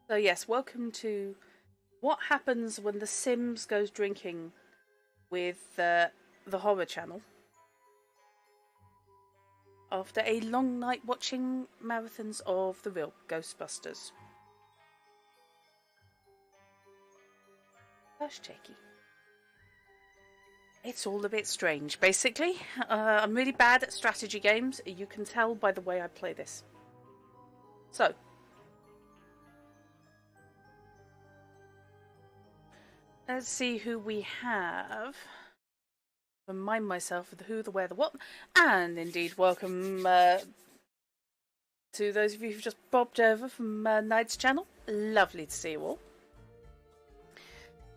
So yes, welcome to what happens when the Sims goes drinking with the horror channel after a long night watching marathons of the real Ghostbusters. That's cheeky. It's all a bit strange, basically. I'm really bad at strategy games. You can tell by the way I play this. So, let's see who we have. Remind myself of the who, the where, the what. And indeed, welcome to those of you who've just bobbed over from Knight's channel. Lovely to see you all.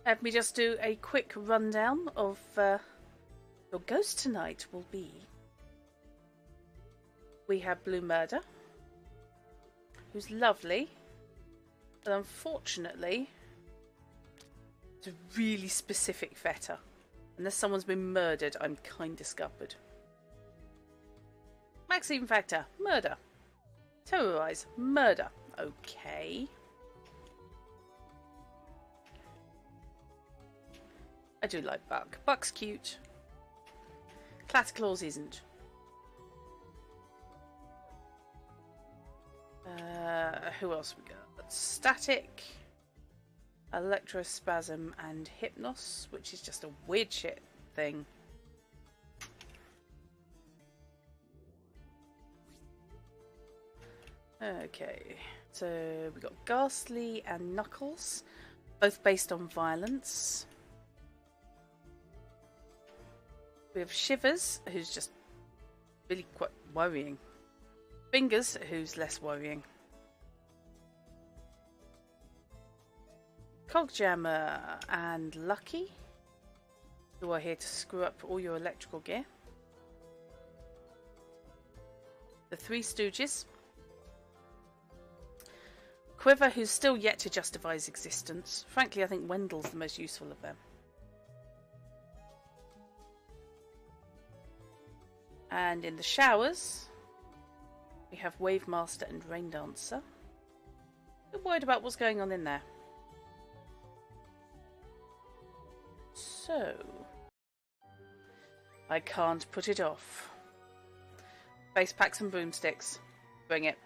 Let me just do a quick rundown of your ghost tonight will be. We have Blue Murder, who's lovely, but unfortunately, it's a really specific feta. Unless someone's been murdered, I'm kinda scuppered. Maxine Factor, murder. Terrorize, murder. Okay. I do like Buck. Buck's cute. Clatterclaws isn't. Who else we got? Static, Electrospasm, and Hypnos, which is just a weird shit thing. Okay, so we got Ghastly and Knuckles, both based on violence. We have Shivers, who's just really quite worrying. Fingers, who's less worrying. Cogjammer and Lucky, who are here to screw up all your electrical gear. The Three Stooges. Quiver, who's still yet to justify his existence. Frankly, I think Wendell's the most useful of them. And in the showers, we have Wave Master and Rain Dancer. I'm worried about what's going on in there. So, I can't put it off. Face packs and broomsticks. Bring it.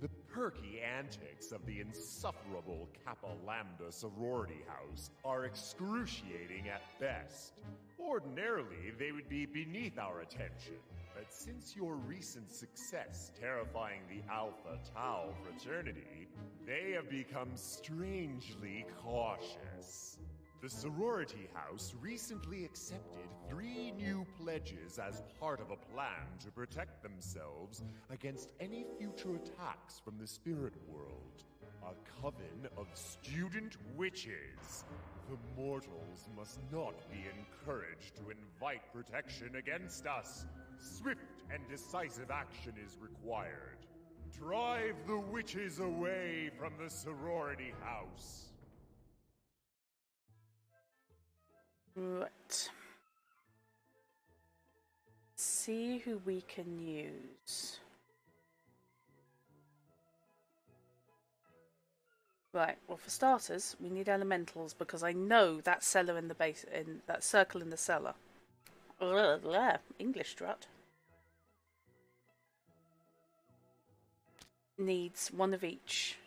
The perky antics of the insufferable Kappa Lambda sorority house are excruciating at best. Ordinarily, they would be beneath our attention, but since your recent success terrifying the Alpha Tau fraternity, they have become strangely cautious. The sorority house recently accepted 3 new pledges as part of a plan to protect themselves against any future attacks from the spirit world. A coven of student witches. The mortals must not be encouraged to invite protection against us. Swift and decisive action is required. Drive the witches away from the sorority house. Right. See who we can use. Right, well for starters, we need elementals because I know that cellar in the base, in that circle in the cellar. English strut. Needs one of each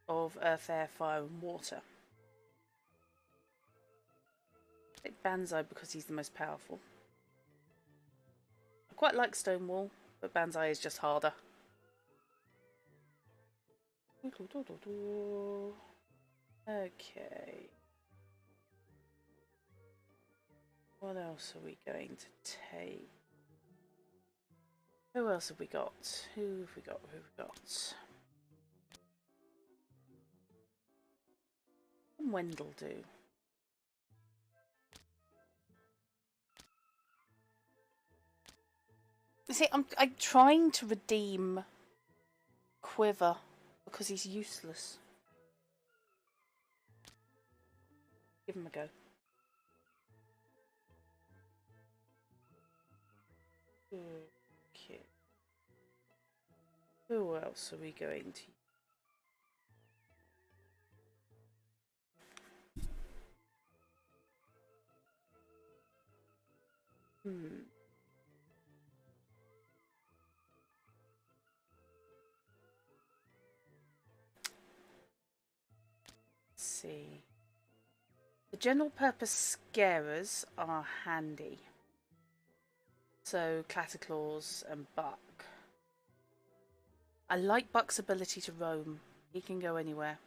of earth, air, fire, and water. Pick Banzai because he's the most powerful. I quite like Stonewall, but Banzai is just harder. Okay. What else are we going to take? Who else have we got? Who have we got? Who have we got? What can Wendell do? See, I'm trying to redeem Quiver because he's useless. Give him a go. Okay. Who else are we going to? Hmm. Let's see. The general purpose scarers are handy. So Clatterclaws and Buck. I like Buck's ability to roam. He can go anywhere.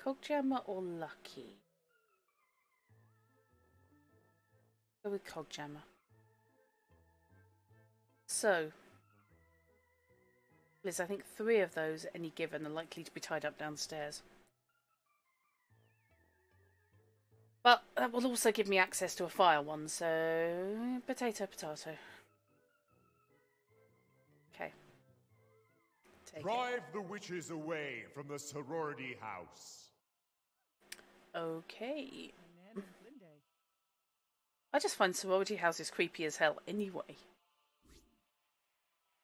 Cogjammer or Lucky? Go with Cogjammer. So, Liz, I think 3 of those, any given, are likely to be tied up downstairs. But that will also give me access to a fire one, so potato, potato. Okay. Drive the witches away from the sorority house. Okay. I just find sorority houses creepy as hell anyway.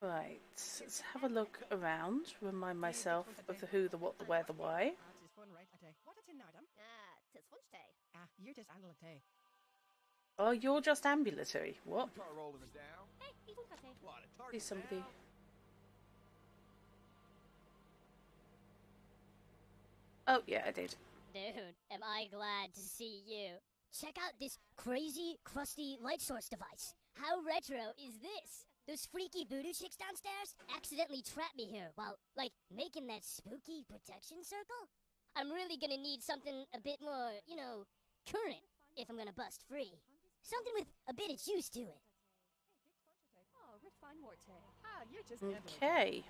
Right, let's have a look around, remind myself of the who, the what, the where, the why. Oh, you're just ambulatory. What? See somebody. Oh, yeah, I did. Dude, am I glad to see you. Check out this crazy, crusty light source device. How retro is this? Those freaky voodoo chicks downstairs accidentally trapped me here while, like, making that spooky protection circle? I'm really gonna need something a bit more, you know, current if I'm gonna bust free. Something with a bit of juice to it. Okay.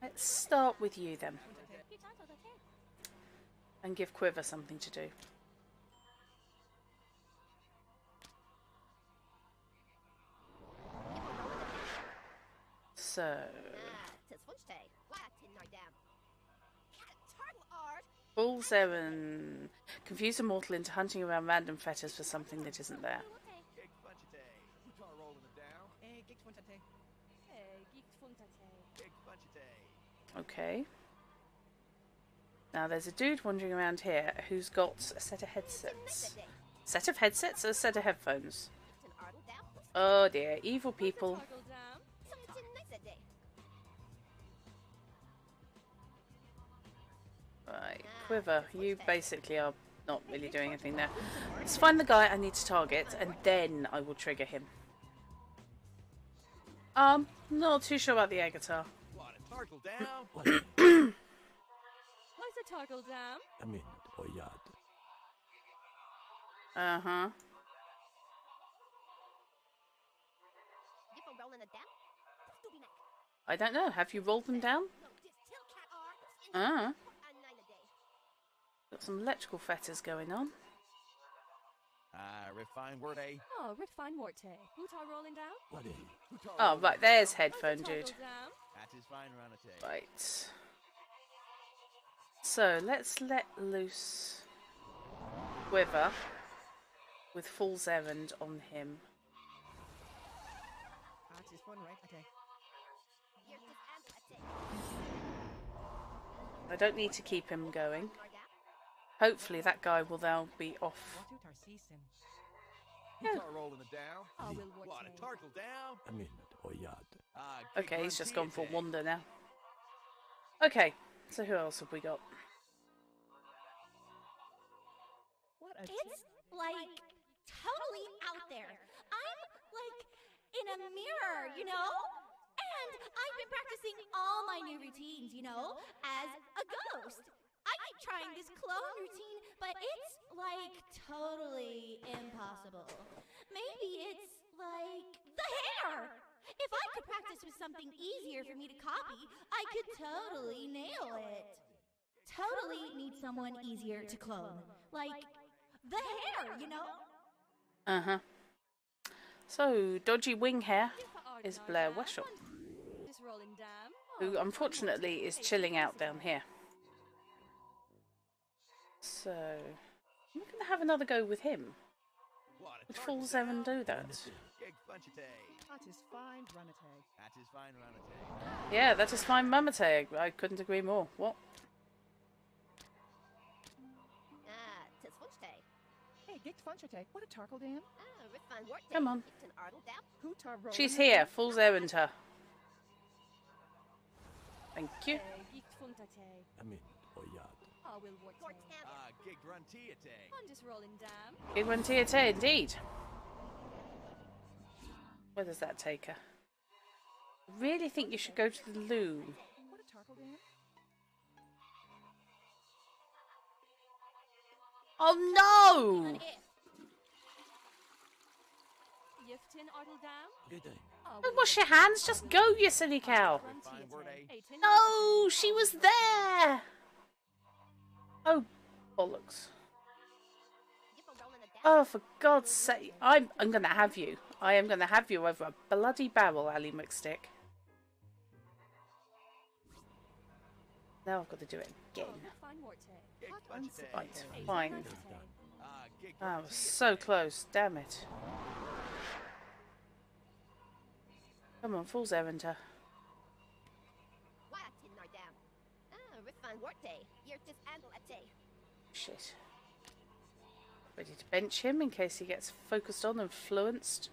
Let's start with you then. And give Quiver something to do. So... Bull 7. Confuse a mortal into hunting around random fetters for something that isn't there. Okay. Now there's a dude wandering around here who's got a set of headsets. Set of headsets or a set of headphones? Oh dear, evil people. Right, Quiver, you basically are not really doing anything there. Let's find the guy I need to target and then I will trigger him. Not too sure about the air guitar. Uh-huh. I don't know. Have you rolled them down? Ah. Got some electrical fetters going on. Refine word A. Oh, refine morte. Hutar rolling down? Oh, right. There's headphone dude. That is fine, Ranate. Right. So, let's let loose Quiver with Fool's Errand on him. I don't need to keep him going. Hopefully that guy will now be off. Yeah. Okay, he's just gone for wander now. Okay, so who else have we got? It's like totally out there. I'm like in a mirror, you know? And I've been practicing all my new routines, you know, as a ghost. I keep trying this clone routine, but it's like totally impossible. Maybe it's like the hair. If I could practice with something easier for me to copy, I could totally nail it. Totally need someone easier to clone. Like the hair, you know? Uh-huh. So, dodgy wing hair is Blair Weshel. who unfortunately is chilling out down here. So, I'm going to have another go with him. Would Fool Zeven do that? That is fine, Runate. That is fine, Runate. Yeah, that is fine, Mamate. I couldn't agree more. What? Tis Funchte. Hey, Gicht Funchate, what a tarkle dam. Riffan Worte. Come on. It's an Ardle Dap. Hootar Roland. She's here. Fool's errand her. Thank you. Gicht funtate. I will worte. Gig Runtiate. I'm just rolling down. Big one TAT, indeed. Where does that take her? I really think you should go to the loo. What a tarkle dam. Oh no! Yiftin Ardle down. Don't wash your hands, just go, you silly cow. No. No, she was there! Oh, bollocks. Oh, for God's sake. I'm gonna have you. I am gonna have you over a bloody barrel, Ally McStick. Now I've got to do it again. Right, fine. I was so close, damn it. Come on, Fool's errand her. Riffan Worte. Yertis Andle Ate. Shit. Ready to bench him in case he gets focused on and influenced.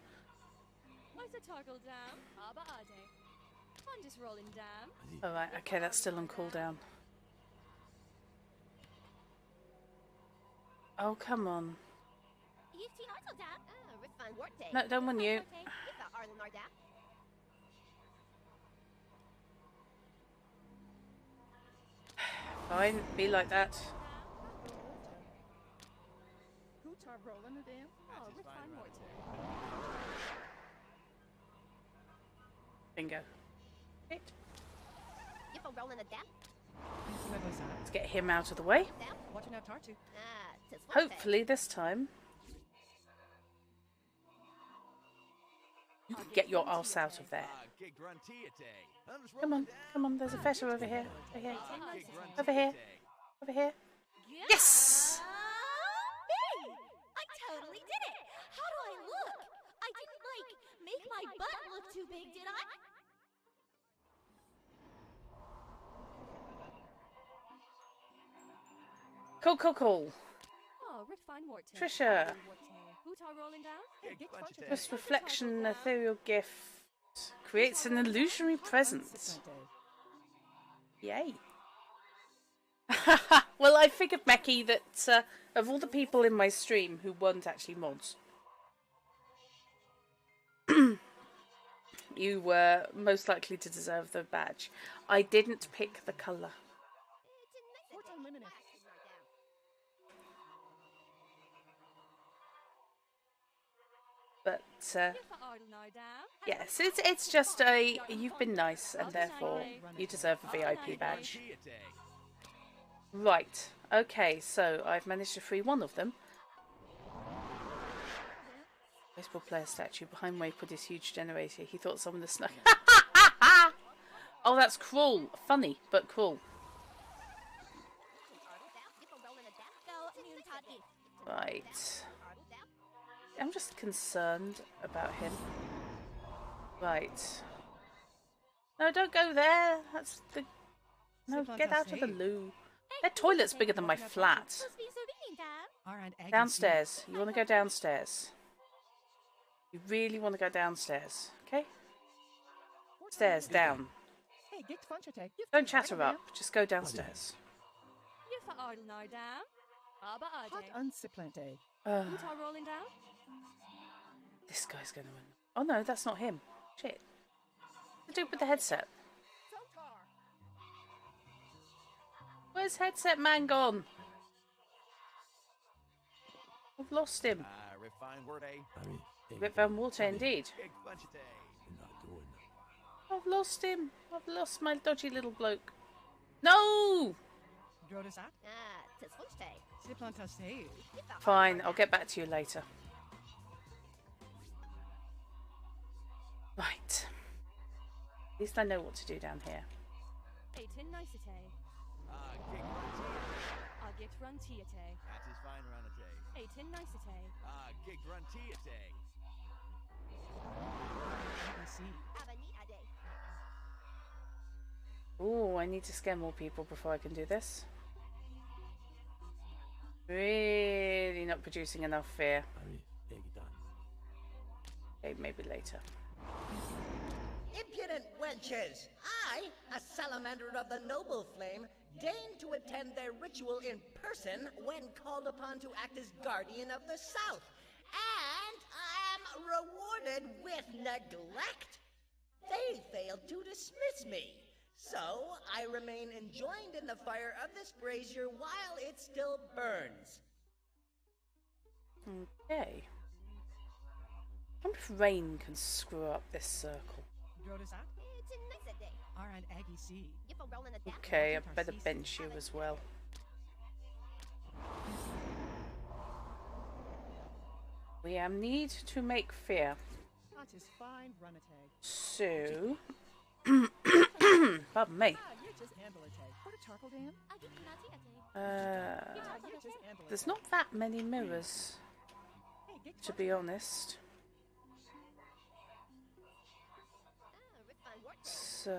Why's the toggle down? Abba Ade. I'm just rolling down. Alright, okay, that's still on cooldown. Oh, come on. Yiftin Ardle Dap. Riffan Worte. No, don't want you. Yiffa Ardle Nardap. Fine, be like that. Hootar Roland dam. Oh, refine worte. Bingo. Hit. Yiffa Roland a Dap. Let's get him out of the way. Watching out Tartu. Tis Funchte. Hopefully this time you can get your ass out of there. Gig Runtiate. Come on, come on, there's a fetter over here. Over here. Gig Over here. Runtiate. Over here. Yes! Me! I totally did it! How do I look? I didn't, make my butt look too big, did I? Cool, cool, cool. Oh, refine worte. Trisha. Hootar rolling down. Gig Funchate. This reflection ethereal gift creates an illusionary presence. Yay. Well, I figured, Mackie, that of all the people in my stream who weren't actually mods, you were most likely to deserve the badge. I didn't pick the colour. But, Yiffa Ardle Nardam. yes, it's just a, you've been nice, and therefore you deserve a VIP badge. Runtiate. Right, okay, so I've managed to free one of them. Baseball player statue behind where he put his huge generator. He thought someone had snuck. Oh, that's cruel. Funny, but cruel. Right. I'm just concerned about him. Right. No, don't go there. That's the... No, get out of the loo. Their toilet's bigger than my flat. Downstairs. You want to go downstairs. You really want to go downstairs, okay? Stairs, down. Hey, Gicht Funchate. Don't chatter up. Just go downstairs. Yiffa Ardle Nardam. Abba Hot Ade. unsiplante. Hootar rolling down. This guy's going to win. Oh no, that's not him. Shit. The dude with the headset. Where's headset man gone? I've lost him. Refine Worte. Rip Van Water, indeed. Gig Funchate. I've lost him. I've lost my dodgy little bloke. No! Drodasat. Tis Funchte. Siplantase. Fine, I'll get back to you later. Right. At least I know what to do down here. 18 nicete. Gig gruntiate. Agit runtiate. That is fine, Ranate. 18 nicete. Gig gruntiate. ABC. Ooh, I need to scare more people before I can do this. Really not producing enough fear. Okay, maybe later. Impudent wenches! I, a salamander of the noble flame, deign to attend their ritual in person when called upon to act as guardian of the South. And I am rewarded with neglect. They failed to dismiss me. So I remain enjoined in the fire of this brazier while it still burns. Okay. I wonder if rain can screw up this circle. Drotus Act. R and Aggie C. Okay, I better bench you as well. We need to make fear. That is fine, Runate. So, pardon me. You just handle it, Tay. Put a charcoal dam. You just handle it. There's not that many mirrors, Hey, get to be honest. So,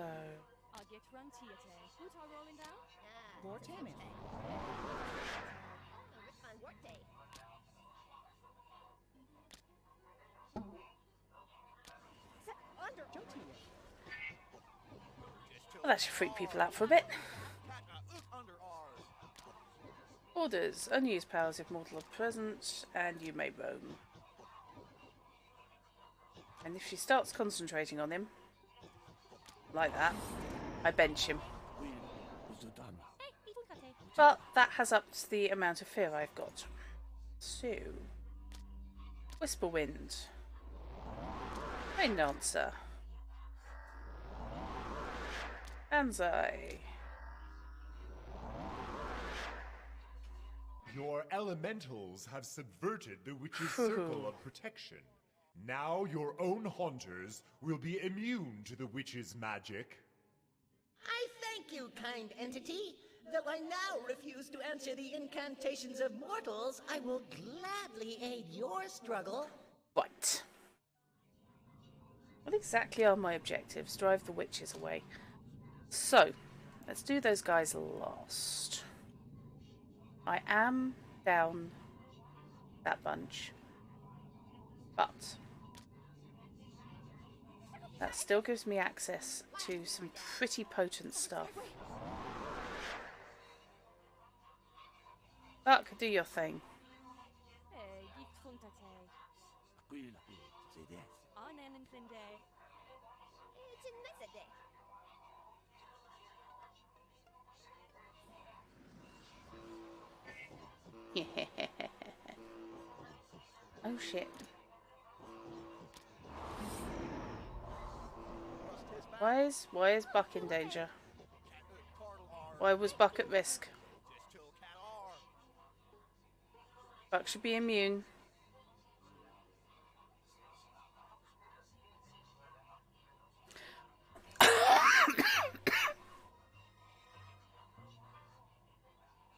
Agit runtiate. Who's all rolling down? More Tammy. well, that should freak people out for a bit. Orders. Only use powers if mortal are present, and you may roam. And if she starts concentrating on him, like that, I bench him. But that has upped the amount of fear I've got. So, Whisper Wind. Rain Dancer. Banzai. Your elementals have subverted the witch's circle of protection. Now your own haunters will be immune to the witch's magic. I thank you, kind entity. Though I now refuse to answer the incantations of mortals, I will gladly aid your struggle. Right. What exactly are my objectives? Drive the witches away. So, let's do those guys last. I am down that bunch. But that still gives me access to some pretty potent stuff. Buck, do your thing. Hey, git funtate. Anen and finde. Oh shit. Why is Buck in danger? Why was Buck at risk? Buck should be immune.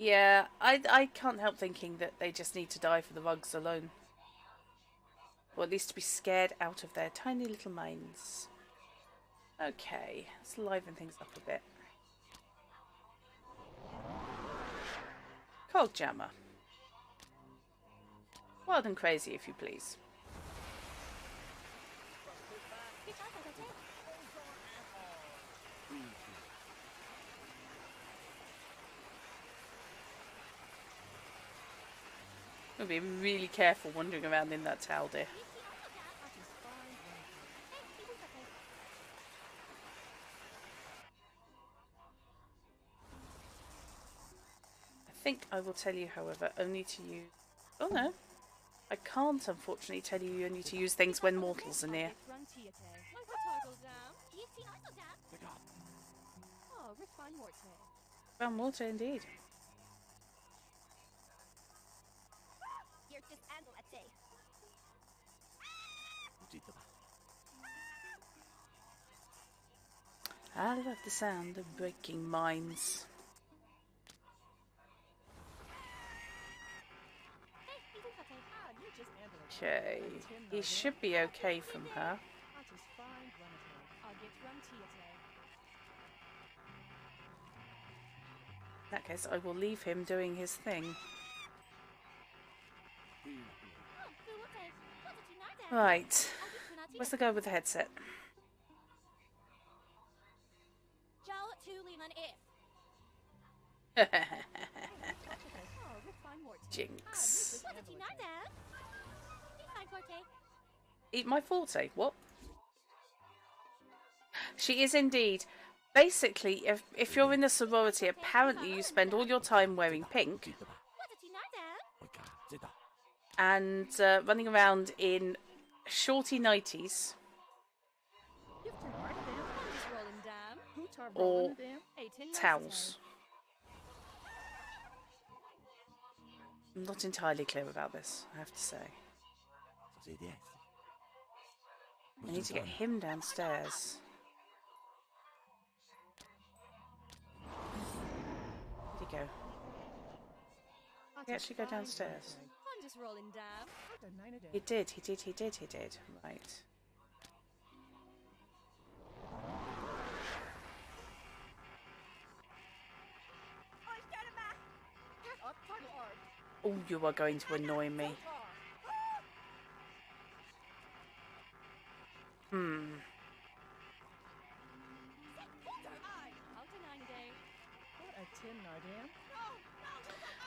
Yeah, I can't help thinking that they just need to die for the rugs alone. Or at least to be scared out of their tiny little minds. Okay, let's liven things up a bit. Cog Jammer. Wild and crazy, if you please. I'll be really careful wandering around in that towel, dear. I think I will tell you, however, only to use... Oh no. I can't, unfortunately, tell you only to use things when mortals are near. Oh, refine morte. Found water, indeed. I love the sound of breaking minds. Okay, he should be okay from her. In that case, I will leave him doing his thing. Right, where's the guy with the headset? Jinx. Eat my forte? What? She is indeed. Basically, if you're in the sorority, apparently you spend all your time wearing pink and running around in shorty nighties or towels. I'm not entirely clear about this, I have to say. I need to get him downstairs. Where'd he go? Did he actually go downstairs? He did. Right. Oh, you are going to annoy me.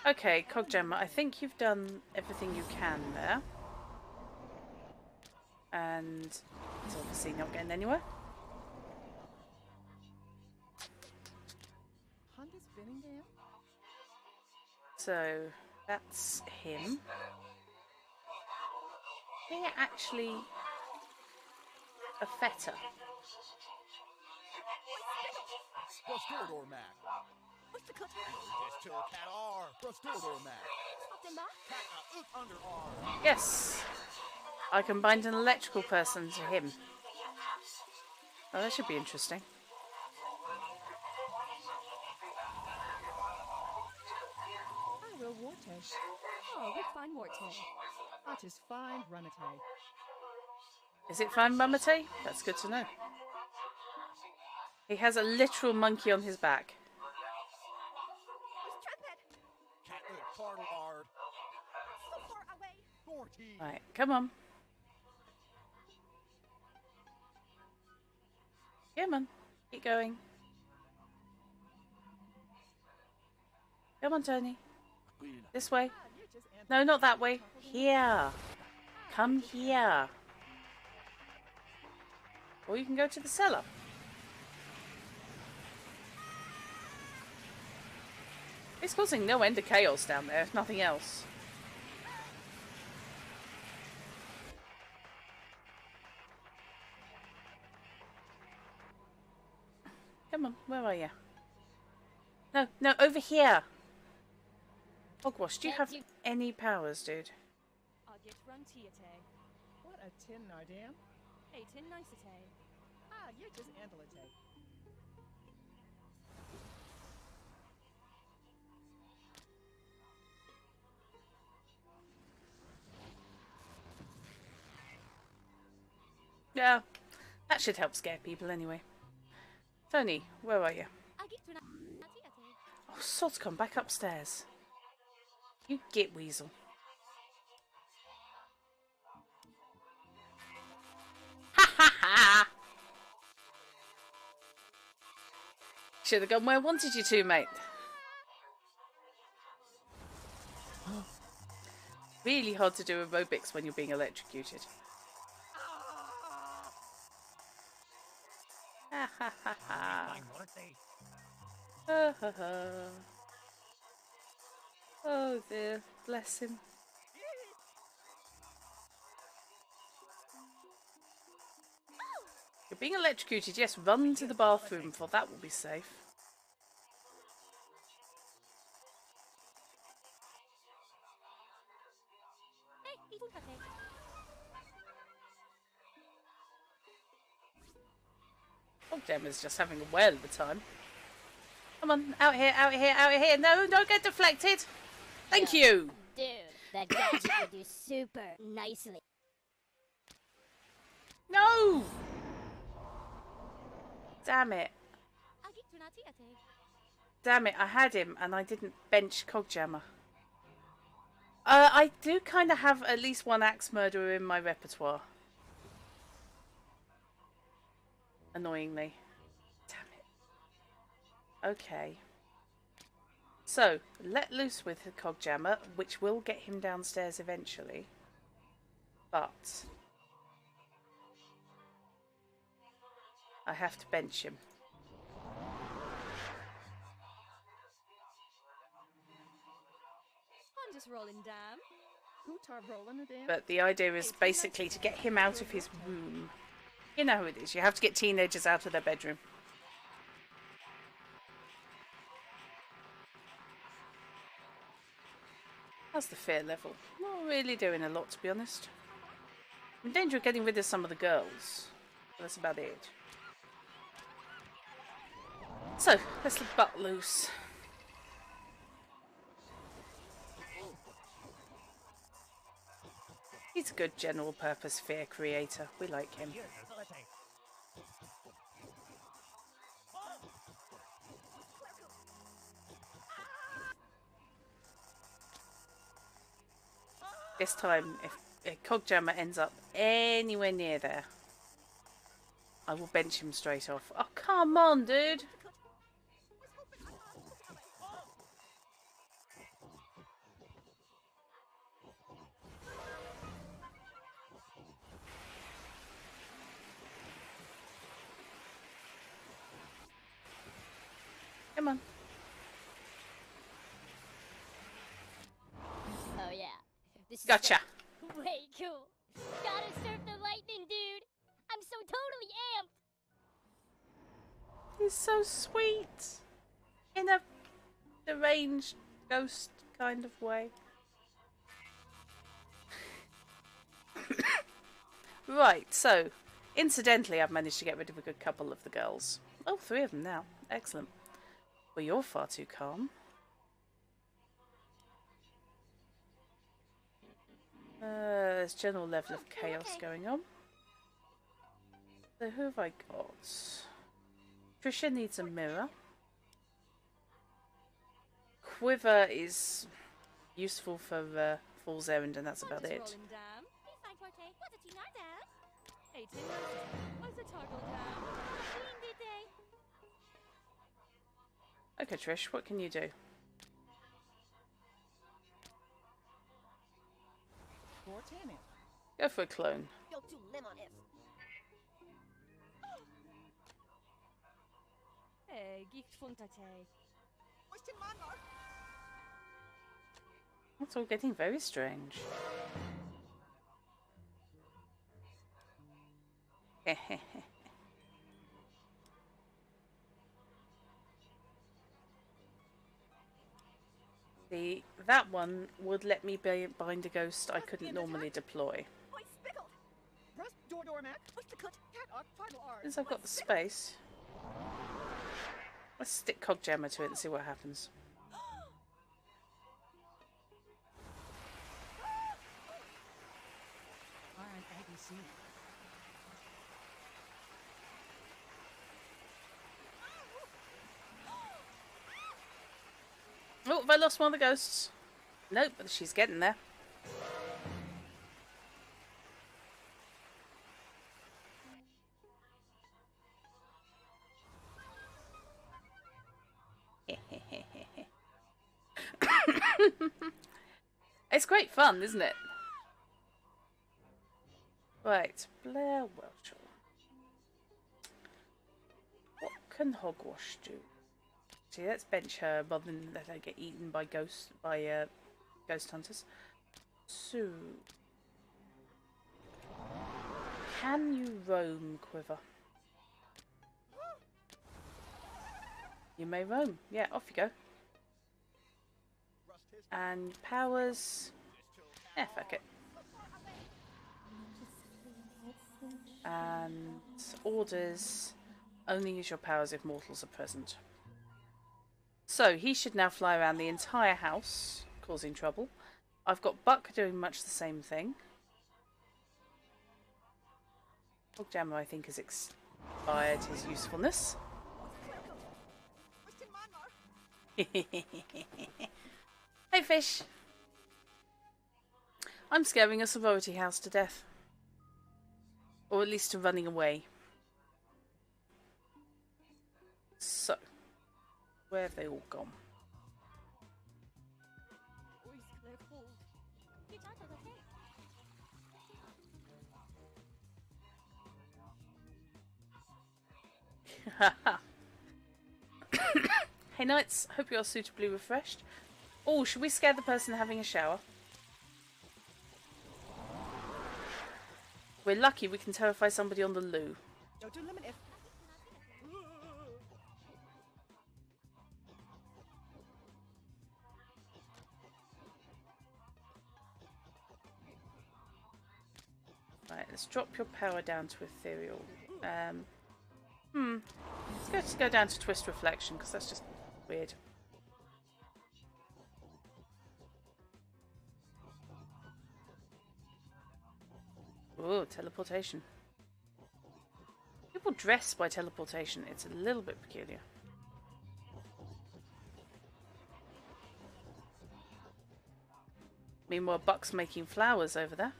Okay, Coggemma, I think you've done everything you can there. And it's obviously not getting anywhere. So, that's him. They're actually a feta. Yes, I combined an electrical person to him. Oh, that should be interesting. Is it fine, Mumate? That's good to know. He has a literal monkey on his back. Right, come on. Come on, keep going. Come on, Tony. This way. No, not that way. Here. Come here. Or you can go to the cellar. It's causing no end of chaos down there, if nothing else. Come on, where are you? No, no, over here. Hogwash, do you have any powers, dude? What a tin nardam. You're just Andalite. Yeah, that should help scare people anyway. Tony, where are you? Oh, sod's come back upstairs. You get weasel. Ha ha ha! Should have gone where I wanted you to, mate. Really hard to do aerobics when you're being electrocuted. Ha ha ha ha. Ha ha ha. Oh dear, bless him. You're being electrocuted, yes, run to the bathroom, for that will be safe. Coggemma's just having a whale of a time. Come on, out here, out here, out here. No, don't get deflected. Thank you. Dude, that gadget would do super nicely. No! Damn it. Damn it, I had him and I didn't bench Cogjammer. I do kind of have at least one axe murderer in my repertoire. Annoyingly. Damn it. Okay. So, let loose with the Cogjammer, which will get him downstairs eventually. But I have to bench him. I'm just rolling down. But the idea is basically to get him out of his room. You know how it is. You have to get teenagers out of their bedroom. How's the fear level? Not really doing a lot, to be honest. I'm in danger of getting rid of some of the girls. But that's about it. So, let's let Butt loose. He's a good general purpose fear creator. We like him. This time, if Cogjammer ends up anywhere near there, I will bench him straight off. Oh, come on, dude! Come on. Oh yeah. This is Gotcha. way cool. Gotta surf the lightning, dude. I'm so totally amped. He's so sweet. In a deranged ghost kind of way. Right, so, incidentally, I've managed to get rid of a good couple of the girls. Oh, 3 of them now. Excellent. Well, you're far too calm. There's general level of chaos going on. So who have I got? Trisha needs a mirror. Quiver is useful for Fool's Errand, and that's about it. Okay, Trish, what can you do? Go for a clone. It's all getting very strange. See, that one would let me bind a ghost I couldn't normally deploy. Since I've got the space, let's stick Cogjammer to it and see what happens. Oh, have I lost one of the ghosts? Nope, but she's getting there. It's great fun, isn't it? Right, Blair Welchel. What can Hogwash do? See, let's bench her rather than let her get eaten by ghost hunters. So, can you roam, Quiver? You may roam. Yeah, off you go. And powers. Yeah, fuck it. And orders. Only use your powers if mortals are present. So, he should now fly around the entire house, causing trouble. I've got Buck doing much the same thing. Hogjammer, I think, has expired his usefulness. Hey, fish! I'm scaring a sorority house to death. Or at least to running away. So, where have they all gone? Hey Knights, hope you are suitably refreshed. Oh, should we scare the person having a shower? We're lucky we can terrify somebody on the loo. Don't do limit if. Right, let's drop your power down to ethereal. Let's go down to twist reflection, because that's just weird. Ooh, teleportation. People dress by teleportation. It's a little bit peculiar. Meanwhile, Buck's making flowers over there.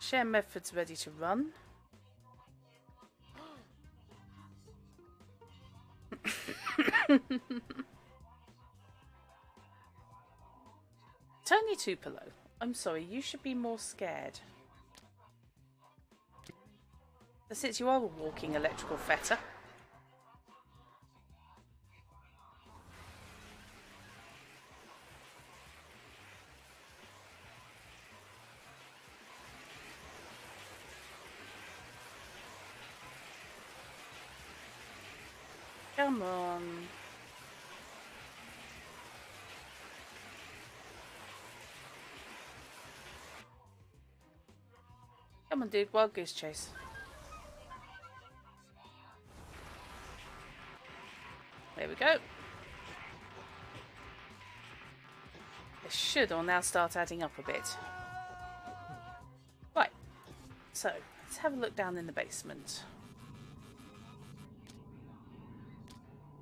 Share Medford's ready to run. Tony Tupelo, I'm sorry, you should be more scared. Since you are a walking electrical fetter. Come on. Come on, dude. Wild goose chase. There we go. This should all now start adding up a bit. Right. So, let's have a look down in the basement.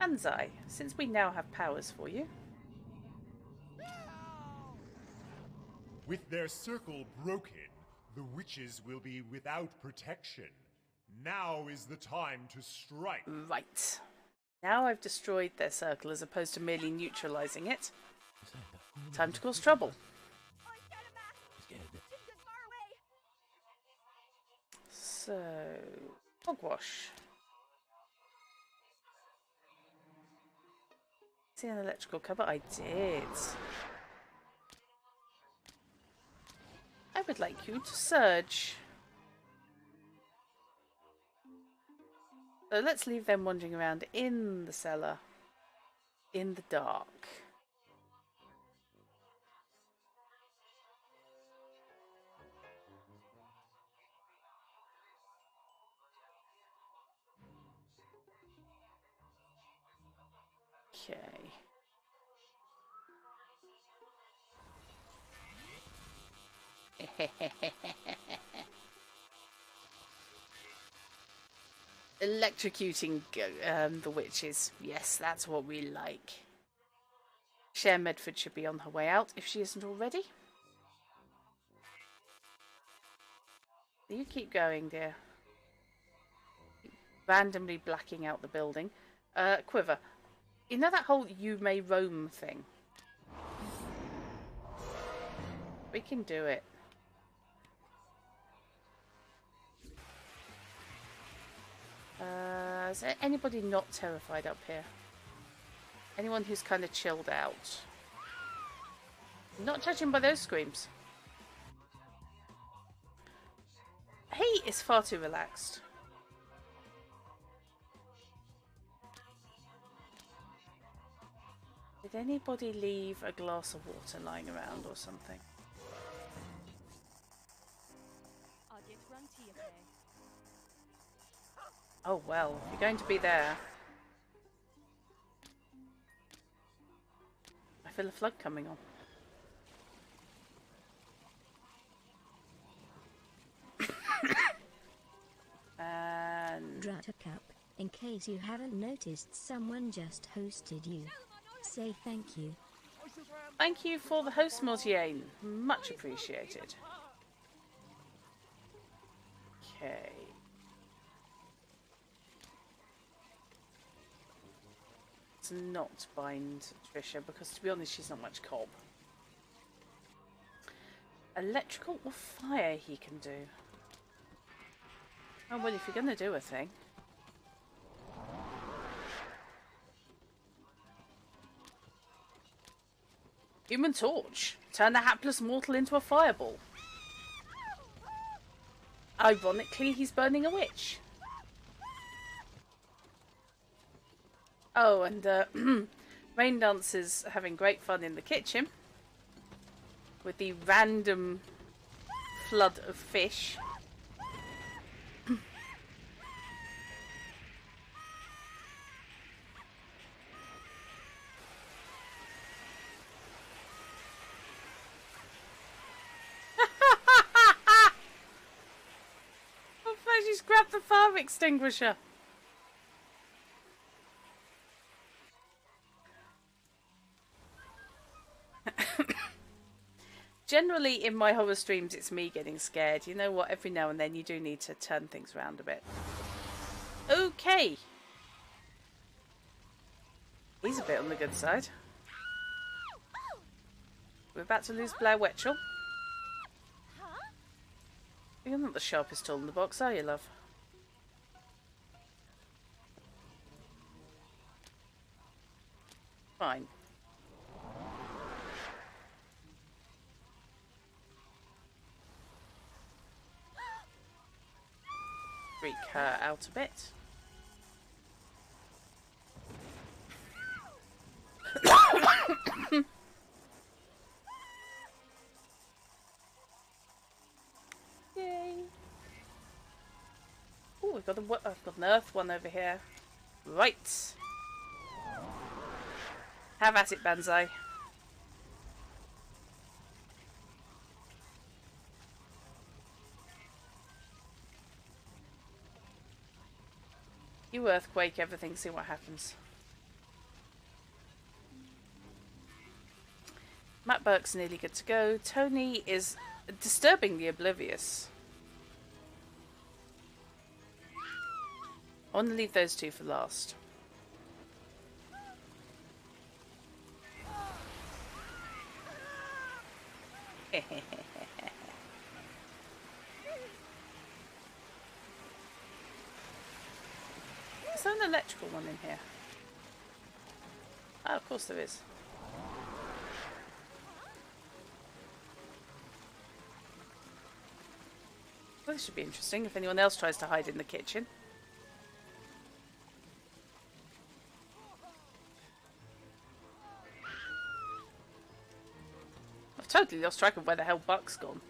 Anzai, since we now have powers for you. With their circle broken, the witches will be without protection. Now is the time to strike. Right. Now I've destroyed their circle as opposed to merely neutralizing it. Time to cause trouble. So, hogwash. See an electrical cover? I did. I would like you to surge. So let's leave them wandering around in the cellar, in the dark. Okay. Electrocuting the witches. Yes, that's what we like. Cher Medford should be on her way out if she isn't already. You keep going, dear. Keep randomly blacking out the building. Quiver. You know that whole you may roam thing? We can do it. Is there anybody not terrified up here? Anyone who's kind of chilled out? Not judging by those screams. He is far too relaxed. Did anybody leave a glass of water lying around or something? Oh well, if you're going to be there. I feel a flood coming on. And Drattercup, in case you haven't noticed, someone just hosted you. Say thank you. thank you for the host, Mortiane. Much appreciated. Okay. Let's not bind Trisha because, to be honest, she's not much cob. Electrical or fire he can do. Oh, well, if you're going to do a thing. Human Torch. Turn the hapless mortal into a fireball. Ironically, he's burning a witch. Oh, and Rain Dance is having great fun in the kitchen with the random flood of fish. She's grabbed the fire extinguisher. Generally, in my horror streams, it's me getting scared. You know what? Every now and then, you do need to turn things around a bit. Okay. He's a bit on the good side. We're about to lose Blair Wetchell. You're not the sharpest tool in the box, are you, love? Fine. Freak her out a bit. Yay! Oh, I've got an earth one over here. Right. Have at it, Banzai. You earthquake everything, see what happens. Matt Burke's nearly good to go. Tony is disturbingly oblivious. I want to leave those two for last. Is there an electrical one in here? Oh, of course there is. Well, this should be interesting if anyone else tries to hide in the kitchen. I've totally lost track of where the hell Buck's gone.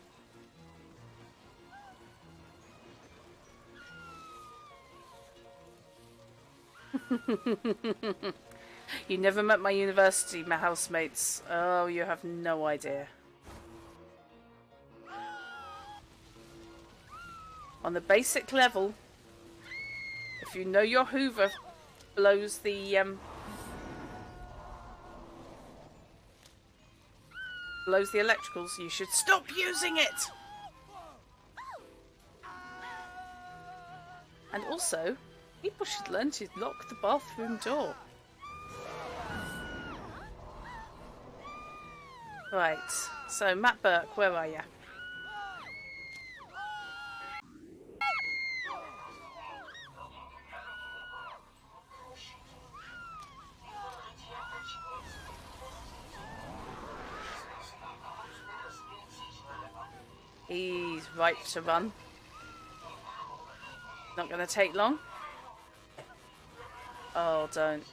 You never met my university, my housemates. Oh, you have no idea. On the basic level, if you know your Hoover blows the electricals, you should stop using it. And also, people should learn to lock the bathroom door. Right, so Matt Burke, where are you? He's ripe to run. Not going to take long. Oh, don't.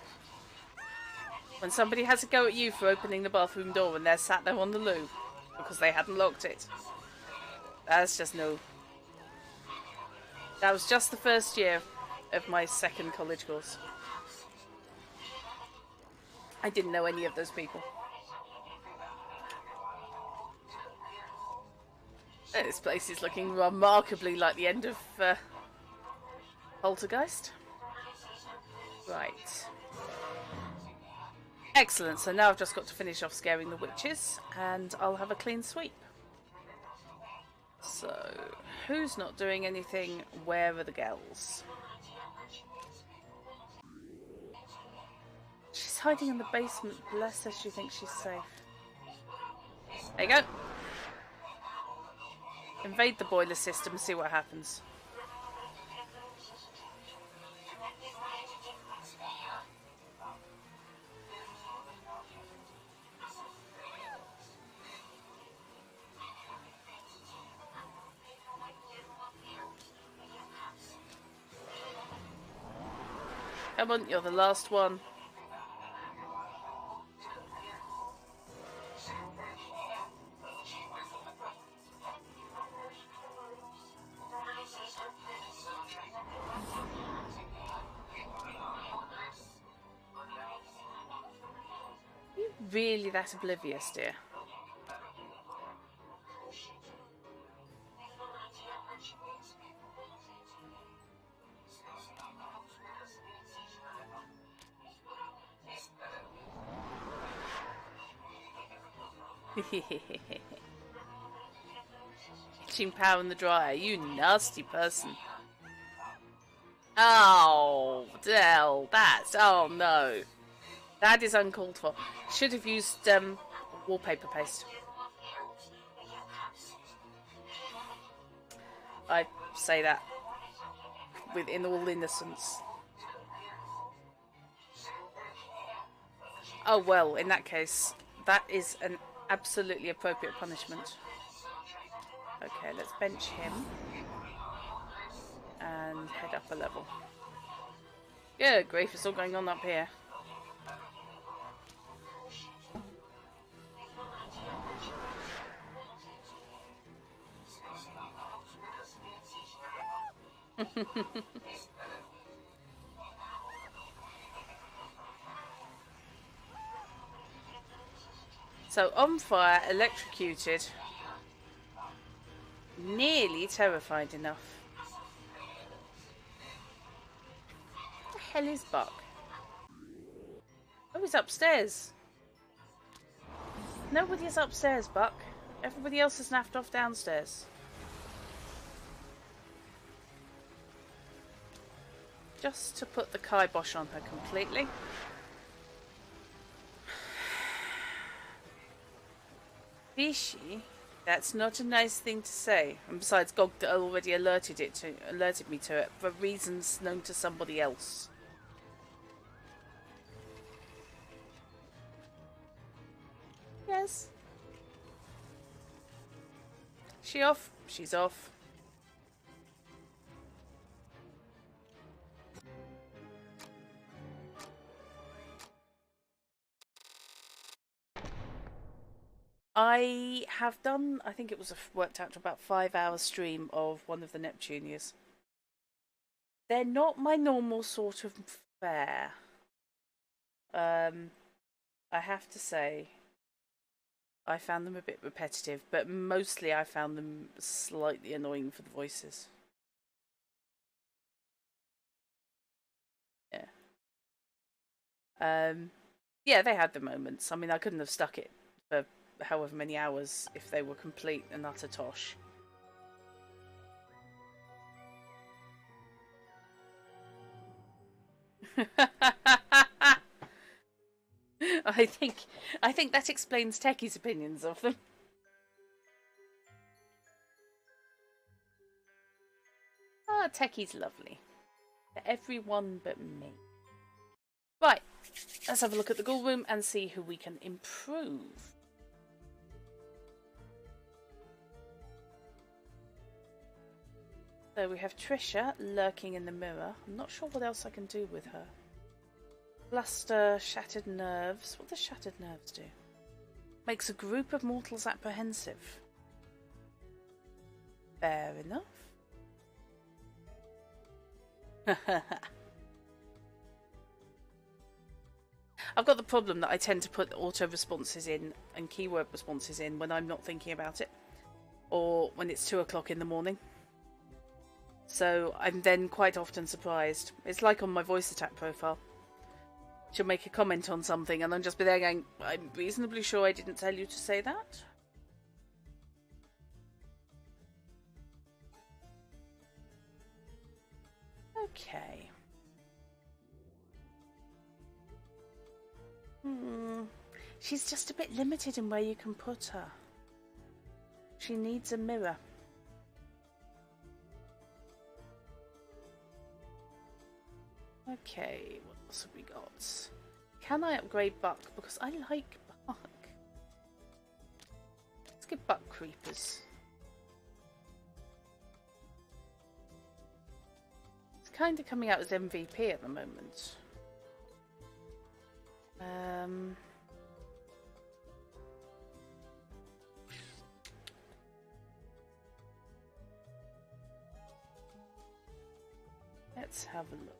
When somebody has a go at you for opening the bathroom door and they're sat there on the loo because they hadn't locked it. That's just no. That was just the first year. of my second college course. I didn't know any of those people. This place is looking remarkably like the end of Poltergeist. Right. Excellent, so now I've just got to finish off scaring the witches and I'll have a clean sweep. So, who's not doing anything? Where are the girls? She's hiding in the basement. Bless her, she thinks she's safe. There you go. Invade the boiler system and see what happens. Come on, you're the last one. Are you really that oblivious, dear? Itching power in the dryer, you nasty person. Oh, Dell, that's... Oh, no. That is uncalled for. Should have used wallpaper paste. I say that in all innocence. Oh, well, in that case, that is an absolutely appropriate punishment. Okay, let's bench him. And head up a level. Good grief, it's all going on up here. So, on fire, electrocuted. Nearly terrified enough. What the hell is Buck? Oh, he's upstairs. Nobody is upstairs, Buck. Everybody else is naffed off downstairs. Just to put the kibosh on her completely. Fishy? That's not a nice thing to say. And besides, Gog already alerted me to it for reasons known to somebody else. Yes. She off? She's off. I have done, I think it was worked out to about 5 hour stream of one of the Neptunias. They're not my normal sort of fare. I have to say, I found them a bit repetitive, but mostly I found them slightly annoying for the voices. Yeah. Yeah, they had the moments. I mean, I couldn't have stuck it for however many hours if they were complete and utter tosh. I think that explains Techie's opinions of them. Ah, Techie's lovely. For everyone but me. Right, let's have a look at the ghoul room and see who we can improve. So we have Trisha lurking in the mirror. I'm not sure what else I can do with her. Bluster, shattered nerves. What does shattered nerves do? Makes a group of mortals apprehensive. Fair enough. I've got the problem that I tend to put auto responses in and keyword responses in when I'm not thinking about it, or when it's 2 o'clock in the morning. So I'm then quite often surprised. It's like on my voice attack profile. She'll make a comment on something and I'll just be there going, I'm reasonably sure I didn't tell you to say that. Okay. She's just a bit limited in where you can put her. She needs a mirror. Okay, what else have we got? Can I upgrade Buck? Because I like Buck. Let's get Buck Creepers. It's kind of coming out as MVP at the moment. Let's have a look.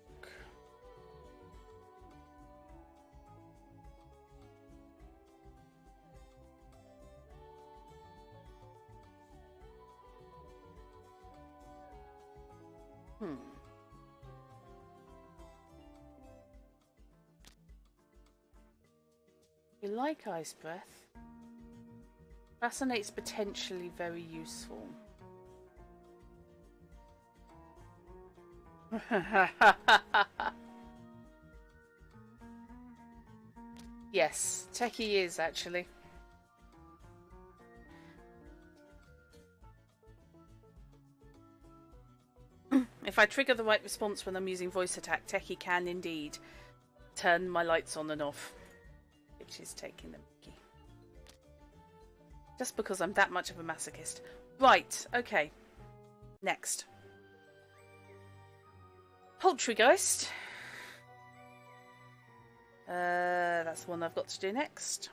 You like Ice Breath? Fascinate's potentially very useful. Yes, techie is actually. If I trigger the right response when I'm using voice attack, techie can indeed turn my lights on and off, which is taking the mickey. Just because I'm that much of a masochist. Right, okay. Next. Poultrygeist. That's the one I've got to do next.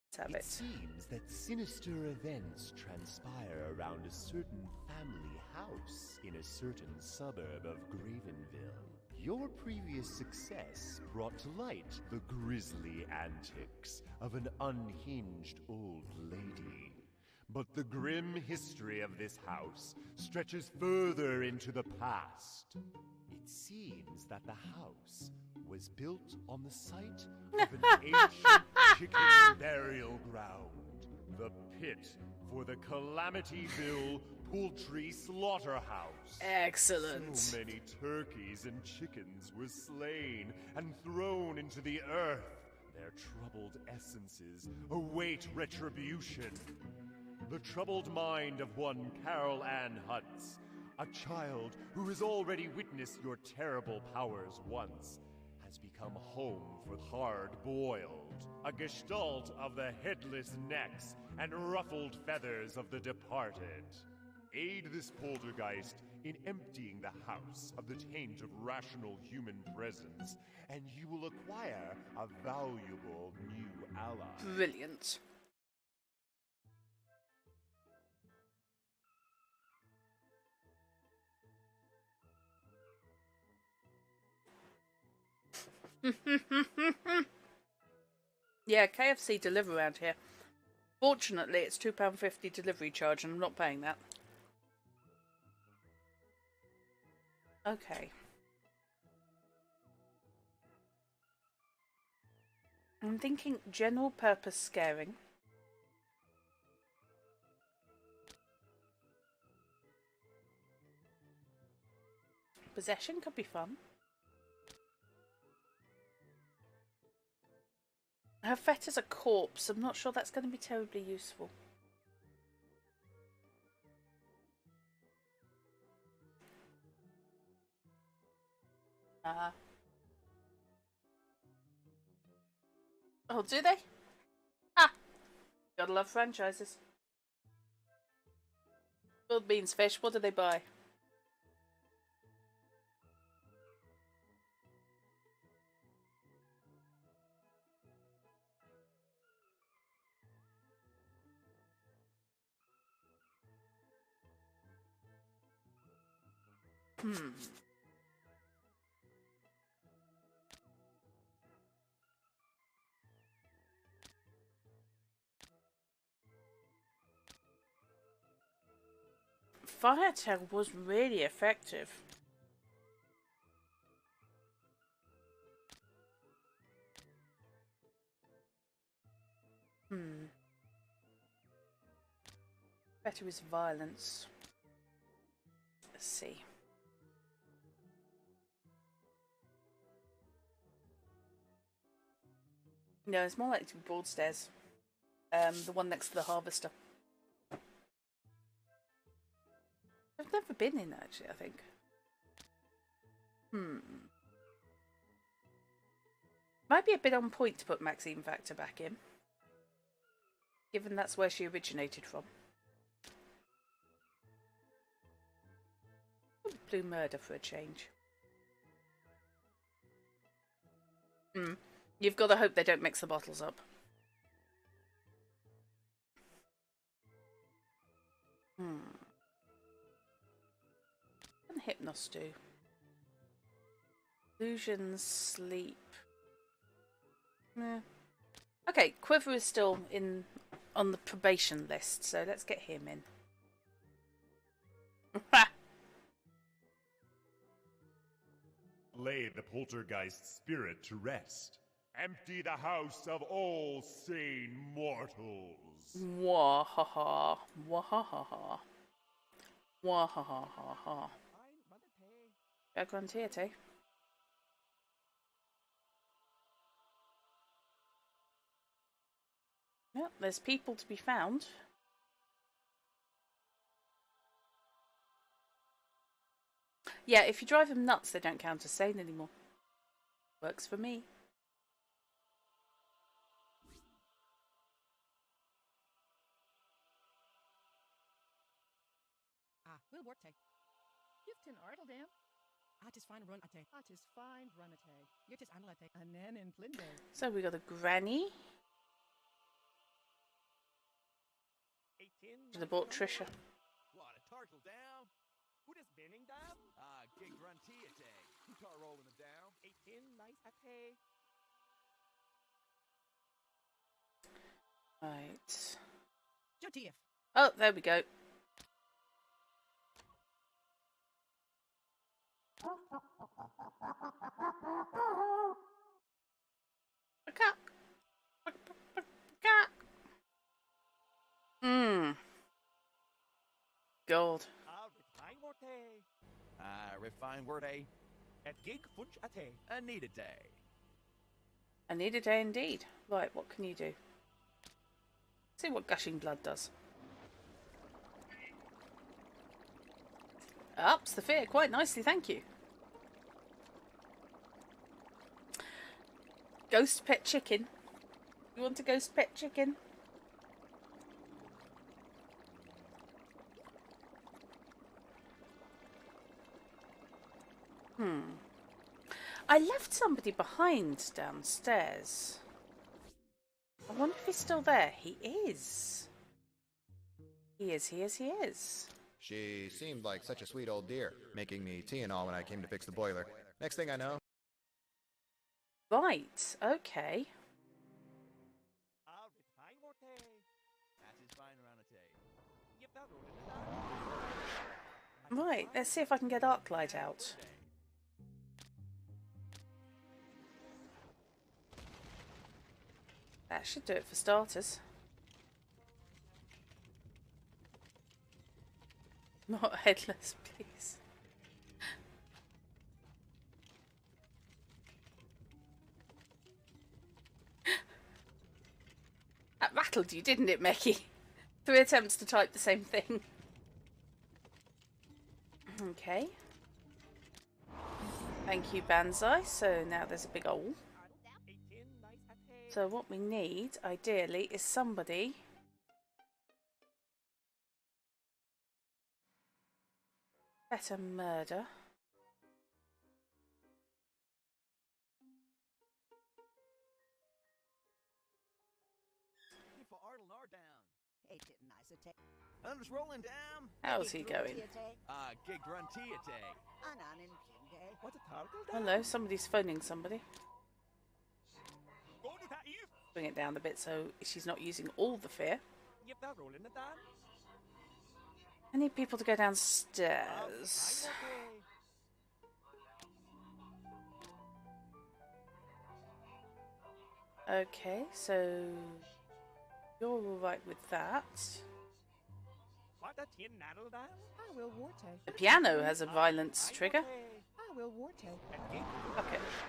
Let's have it. It seems that sinister events transpire around a certain family house in a certain suburb of Gravenville. Your previous success brought to light the grisly antics of an unhinged old lady. But the grim history of this house stretches further into the past. It seems that the house was built on the site of an ancient chicken burial ground. The pit for the Calamityville Poultry Slaughterhouse. Excellent. So many turkeys and chickens were slain and thrown into the earth. Their troubled essences await retribution. The troubled mind of one Carol Ann Hutz, a child who has already witnessed your terrible powers once, has become home for hard-boiled, a gestalt of the headless necks and ruffled feathers of the departed. Aid this poltergeist in emptying the house of the taint of rational human presence, and you will acquire a valuable new ally. Brilliant. Yeah, KFC deliver around here. Fortunately, it's £2.50 delivery charge and I'm not paying that. Okay. I'm thinking general purpose scaring. Possession could be fun. Her fetter's a corpse. I'm not sure that's going to be terribly useful. Oh, do they? Ah! Gotta love franchises. Build beans fish, what do they buy? Hmm. Fire tag was really effective. Hmm. Better is violence. Let's see. No, it's more likely to be Broadstairs. The one next to the harvester. I've never been in actually, I think. Might be a bit on point to put Maxine Factor back in, given that's where she originated from. Blue murder for a change. You've got to hope they don't mix the bottles up. What can Hypnos do? Illusions, sleep. Okay, Quiver is still on the probation list, so let's get him in. Lay the poltergeist spirit to rest. Empty the house of all sane mortals. Wahaha. Wahaha. Wahaha. Grantiate. Yep, there's people to be found. Yeah, if you drive them nuts, they don't count as sane anymore. Works for me. Will worte. Giftin Arteldam. Atis fine run ate. Atis fine run ate. Yurtis anlate. Anen in Plinde. So we got a granny. Should have bought Trisha. What, a turtle down? Who does binning down? Gig Gruntiate. Who tar rolling it down? 18 nice ate. Right. Jotief. Oh, there we go. Gold. Refine word a. At gig funch ate. A need a day. I need a day indeed. Right, what can you do? See what gushing blood does. Ups the fear quite nicely, thank you. Ghost pet chicken. You want a ghost pet chicken? I left somebody behind downstairs. I wonder if he's still there. He is. He is. She seemed like such a sweet old dear, making me tea and all when I came to fix the boiler. Next thing I know... Right, okay. Right, let's see if I can get Arclight out. That should do it for starters. Not headless, please. That rattled you, didn't it, Mecky? 3 attempts to type the same thing. Okay. Thank you, Banzai. So now there's a big hole. So what we need, ideally, is somebody... better murder. I'm just rolling down. How's he going? Get grunty attack. What's a turtle? Hello, somebody's phoning somebody. Go to that east. Bring it down a bit so she's not using all the fear. Yep, that rolling it down. I need people to go downstairs. Okay, so you're all right with that. What a tin naddle down? I will warte. The piano has a violence trigger. I will warte. Okay.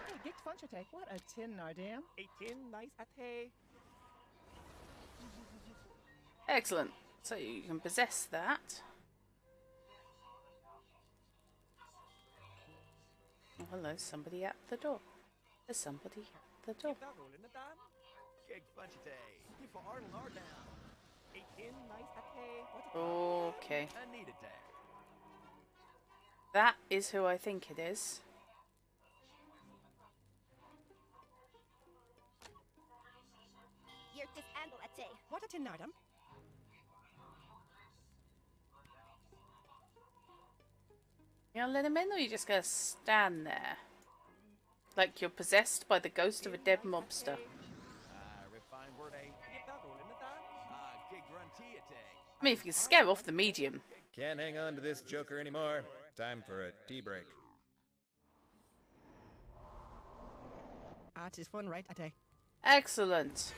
Hey, get funchate. What a tin nardam. A tin nice attack. Excellent. So you can possess that. Oh, hello, somebody at the door. There's somebody at the door. That rolling it down. Get funchate. Give for Arnold R down. A tin nice attack. What's a Okay. I need attack. That is who I think it is. What a tin nardam. You gonna let him in, or you just gonna stand there? Like you're possessed by the ghost of a dead mobster. Refined word A. Get that rolling it down. Get grunty attack. I mean, if you can scare off the medium. Can't hang on to this joker anymore. Time for a tea break. It is fun, right? Ate. Excellent.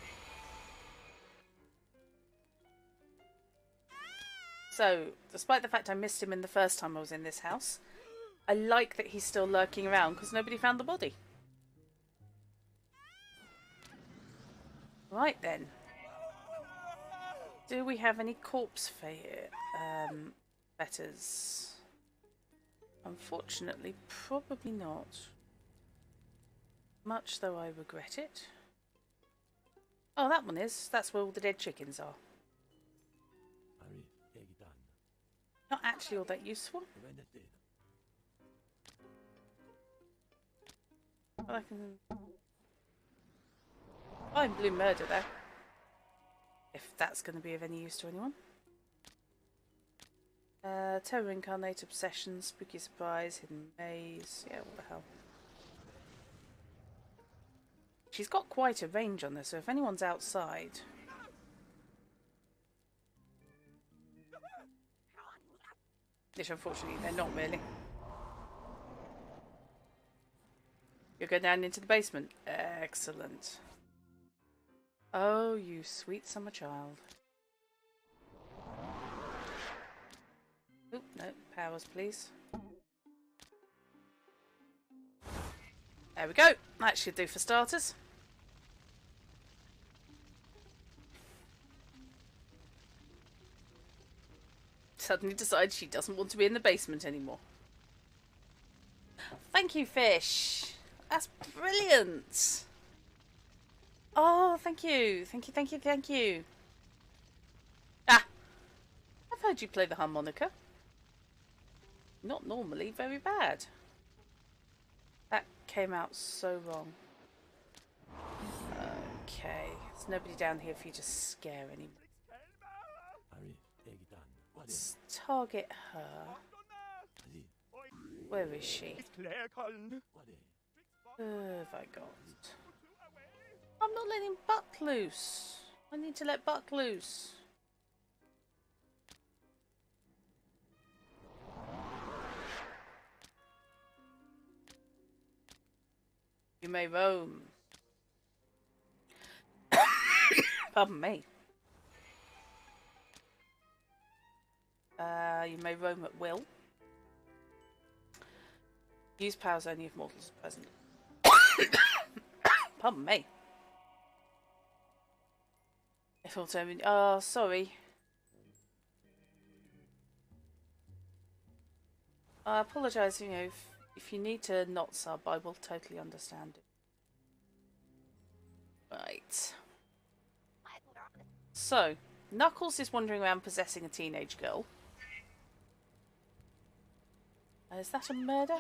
So, despite the fact I missed him in the first time I was in this house, I like that he's still lurking around because nobody found the body. Right then. Do we have any corpse fetters? Unfortunately, probably not. Much though I regret it. Oh, that one is. That's where all the dead chickens are. Not actually all that useful. Well, I can find blue murder there. If that's going to be of any use to anyone. Terror incarnate, obsession, spooky surprise, hidden maze. Yeah, what the hell. She's got quite a range on this, so if anyone's outside. Which unfortunately they're not really. You go down into the basement. Excellent. Oh, you sweet summer child. Oop, no, powers please. There we go. That should do for starters. Suddenly decides she doesn't want to be in the basement anymore. Thank you, fish. That's brilliant. Oh, thank you. Thank you, thank you, thank you. Ah, I've heard you play the harmonica. Not normally very bad. That came out so wrong. Okay, there's nobody down here for you to scare anymore. Let's target her. Where is she? Who have I got? I'm not letting Buck loose. I need to let Buck loose. You may roam. Pardon me. You may roam at will. Use powers only if mortals are present. Pardon me. If also, oh, sorry. I apologise, you know, if you need to not sub, I will totally understand it. Right. So, Knuckles is wandering around possessing a teenage girl. Is that a murder?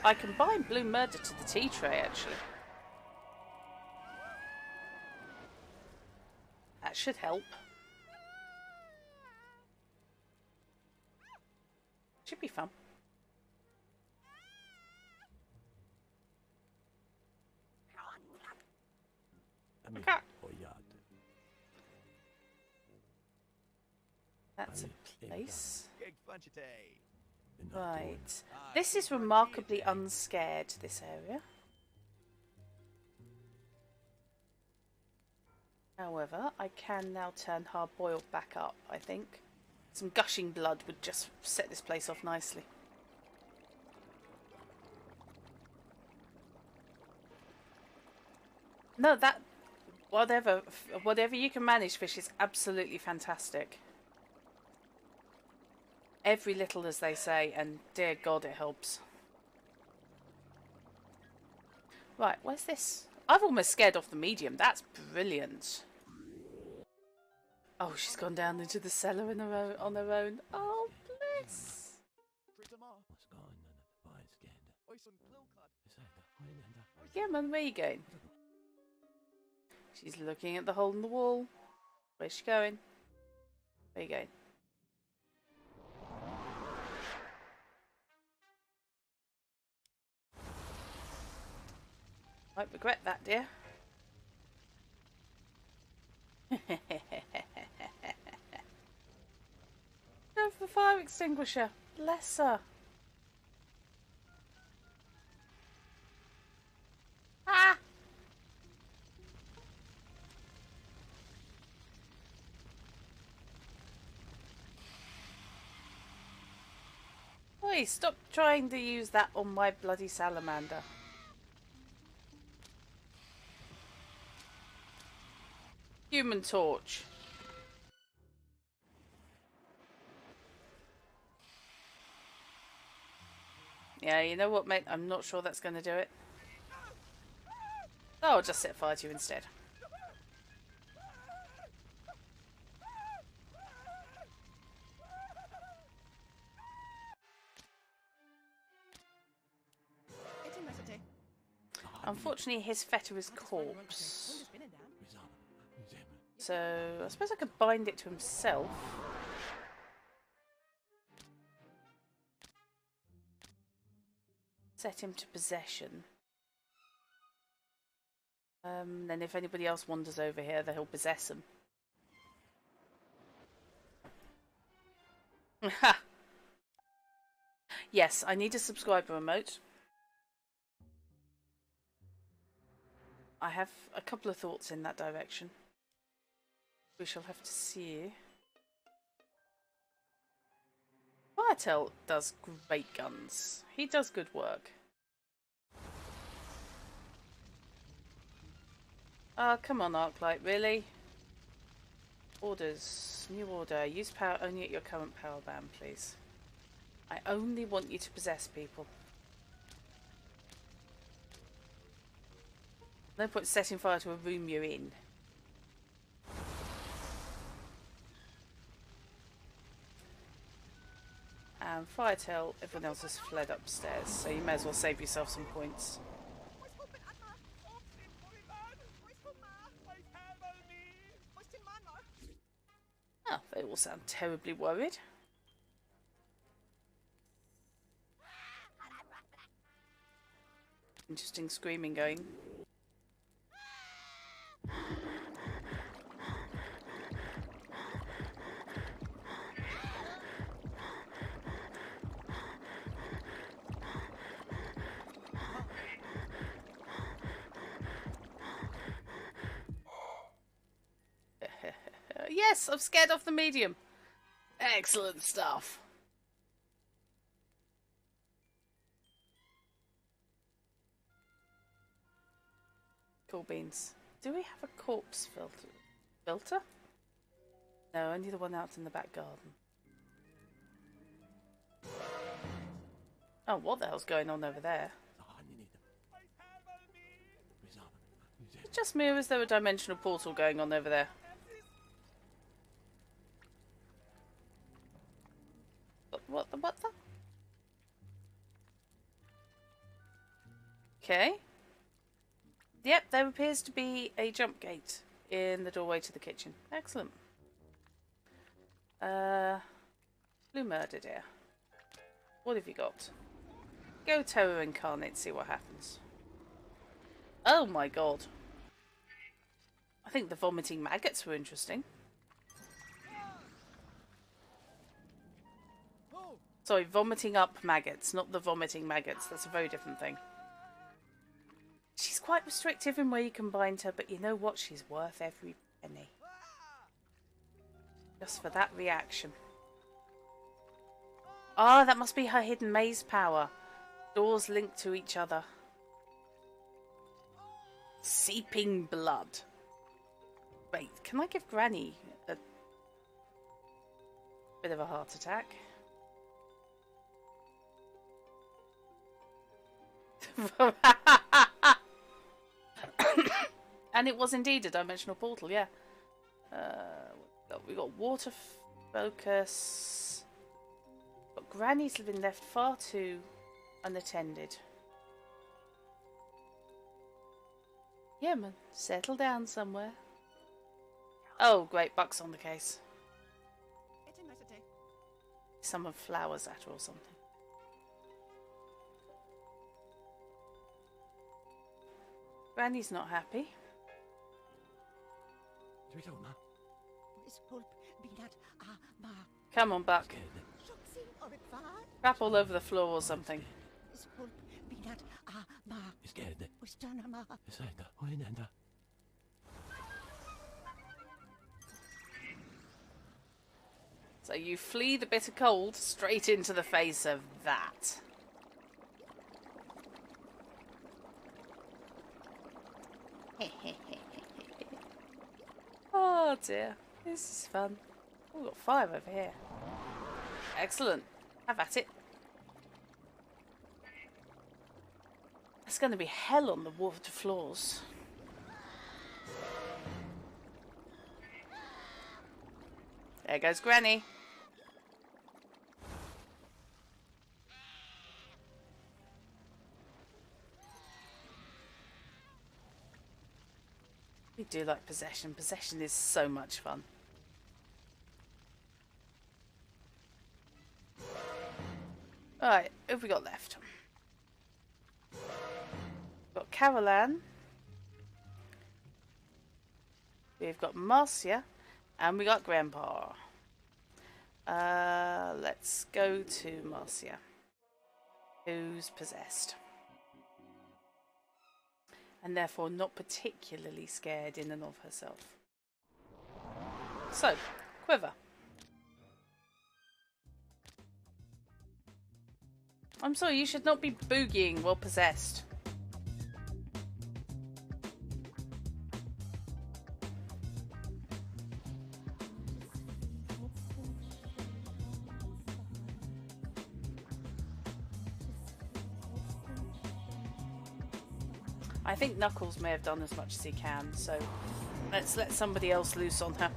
I can bind blue murder to the tea tray, actually. That should help. Should be fun. Okay. That's a place. Right. This is remarkably unscared, this area. However, I can now turn hard-boiled back up, I think. Some gushing blood would just set this place off nicely. No, that... Whatever you can manage, fish, is absolutely fantastic. Every little, as they say, and dear God, it helps. Right, where's this? I've almost scared off the medium. That's brilliant. Oh, she's gone down into the cellar on her own. Oh, bless. Yeah, man, where are you going? She's looking at the hole in the wall. Where's she going? Where are you going? Might regret that, dear. Go for the fire extinguisher. Bless her. Ah! Oi, stop trying to use that on my bloody salamander. Human torch. Yeah, you know what, mate? I'm not sure that's going to do it. Oh, I'll just set fire to you instead. Unfortunately, his fetter is corpse. So, I suppose I could bind it to himself. Set him to possession. Then if anybody else wanders over here, then he'll possess them. Yes, I need a subscriber remote. I have a couple of thoughts in that direction. We shall have to see. Firetel does great guns. He does good work. Oh, come on, Arclight, really? Orders. New order. Use power only at your current power band, please. I only want you to possess people. No point setting fire to a room you're in. And Firetel, everyone else has fled upstairs, so you may as well save yourself some points. Oh, they all sound terribly worried. Interesting screaming going. Yes, I've scared off the medium. Excellent stuff. Cool beans. Do we have a corpse filter? No, only the one out in the back garden. Oh, what the hell's going on over there? It just me, or is there a dimensional portal going on over there? What the? Okay. Yep, there appears to be a jump gate in the doorway to the kitchen. Excellent. Blue murder, dear. What have you got? Go terror incarnate, see what happens. Oh my god. I think the vomiting maggots were interesting. Sorry, vomiting up maggots, not the vomiting maggots. That's a very different thing. She's quite restrictive in where you can bind her, but you know what? She's worth every penny. Just for that reaction. Ah, that must be her hidden maze power. Doors linked to each other. Seeping blood. Wait, can I give Granny a bit of a heart attack? And it was indeed a dimensional portal, yeah. We got water focus. But Granny's been left far too unattended. Yeah, man, settle down somewhere. Oh, great, Buck's on the case. Someone flowers at her or something. Granny's not happy. Come on, Buck. Crap all over the floor or something. So you flee the bitter cold straight into the face of that. Oh dear, this is fun. Oh, we've got 5 over here. Excellent. Have at it. It's going to be hell on the water floors. There goes Granny. We do like possession. Possession is so much fun. Alright, who have we got left? We've got Carol Ann. We've got Marcia. And we got Grandpa. Let's go to Marcia, who's possessed. And therefore not particularly scared in and of herself. So, Quiver. I'm sorry, you should not be boogieing while possessed. I think Knuckles may have done as much as he can, so let's let somebody else loose on her.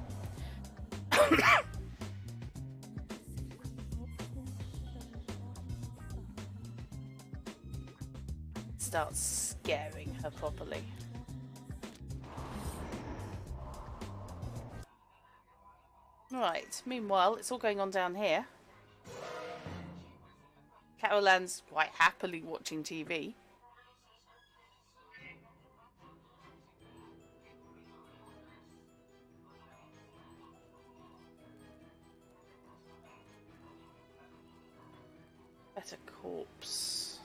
Start scaring her properly. Right, meanwhile, it's all going on down here. Carol Ann's quite happily watching TV. Better corpse.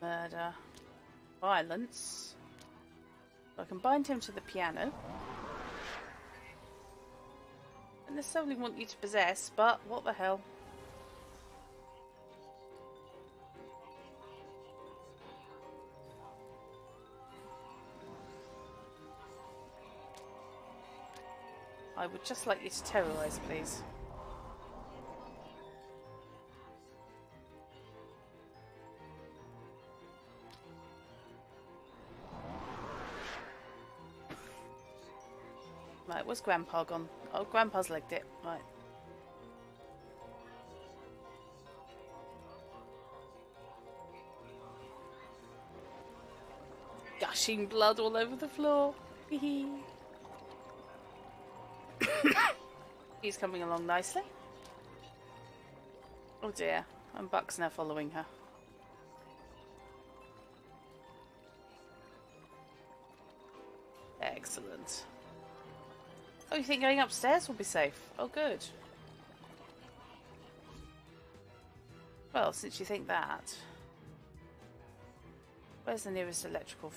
Murder. Violence. So I can bind him to the piano. I don't necessarily want you to possess, but what the hell. I would just like you to terrorise, please. Right, where's Grandpa gone? Oh, Grandpa's legged it. Right. Gushing blood all over the floor. He's coming along nicely. Oh dear, and Buck's now following her. Excellent. Oh, you think going upstairs will be safe? Oh, good. Well, since you think that, where's the nearest electrical?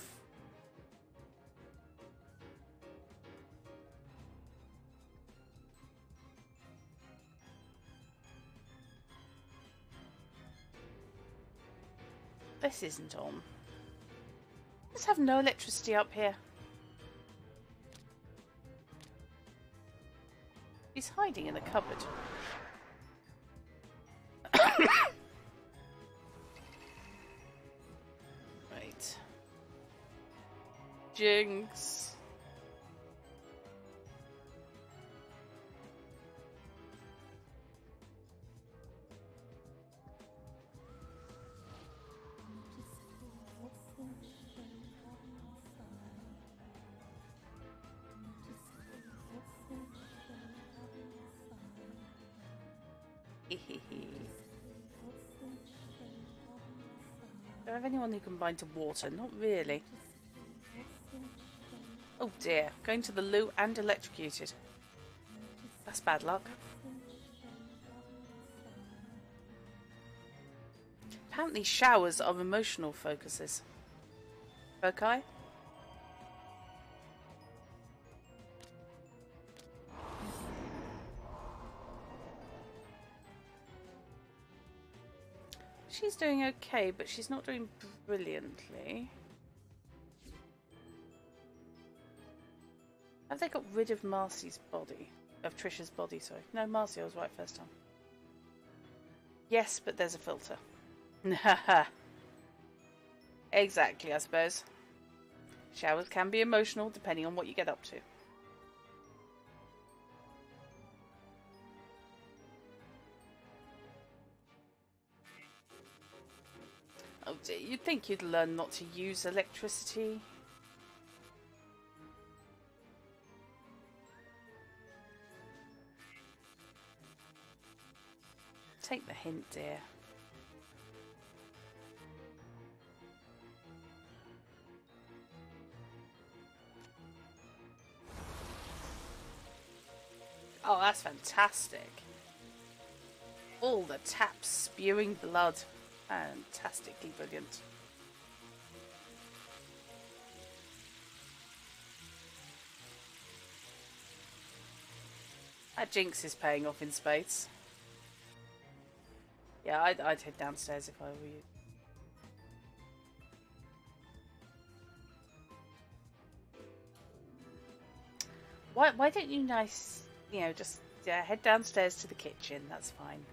This isn't on. Let's have no electricity up here. He's hiding in the cupboard. Right. Jinx. Do I have anyone who can bind to water? Not really. Oh dear, going to the loo and electrocuted. That's bad luck. Apparently showers are emotional focuses. Foci? She's doing okay, but she's not doing brilliantly. Have they got rid of Marcy's body? Of Trisha's body, sorry. No, Marcy, I was right first time. Yes, but there's a filter. Exactly, I suppose. Showers can be emotional depending on what you get up to. Oh dear, you'd think you'd learn not to use electricity. Take the hint, dear. Oh, that's fantastic. All the taps spewing blood. Fantastically brilliant. That Jinx is paying off in spades. Yeah, I'd head downstairs if I were you. Why don't you just head downstairs to the kitchen, that's fine.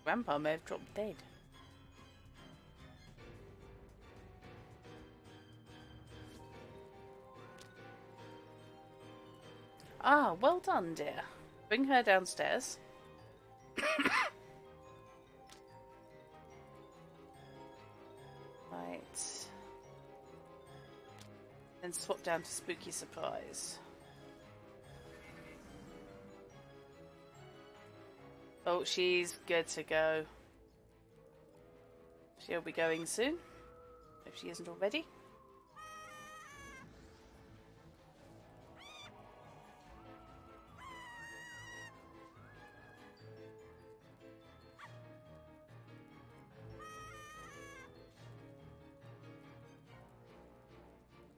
Grandpa may have dropped dead. Ah, well done, dear. Bring her downstairs. Right. Then swap down to Spooky Surprise. Oh, she's good to go. She'll be going soon, if she isn't already.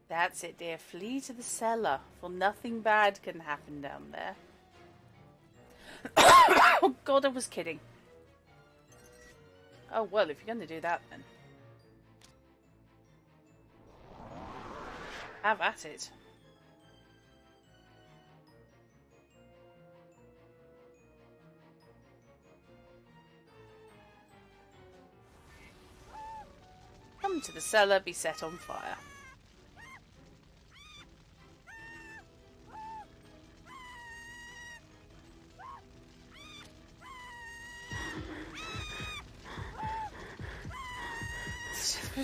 That's it, dear. Flee to the cellar, for nothing bad can happen down there. Oh god, I was kidding. Oh well, if you're going to do that then. Have at it. Come to the cellar, be set on fire.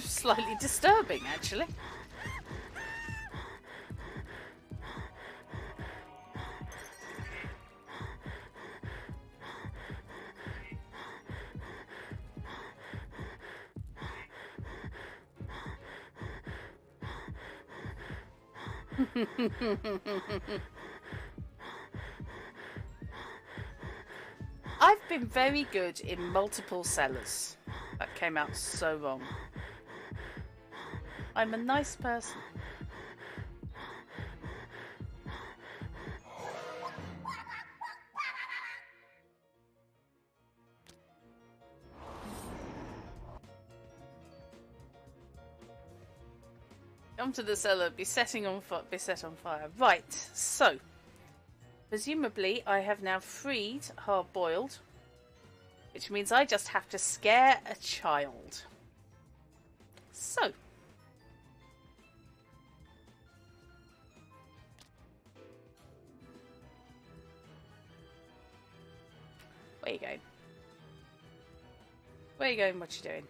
Slightly disturbing, actually. I've been very good in multiple cellars. That came out so wrong. I'm a nice person. Come to the cellar, be set on fire. Right, so presumably I have now freed Hard Boiled, which means I just have to scare a child. So where you going? Where you going? What you doing?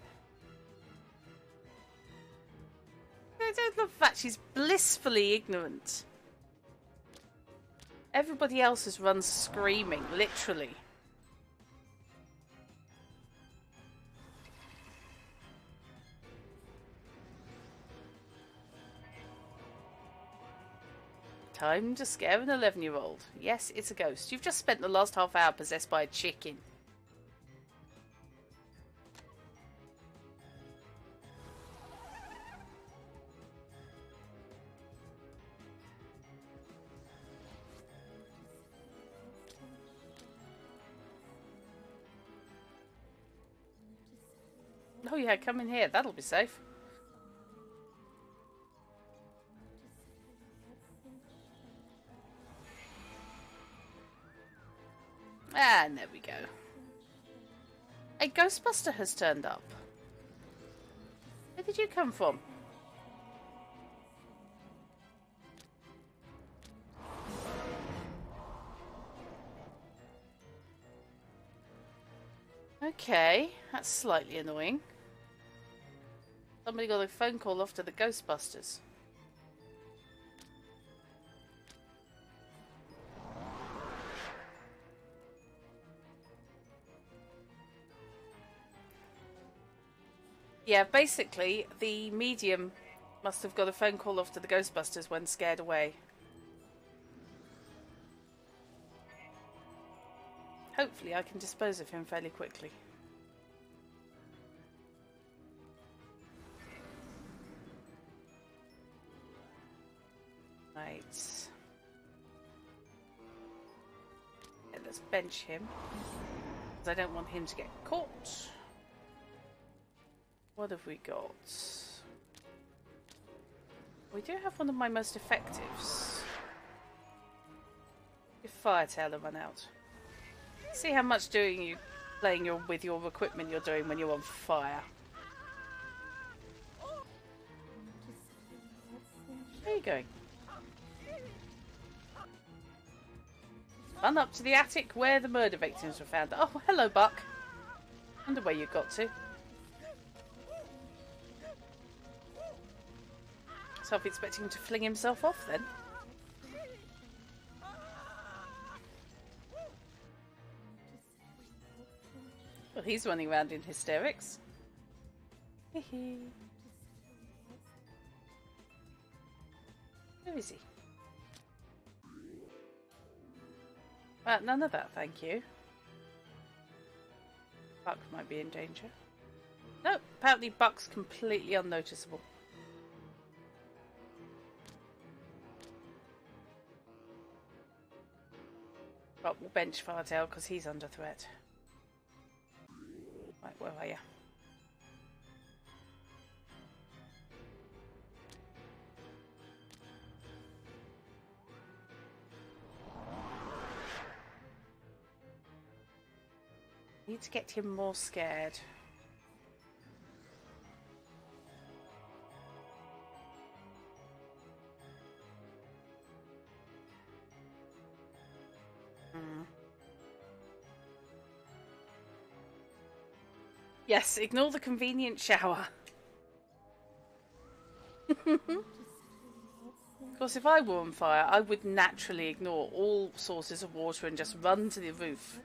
I don't love that she's blissfully ignorant. Everybody else has run screaming, literally. Time to scare an 11-year-old. Yes, it's a ghost. You've just spent the last half hour possessed by a chicken. Oh yeah, come in here. That'll be safe. And there we go. A Ghostbuster has turned up. Where did you come from? Okay, that's slightly annoying. Somebody got a phone call off to the Ghostbusters. Yeah, basically, the medium must have got a phone call off to the Ghostbusters when scared away. Hopefully I can dispose of him fairly quickly. Right. Yeah, let's bench him. Because I don't want him to get caught. What have we got? We do have one of my most effectives. Your fire tailor run out. See how much playing with your equipment you're doing when you're on fire. Where are you going? Run up to the attic where the murder victims were found. Oh, hello, Buck. Wonder where you got to. So I'm expecting him to fling himself off then. Well, he's running around in hysterics. Hee. Where is he? None of that, thank you. Buck might be in danger. No, apparently Buck's completely unnoticeable. But we'll bench Fartail because he's under threat. Right, where are you? Need to get him more scared. Yes, ignore the convenient shower. Of course, if I were on fire, I would naturally ignore all sources of water and just run to the roof.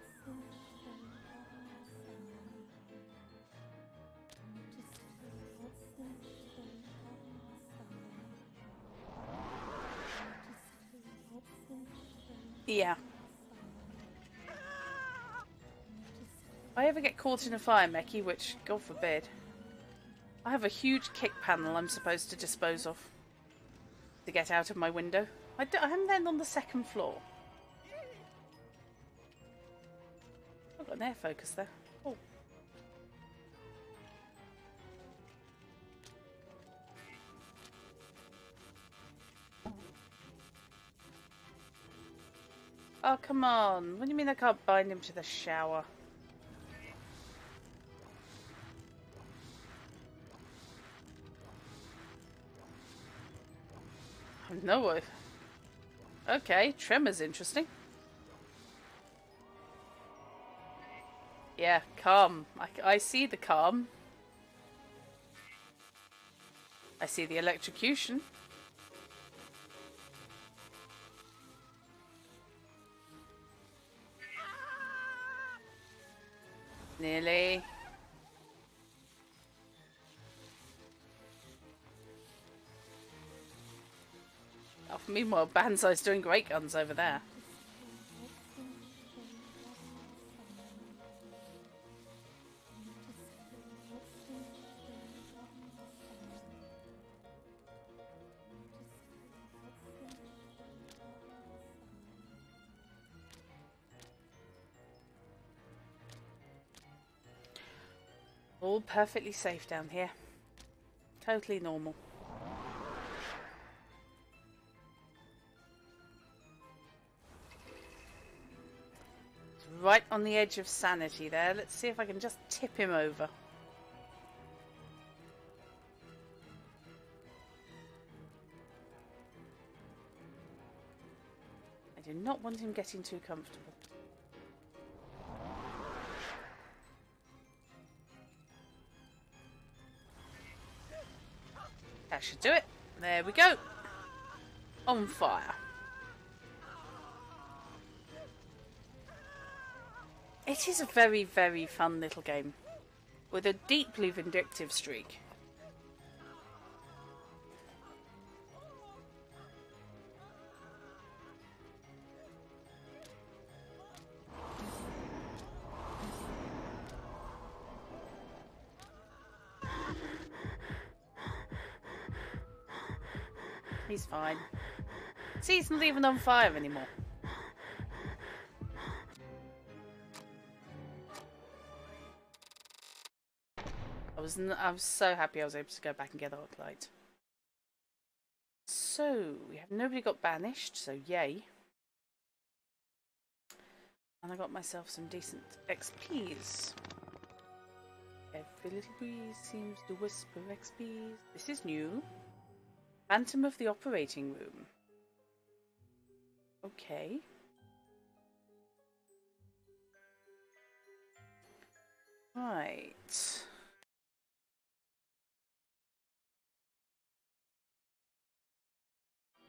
Yeah. If I ever get caught in a fire, Meki, which, God forbid, I have a huge kick panel I'm supposed to dispose of to get out of my window. I'm then on the second floor. I've got an air focus there. Oh. Oh, come on. What do you mean I can't bind him to the shower? No. Okay, tremor's interesting. Yeah, calm. I see the calm. I see the electrocution. Nearly. Oh, meanwhile, Banzai's doing great guns over there. All perfectly safe down here. Totally normal. It's right on the edge of sanity there. Let's see if I can just tip him over. I do not want him getting too comfortable. That should do it. There we go. On fire. It is a very, very fun little game with a deeply vindictive streak. He's fine. See, he's not even on fire anymore. I was so happy I was able to go back and get the hot light. So, we have nobody got banished, so yay. And I got myself some decent XPs. Every little breeze seems to whisper XPs. This is new. Phantom of the operating room. Okay. Right.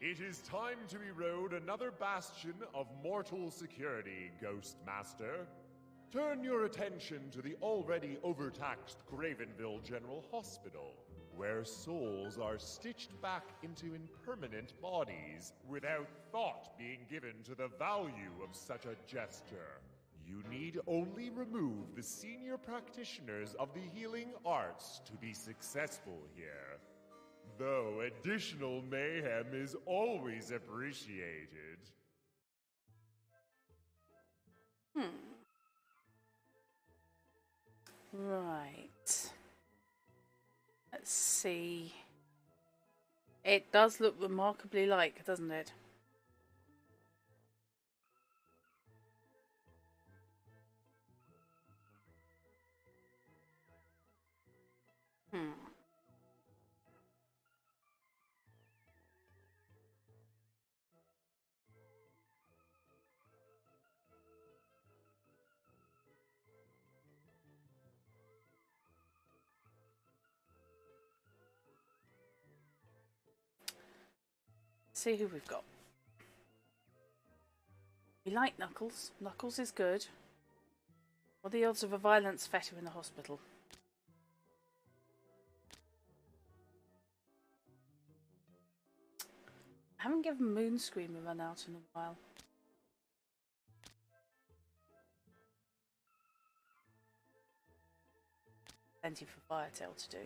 It is time to erode another bastion of mortal security, Ghost Master. Turn your attention to the already overtaxed Gravenville General Hospital, where souls are stitched back into impermanent bodies without thought being given to the value of such a gesture. You need only remove the senior practitioners of the healing arts to be successful here. Though additional mayhem is always appreciated. Right. Let's see. It does look remarkably like, doesn't it? see who we've got. We like Knuckles. Knuckles is good. What are the odds of a violence fetter in the hospital? I haven't given Moon Scream a run out in a while. Plenty for Firetail to do.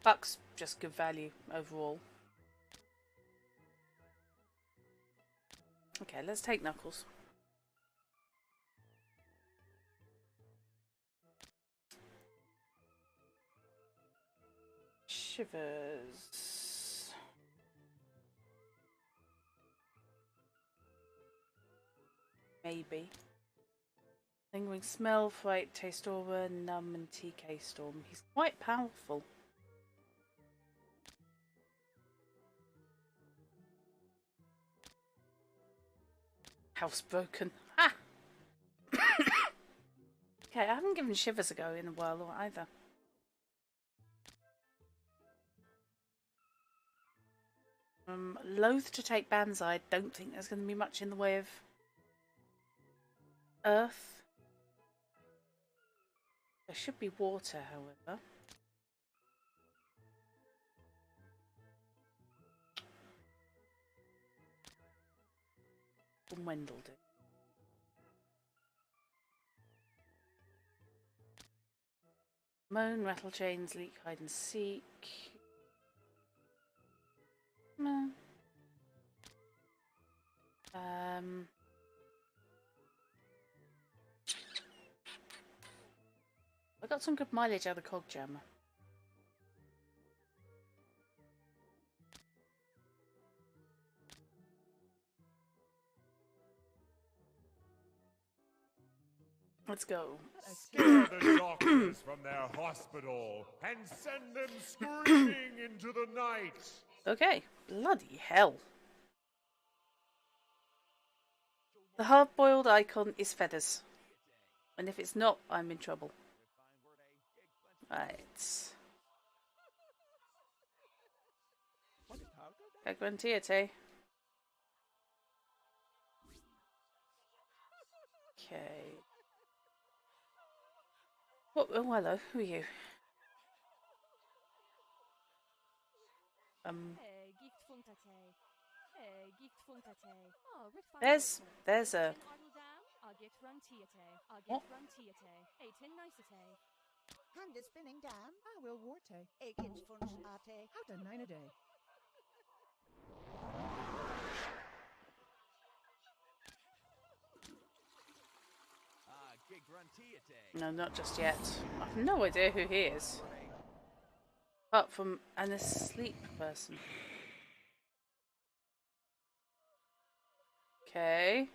Buck's just good value overall. Okay, let's take Knuckles. Shivers. Maybe. Lingering Smell, Fright, Taste Aura, Numb, and TK Storm. He's quite powerful. Housebroken. Ha! Okay, I haven't given Shivers a go in a while either. Loath to take Banzai. Don't think there's going to be much in the way of Earth. There should be water, however. From Wendell do. Moan, Rattle Chains, Leak, Hide and Seek. I got some good mileage out of the Cog Jammer. Let's go. Scare the doctors from their hospital and send them screaming into the night. Okay, bloody hell. The hard-boiled icon is feathers. And if it's not, I'm in trouble. Right. Gagrantiate. Okay. Oh, hello. Who are you? There's a. What? Hand is spinning down. I will warte. Akins funch ate. How to 9 a day. No, not just yet. I have no idea who he is. Apart from an asleep person. Okay.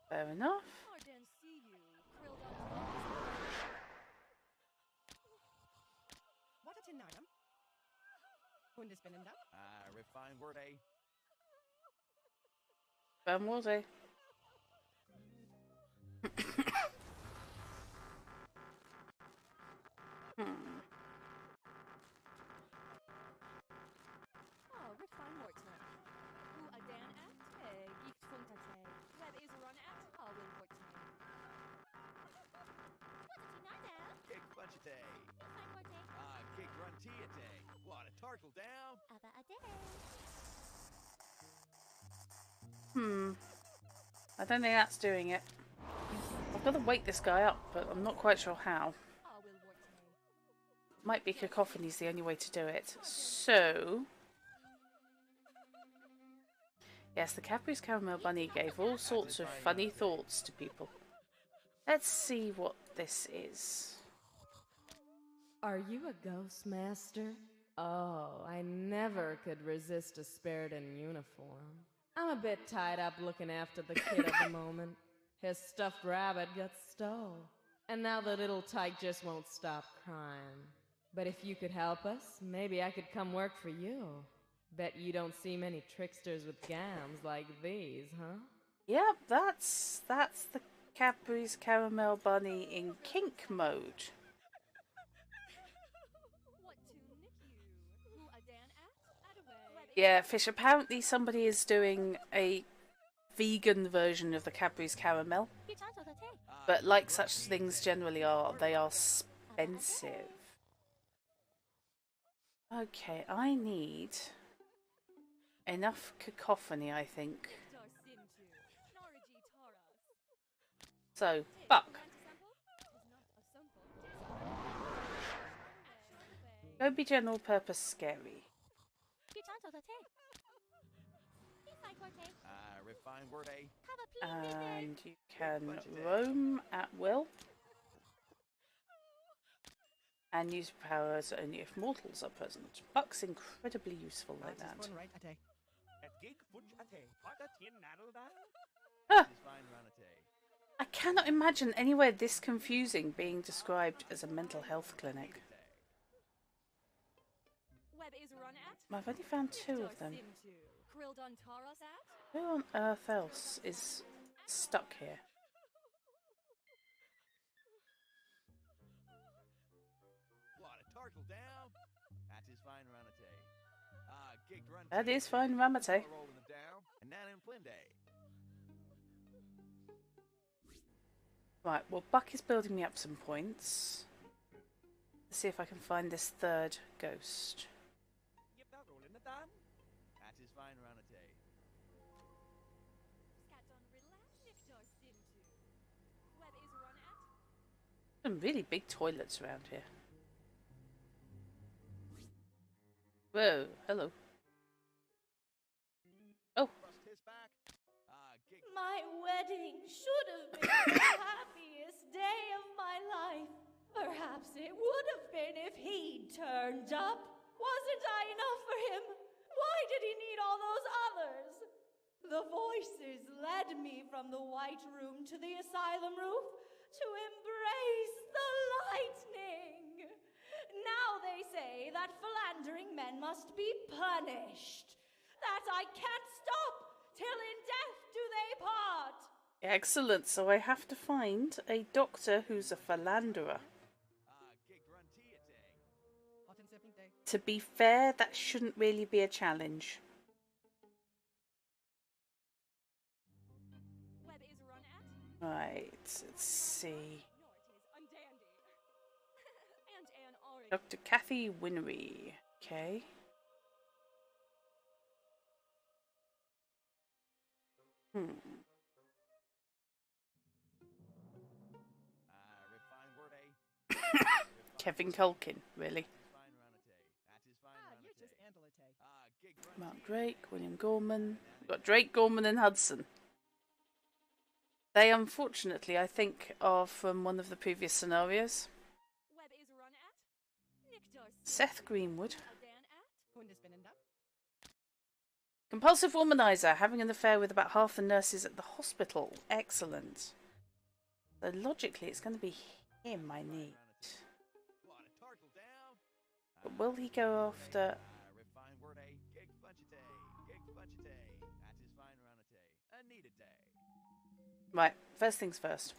Fair enough. What a tinarium. Hund is spinning down. Refined word, eh? Ben will do. What a tarkle down. I don't think that's doing it. I've got to wake this guy up, but I'm not quite sure how. Might be cacophony's the only way to do it. So... Yes, the Cadbury's Caramel Bunny gave all sorts of funny thoughts to people. Let's see what this is. Are you a ghost, Master? Oh, I never could resist a spirit in uniform. I'm a bit tied up looking after the kid at the moment. His stuffed rabbit got stole. And now the little tyke just won't stop crying. But if you could help us, maybe I could come work for you. Bet you don't see many tricksters with gams like these, huh? Yep, that's the Cadbury's Caramel Bunny in kink mode. Yeah, Fish, apparently somebody is doing a vegan version of the Cadbury's Caramel. But like such things generally are, they are expensive. Okay, I need enough cacophony, I think. So, Buck. Go be general purpose scary. And you can roam at will. And use powers only if mortals are present. Buck's incredibly useful like that. Ah! I cannot imagine anywhere this confusing being described as a mental health clinic. I've only found 2 of them. Who on earth else is stuck here? That is fine, Ramate. Right, well, Buck is building me up some points. Let's see if I can find this 3rd ghost. Some really big toilets around here. Whoa, hello. Oh. My wedding should have been the happiest day of my life. Perhaps it would have been if he'd turned up. Wasn't I enough for him? Why did he need all those others? The voices led me from the white room to the asylum roof to embrace the lightning. Now they say that philandering men must be punished. That I can't stop till in death do they part. Excellent, so I have to find a doctor who's a philanderer. To be fair, that shouldn't really be a challenge. Right, let's see. Dr. Kathy Winery. Okay. Kevin Culkin, really? Mark Drake, William Gorman. We've got Drake, Gorman and Hudson. They unfortunately, I think, are from one of the previous scenarios. Seth Greenwood. Compulsive womanizer, having an affair with about half the nurses at the hospital. Excellent. So logically, it's going to be him I need. But will he go after... Right, first things first.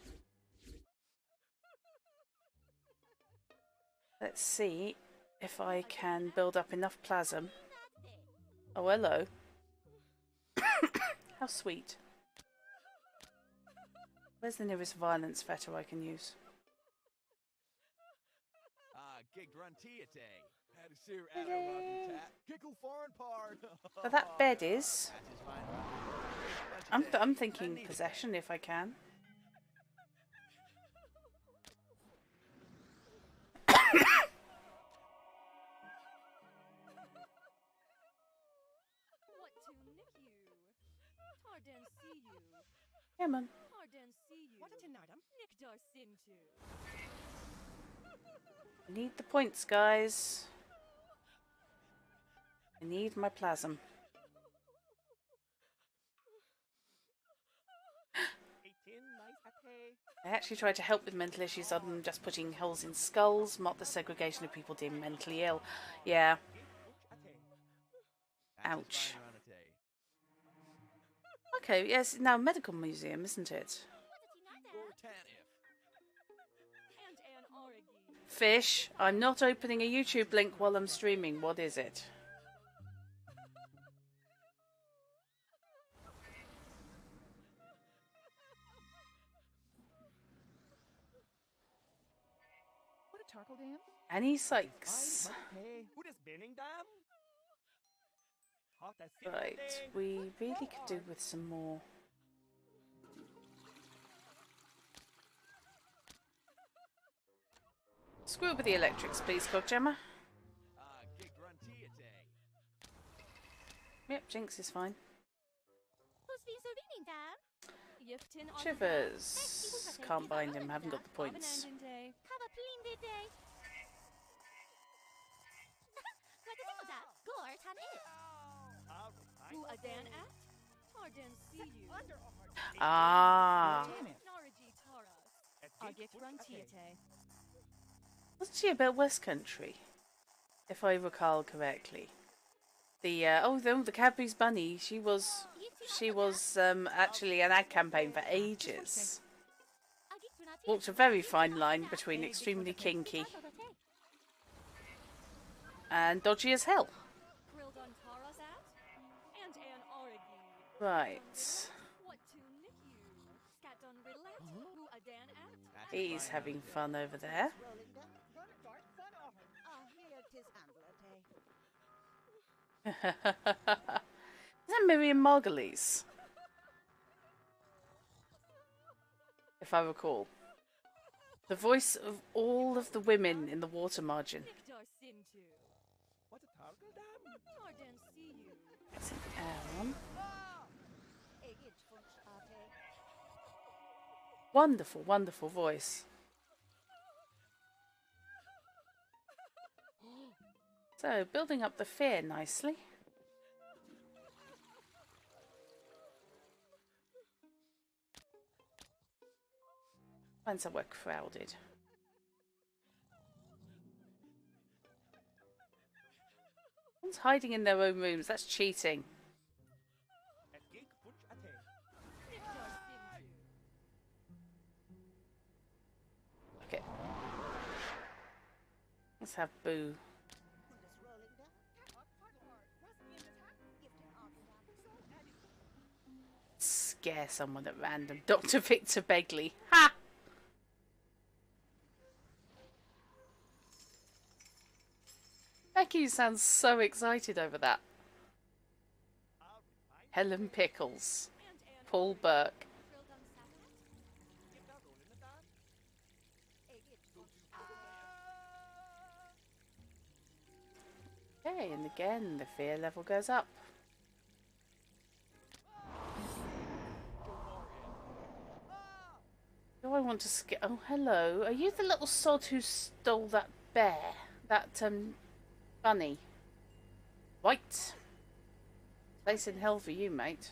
Let's see if I can build up enough plasm. Oh, hello. How sweet. Where's the nearest violence fetter I can use? So that bed is... I'm thinking possession if I can. Come on. I need the points, guys. I need my plasm. I actually tried to help with mental issues other than just putting holes in skulls, mock the segregation of people deemed mentally ill. Yeah. Ouch. Okay, yes, it's now a medical museum, isn't it? Fish, I'm not opening a YouTube link while I'm streaming. What is it? What a Tarkle Dam? Annie Sykes. Right, we really could do with some more. Screw with the electrics, please, Cook Gemma. Yep, Jinx is fine. Shivers. Can't bind him, haven't got the points. Ah. Wasn't she about West Country? If I recall correctly. The the Cadbury's Bunny, she was actually an ad campaign for ages. Walked a very fine line between extremely kinky and dodgy as hell. Right. He's having fun over there. Is that Miriam Margolyes? If I recall. The voice of all of the women in the water margin. That's an Aaron. Wonderful, wonderful voice. So, building up the fear nicely. Find somewhere crowded. One's hiding in their own rooms. That's cheating. Okay. Let's have Boo. Scare someone at random. Dr. Victor Begley. Ha! Becky sounds so excited over that. Helen Pickles. Paul Burke. Okay, and again the fear level goes up. Do I want to scare? Oh, hello. Are you the little sod who stole that bear? That, bunny? Right. Place in hell for you, mate.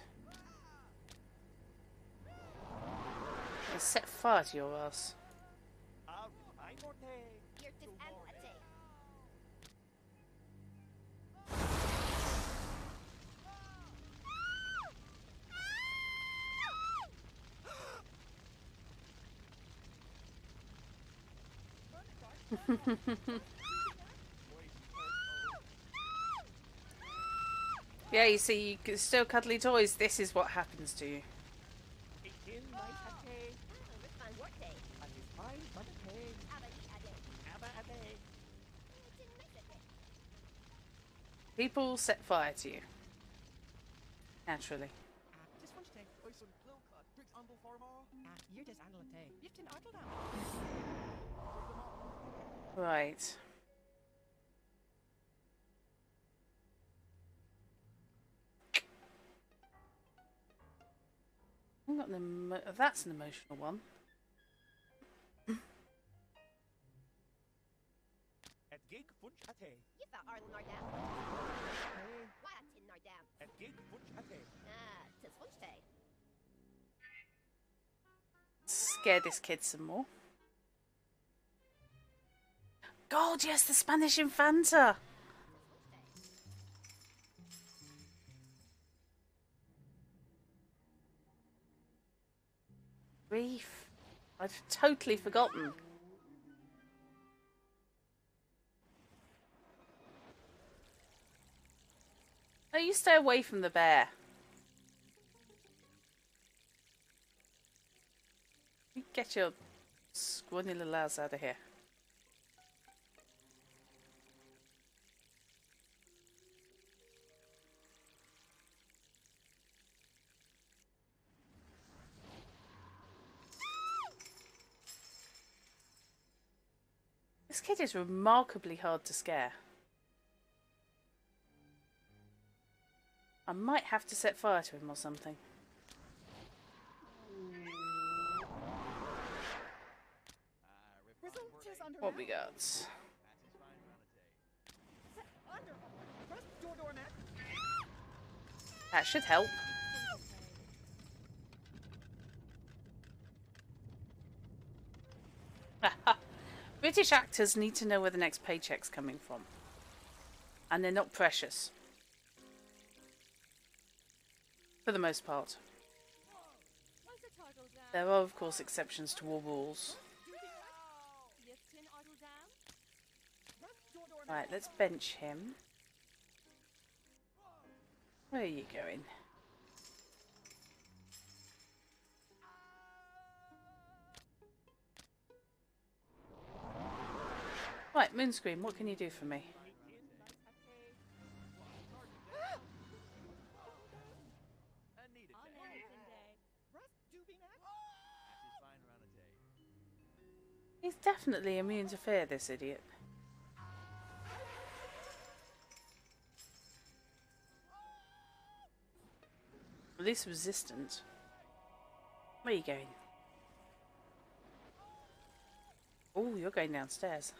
I'll set fire to your ass. Yeah, you see, you can still cuddly toys. This is what happens to you. People set fire to you. Naturally. Right. I've got that's an emotional one. Scare this kid some more. God, yes, the Spanish Infanta. grief. I'd totally forgotten. No, you stay away from the bear. You get your scrawny little ass out of here. This kid is remarkably hard to scare. I might have to set fire to him or something. What we got? That should help. British actors need to know where the next paycheck's coming from. And they're not precious. For the most part. There are, of course, exceptions to all rules. Right, let's bench him. Where are you going? Right, Moonscream, what can you do for me? He's definitely immune to fear, this idiot. At least resistant. Where are you going? Oh, you're going downstairs.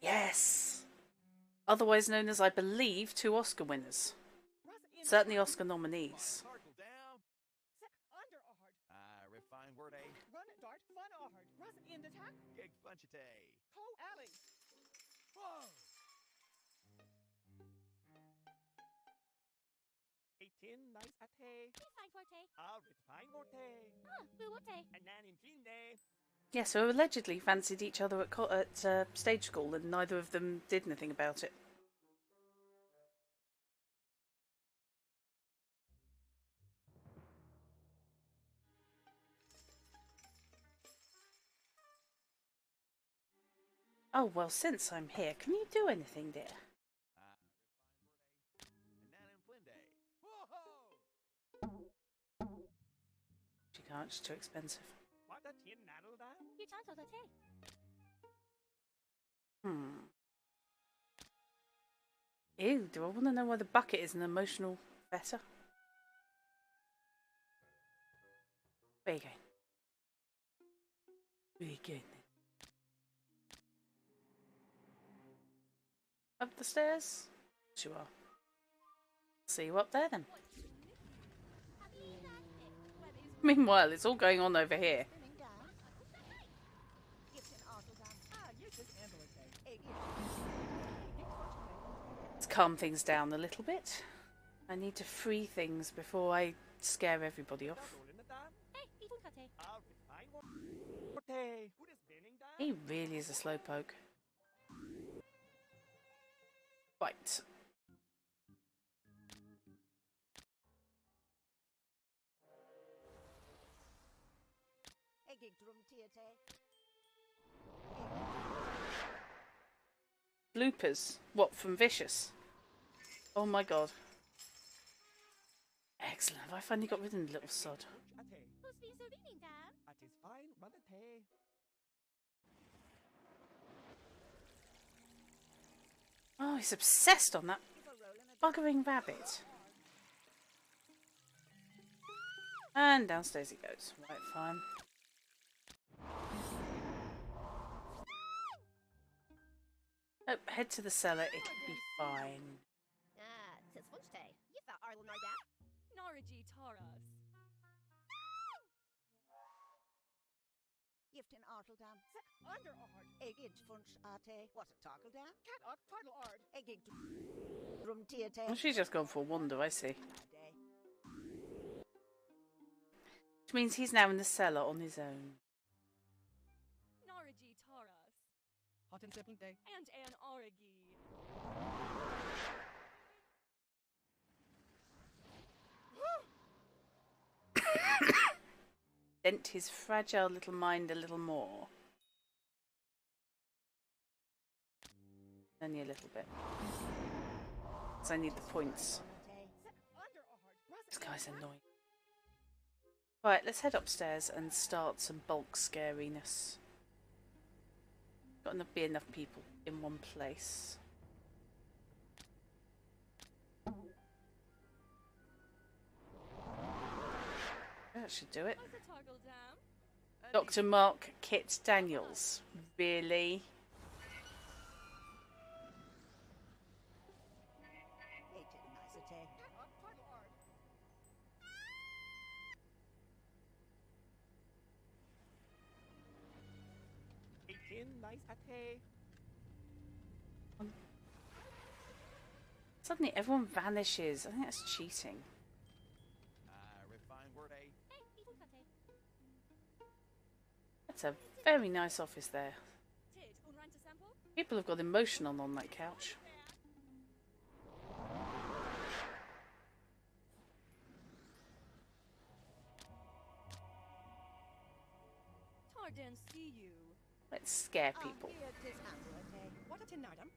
Yes! Otherwise known as, I believe, 2 Oscar winners. Certainly Oscar nominees. Yeah, so allegedly fancied each other at stage school, and neither of them did anything about it. Oh, well, since I'm here, can you do anything, dear? She can't, she's too expensive. Ew, do I want to know why the bucket is an emotional better? Where are you going? Where are you going? Up the stairs? You are. See you up there then. Meanwhile, it's all going on over here. Let's calm things down a little bit. I need to free things before I scare everybody off. He really is a slowpoke. Right. Bloopers. What, from Vicious? Oh my god. Excellent. Have I finally got rid of the little sod? Oh, he's obsessed on that buggering rabbit. And downstairs he goes. Right, fine. Oh, head to the cellar, it'll be fine. Norigi Taurus. Giftin Arteldam. Under Ard. Egid Funch Ate. What a Tarkeldam? Cat Art Title Ard. Egid Rum Tiate. Oh, she's just gone for a wander, I see. Which means he's now in the cellar on his own. Norigi Taurus. Hot and simple day. And an Origi. Dent his fragile little mind a little more. Only a little bit. Because I need the points. This guy's annoying. Right, let's head upstairs and start some bulk scariness. Got to be enough people in one place. That should do it. Dr. Mark Kit Daniels. Really? Suddenly everyone vanishes. I think that's cheating. That's a very nice office there. People have got emotional on that couch. Tardan see you. Let's scare people. What a tin item.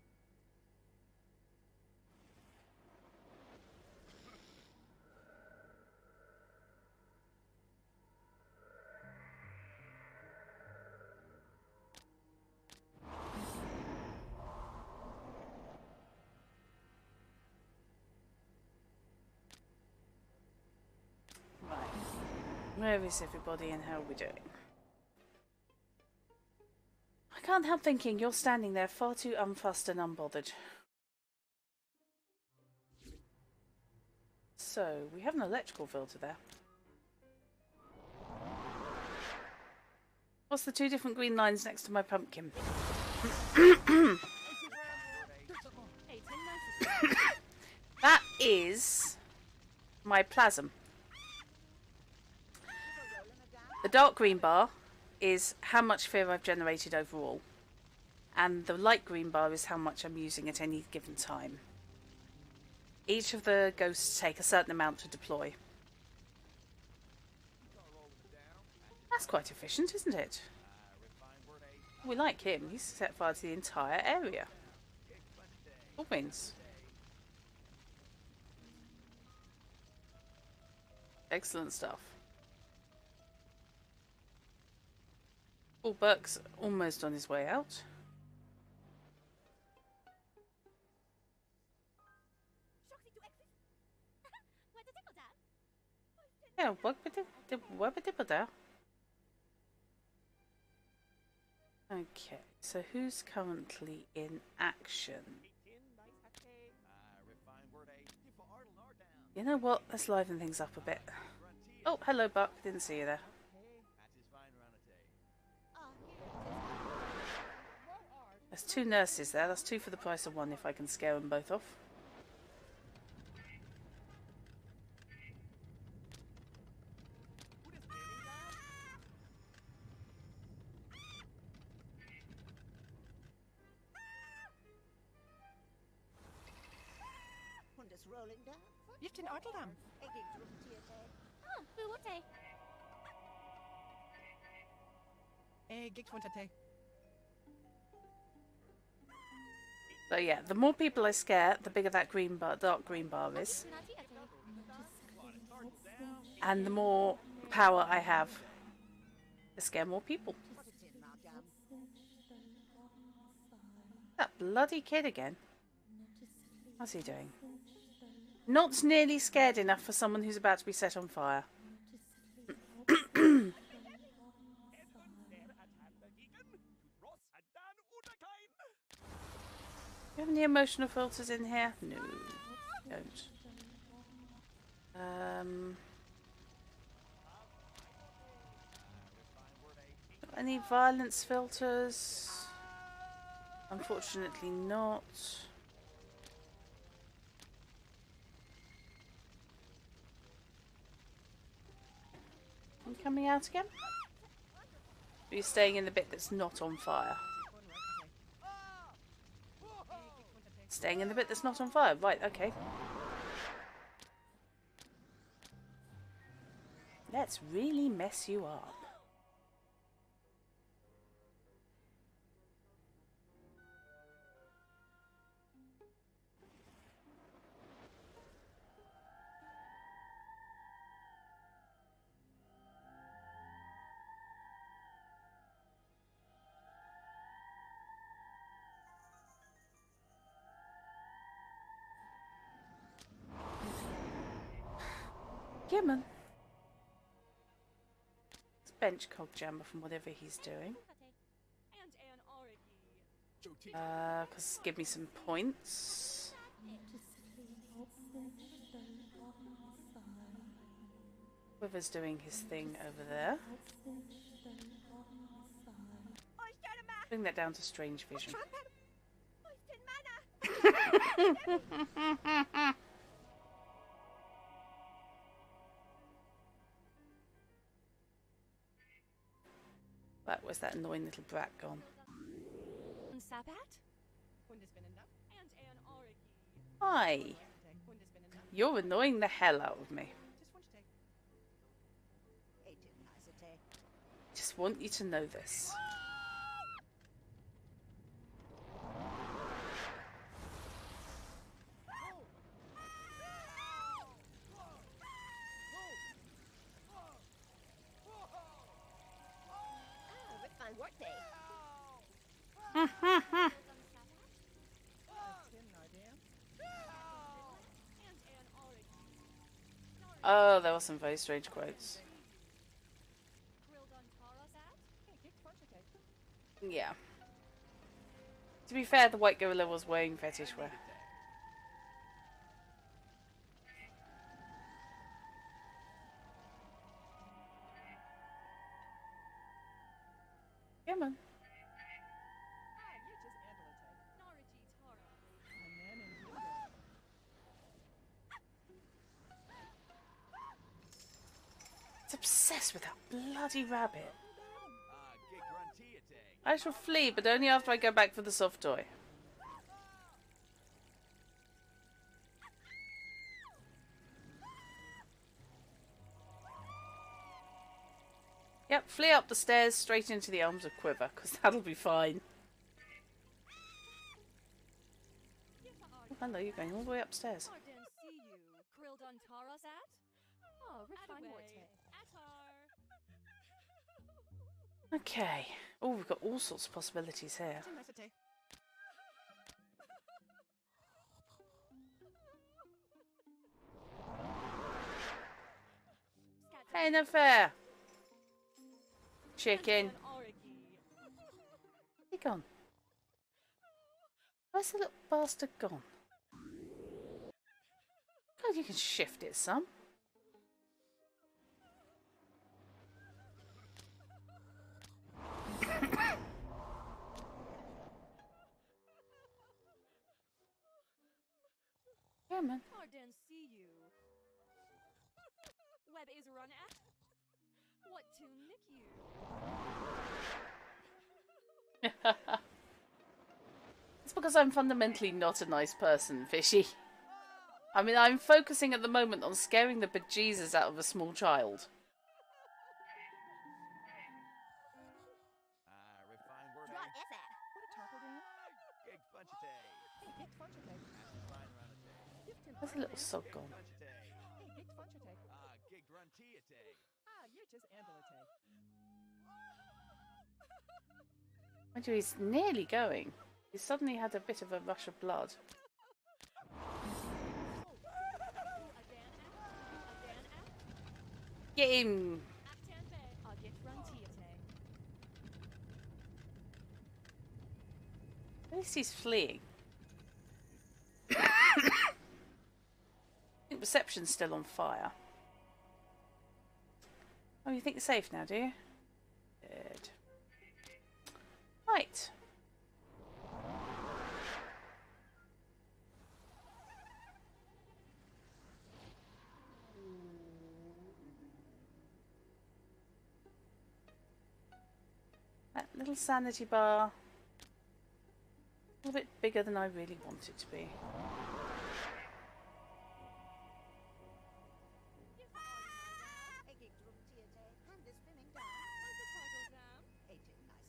Where is everybody and how are we doing? I can't help thinking you're standing there far too unfussed and unbothered. So, we have an electrical filter there. What's the two different green lines next to my pumpkin? That is my plasm. The dark green bar is how much fear I've generated overall, and the light green bar is how much I'm using at any given time. Each of the ghosts take a certain amount to deploy. That's quite efficient, isn't it? We like him. He's set fire to the entire area. All wins. Excellent stuff. Oh, Burke's almost on his way out. Yeah, what there? Okay, so who's currently in action? You know what? Let's liven things up a bit. Oh, hello, Buck. Didn't see you there. There's two nurses there. That's two for the price of one if I can scare them both off. Giftin Arteldam. Oh, who would they? Gigtwuntate. So yeah, the more people I scare, the bigger that green bar, dark green bar is. And the more power I have to scare more people. That bloody kid again. What's he doing? Not nearly scared enough for someone who's about to be set on fire. Do you have any emotional filters in here? No, don't. Any violence filters? Unfortunately not. You coming out again? Are you staying in the bit that's not on fire? Staying in the bit that's not on fire. Right, okay. Let's really mess you up. Gimmon. It's bench cog jammer from whatever he's doing. Because give me some points. Quiver's doing his thing over there. Bring that down to strange vision. Right, where's that annoying little brat gone? Hi. You're annoying the hell out of me. Just want you to know this. Oh, there were some very strange quotes. Yeah. To be fair, the white gorilla was wearing fetish wear. Come on. It's obsessed with that bloody rabbit. I shall flee, but only after I go back for the soft toy. Yep, flee up the stairs straight into the arms of Quiver, because that'll be fine. Oh, hello, you're going all the way upstairs. Okay. Oh, we've got all sorts of possibilities here. Hey, no fair. Chicken. Where's he gone? Where's the little bastard gone? God, you can shift it some. Yeah, man. Web is run at. What to nick you? It's because I'm fundamentally not a nice person, Fishy. I mean, I'm focusing at the moment on scaring the bejesus out of a small child. Where's the little sod gone? Mind you, he's nearly going. He suddenly had a bit of a rush of blood. Get him! At least he's fleeing. I think reception's still on fire. Oh, you think you're safe now, do you? Good. little sanity bar. A little bit bigger than I really want it to be.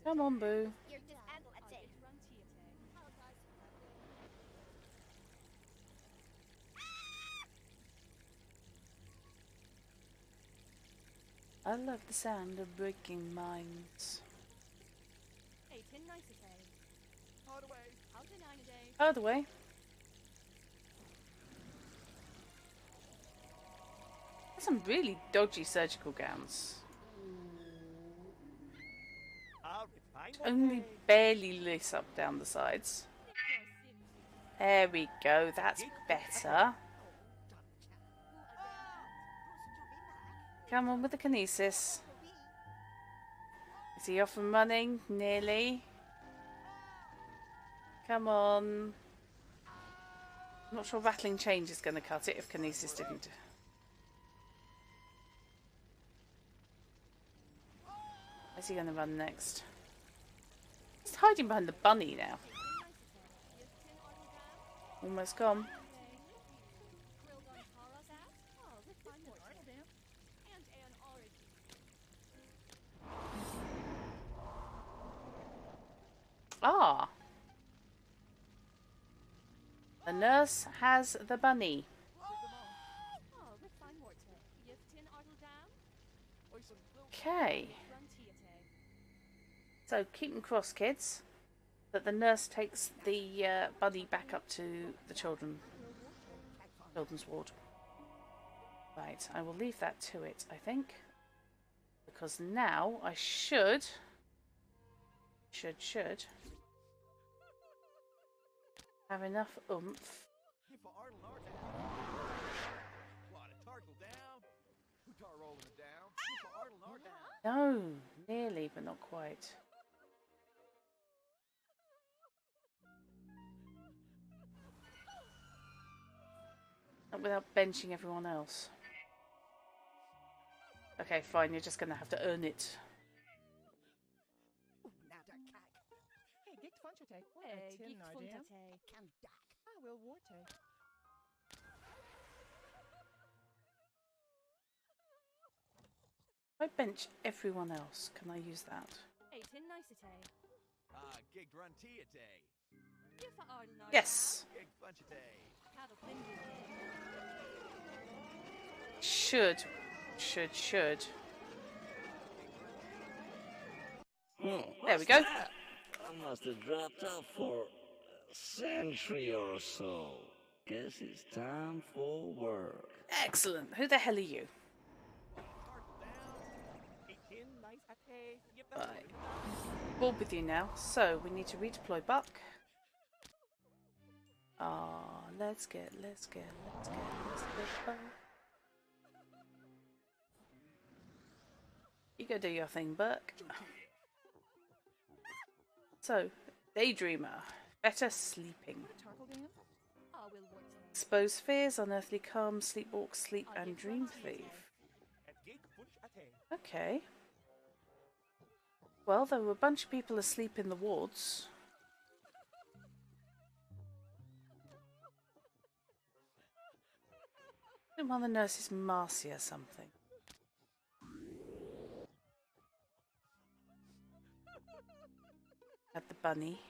Come on, Boo. I love the sound of breaking minds. Out of the way. There's some really dodgy surgical gowns. Only barely lace up down the sides. There we go, that's better. Come on with the kinesis. Is he off and running? Nearly. Come on. I'm not sure rattling change is going to cut it if kinesis didn't. Where's he going to run next? He's hiding behind the bunny now. Almost gone. Ah. The nurse has the bunny. Okay. So keep them crossed, kids. That the nurse takes the bunny back up to the children's ward. Right, I will leave that to it, I think. Because now I should have enough oomph. No, nearly, but not quite. Not without benching everyone else. Okay, fine, you're just going to have to earn it. If I bench everyone else, can I use that? Yes. Should. There we go. I must have dropped off for a century or so. Guess it's time for work. Excellent. Who the hell are you? Right. Bored with you now. So we need to redeploy Buck. Let's get Buck. You go do your thing, Buck. So, Daydreamer. Better sleeping. Expose fears, unearthly calm, sleepwalk, sleep, and dream thief. Okay. Well, there were a bunch of people asleep in the wards. I think one of the nurses Marcia something. Had the bunny.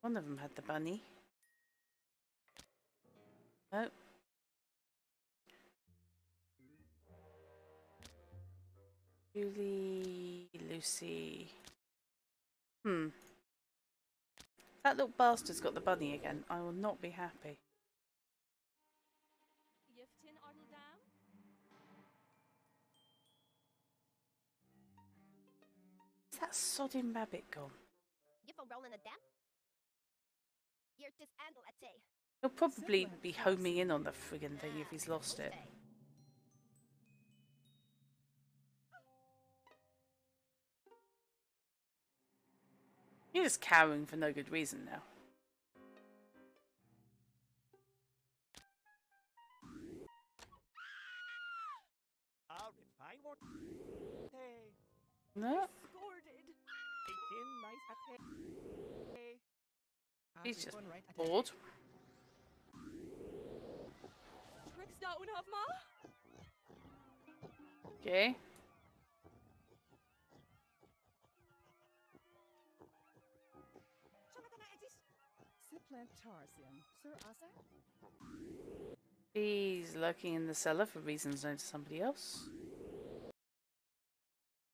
One of them had the bunny. Nope. Julie, Lucy. That little bastard's got the bunny again. I will not be happy. Is that sodding rabbit gone? He'll probably be homing in on the friggin' thing if he's lost it. You're just cowering for no good reason now. Fine work. Hey. No. Scored. 18 nice attack. Hey. He's just bored. Trick's not one of ma. Okay. He's lurking in the cellar for reasons known to somebody else.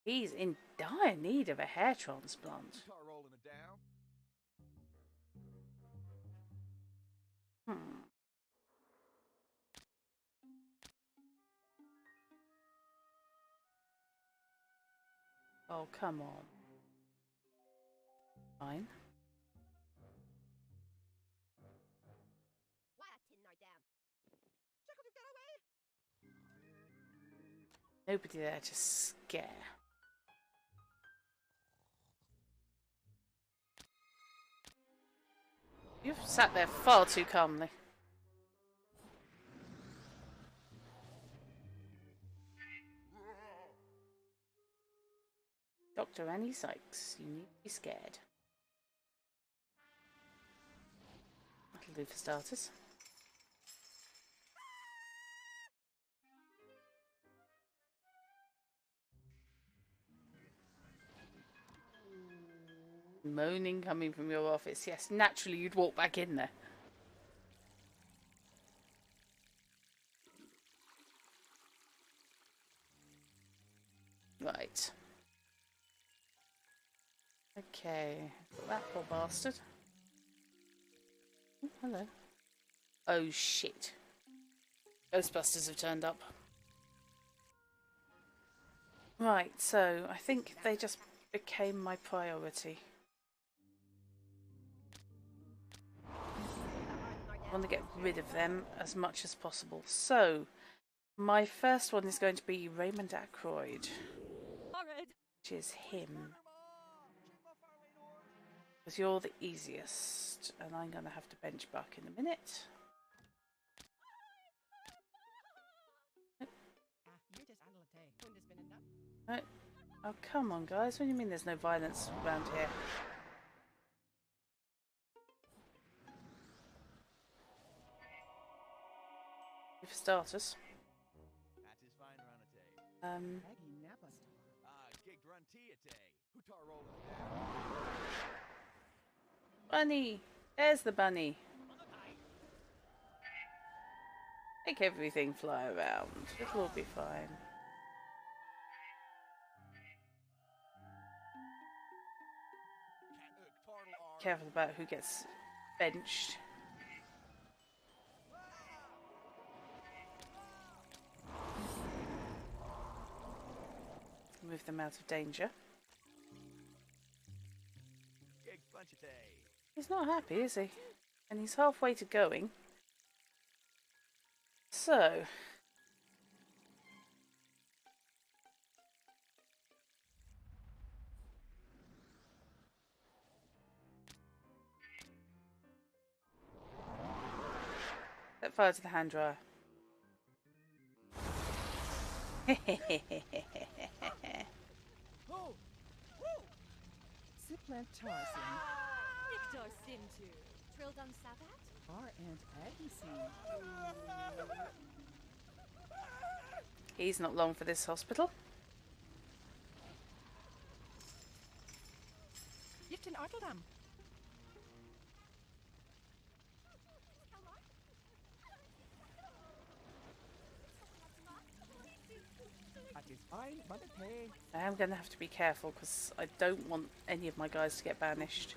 He's in dire need of a hair transplant. Start rolling it down. Oh, come on. Fine. Nobody there to scare. You've sat there far too calmly. Dr. Annie Sykes, you need to be scared. That'll do for starters. Moaning coming from your office. Yes, naturally you'd walk back in there. Right. Okay. That poor bastard. Oh, hello. Oh shit. Ghostbusters have turned up. Right, so I think they just became my priority. I want to get rid of them as much as possible. So, my first one is going to be Raymond Ackroyd, which is him. Because you're the easiest, and I'm going to have to bench Buck in a minute. Right. Oh, come on, guys. What do you mean there's no violence around here? For starters. Bunny! There's the bunny. Make everything fly around. It'll all be fine. Careful about who gets benched. Move them out of danger. He's not happy, is he? And he's halfway to going. So... set fire to the hand dryer. Victor Sintu. Trilled on Sabat? He's not long for this hospital. I am going to have to be careful because I don't want any of my guys to get banished.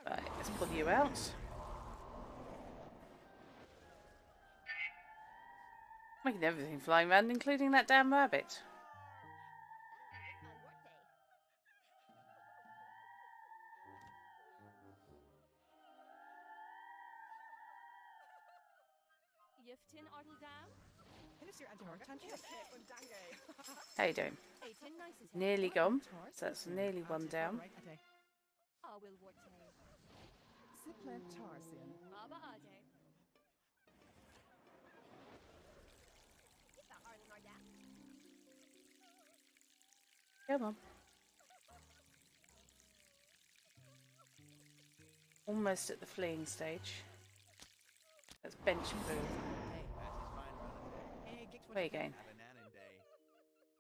Right, let's pull you out. Making everything flying around, including that damn rabbit. How you doing? Nearly gone. So that's nearly one down. will worte. Siplant Tarsin. Aber ade. Come on. Almost at the fleeing stage. That's bench food. Where you going?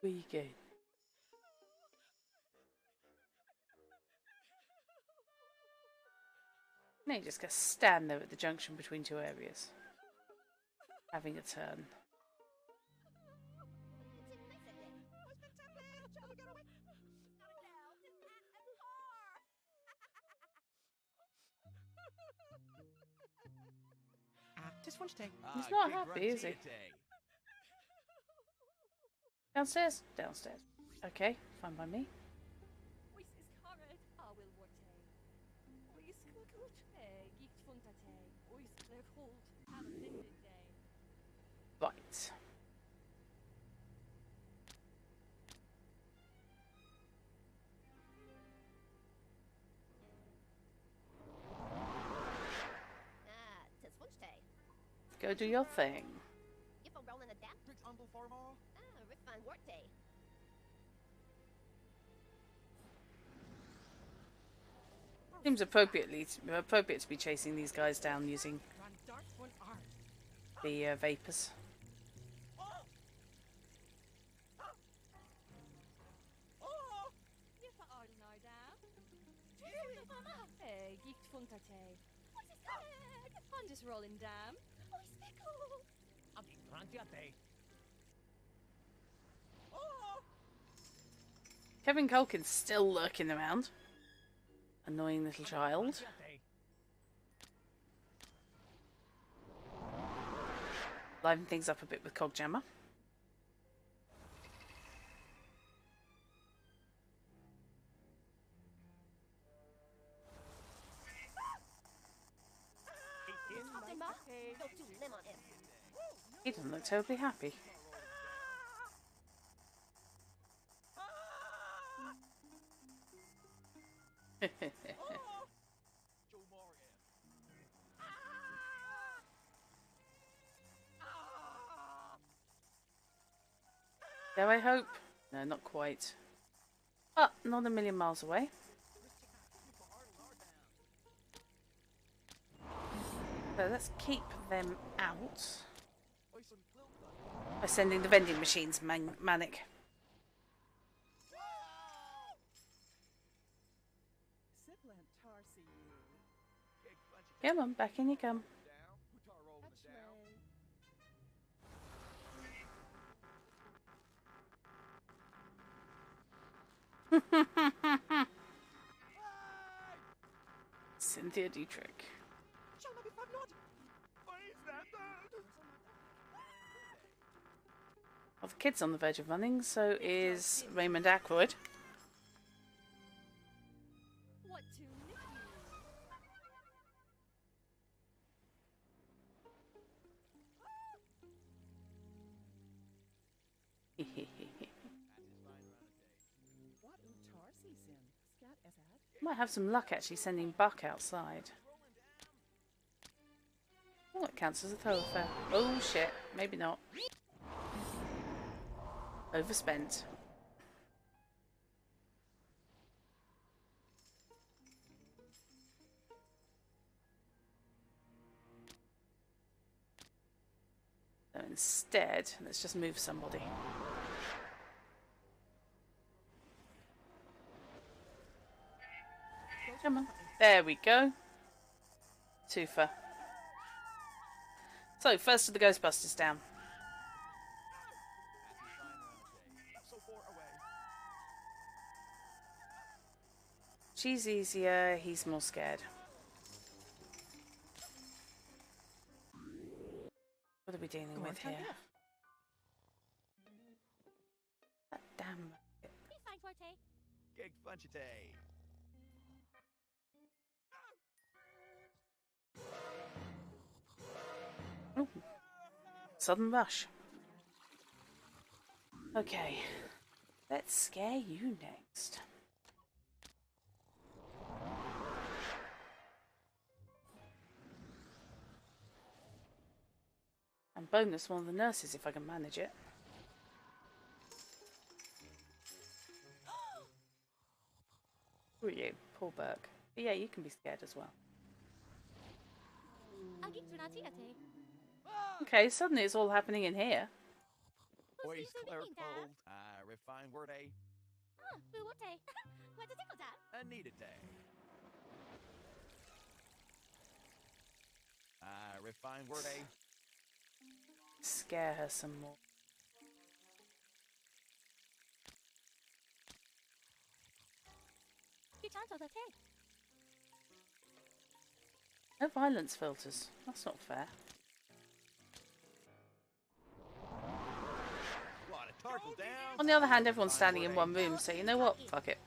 Where you going? No, you just gotta stand there at the junction between two areas. Having a turn. He's not happy, is he? Downstairs? Downstairs. Okay, fine by me. Right. Go do your thing. Seems appropriate to be chasing these guys down using the vapors. I'm just rolling down. Kevin Culkin's still lurking around. Annoying little child. Liven things up a bit with Cogjammer. He doesn't look terribly happy. Dare I hope? No, not quite. But not a million miles away. So let's keep them out by sending the vending machines manic. Come on, back in you come. Cynthia Dietrich. Well, the kid's on the verge of running, so is Raymond Ackroyd. What to Might have some luck actually sending Buck outside. Oh, it counts as a thoroughfare. Oh shit, maybe not. Overspent. So instead, let's just move somebody. Come on. There we go. Twofer. So, first of the Ghostbusters down. She's easier, he's more scared. What are we dealing with here? That damn... Ooh. Sudden rush. Okay. Let's scare you next. bonus one of the nurses if I can manage it. Who are you? Paul Burke. But yeah, you can be scared as well. Okay, suddenly it's all happening in here. Ois Clairfold. Refine word A. Anita Day. Refine word A. Scare her some more. No violence filters. That's not fair. On the other hand, everyone's standing in one room, so you know what? Fuck it.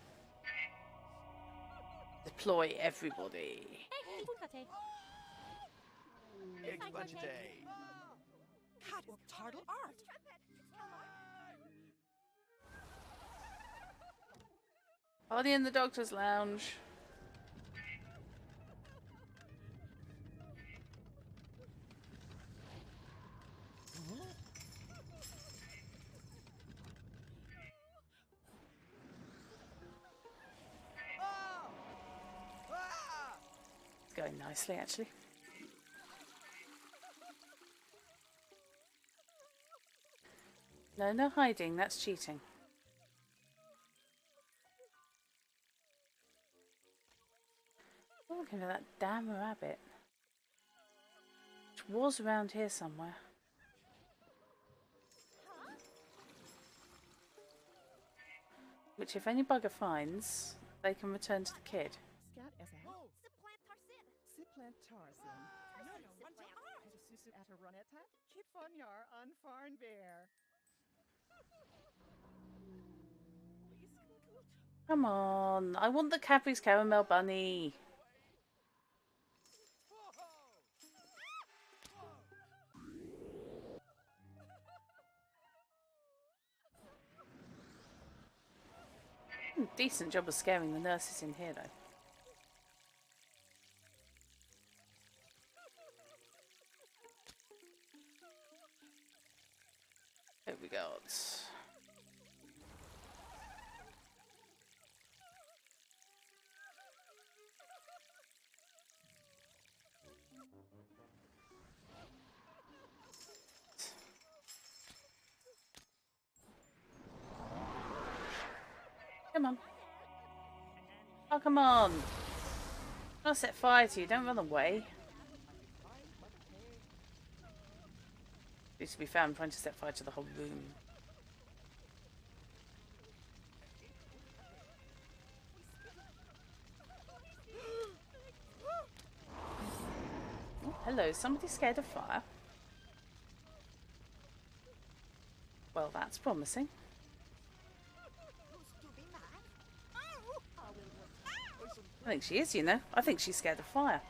Deploy everybody. Party in the doctor's lounge. It's going nicely, actually. No, no hiding. That's cheating. I'm looking for that damn rabbit. Which was around here somewhere. Which, if any bugger finds, they can return to the kid. Come on, I want the Cadbury's Caramel Bunny. Decent job of scaring the nurses in here, though. Here we go. Come on. Oh, come on. I'll set fire to you. Don't run away. To be fair, I'm trying to set fire to the whole room. Oh, hello, somebody scared of fire? Well, that's promising. I think she is, you know. I think she's scared of fire.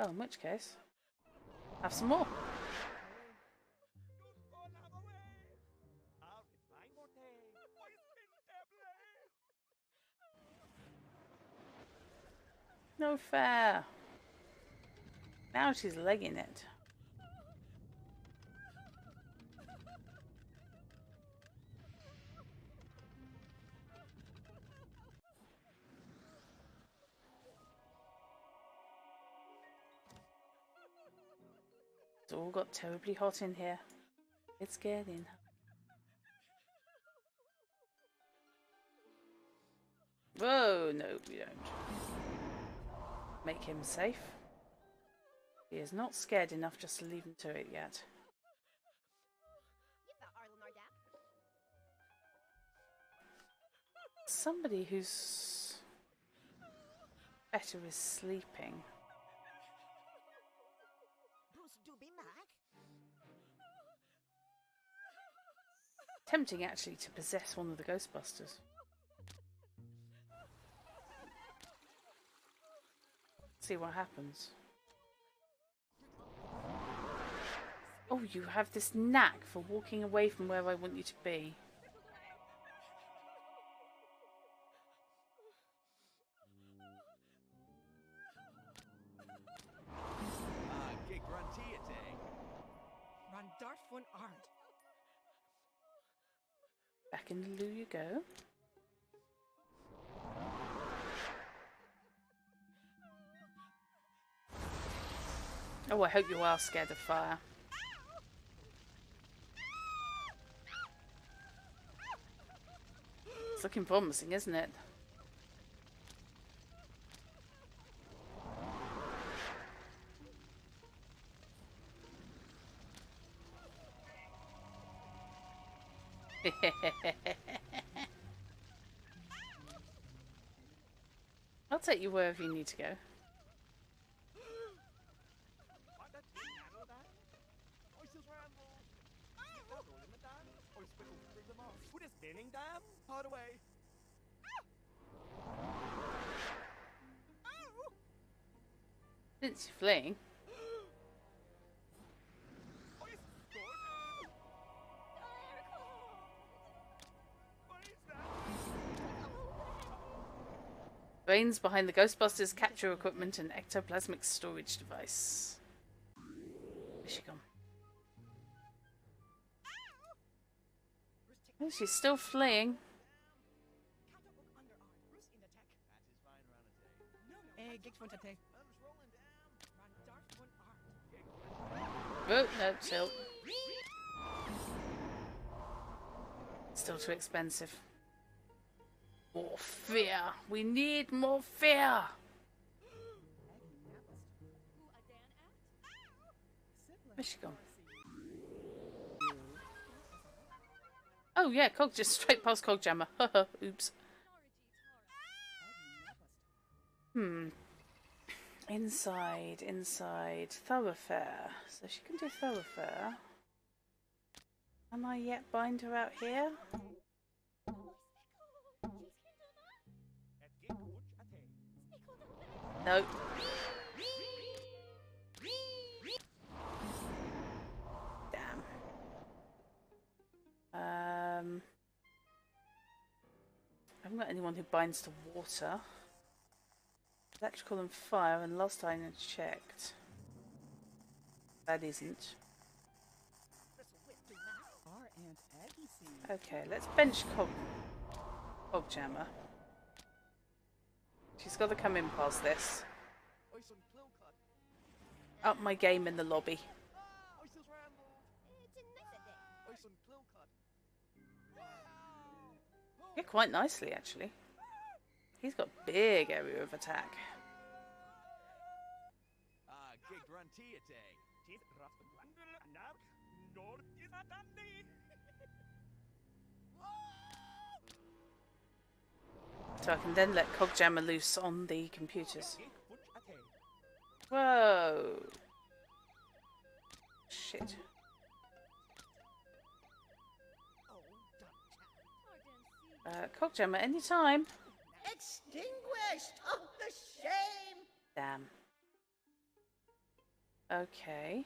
Oh, in which case, have some more. No fair. Now she's legging it. It's all got terribly hot in here. It's getting. Whoa, no, we don't. Make him safe. He is not scared enough just to leave him to it yet. Somebody who's better is sleeping. Tempting actually to possess one of the Ghostbusters. See what happens. Oh, you have this knack for walking away from where I want you to be. one art. Back in the loo you go. Oh, I hope you are scared of fire. It's looking promising, isn't it? I'll take you wherever you need to go. Since you're fleeing. Brains behind the Ghostbusters capture equipment and ectoplasmic storage device. Where's she gone? Oh, she's still fleeing. Oh, no, still. Still too expensive. More fear. We need more fear. Where's she gone? Oh yeah, Cog just straight past Cogjammer. Oops. Inside. Thoroughfare. So she can do thoroughfare. Am I yet bind her out here? No. Damn. I haven't got anyone who binds to water. Electrical and fire, and last time I checked. That isn't. Okay, let's bench Cogjammer. She's got to come in past this. Up my game in the lobby. Yeah, quite nicely actually. He's got big area of attack. So I can then let Cogjammer loose on the computers. Whoa! Shit. Cogjammer, anytime. Extinguished! Oh, the shame! Damn. Okay.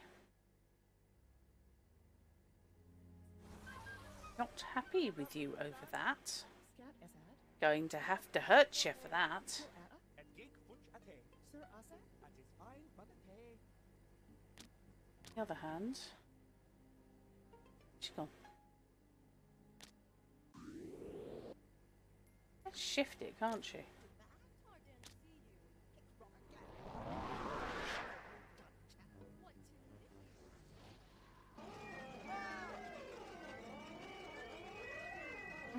Not happy with you over that. Going to have to hurt you for that. On the other hand, she's gone. Let's shift it, can't she?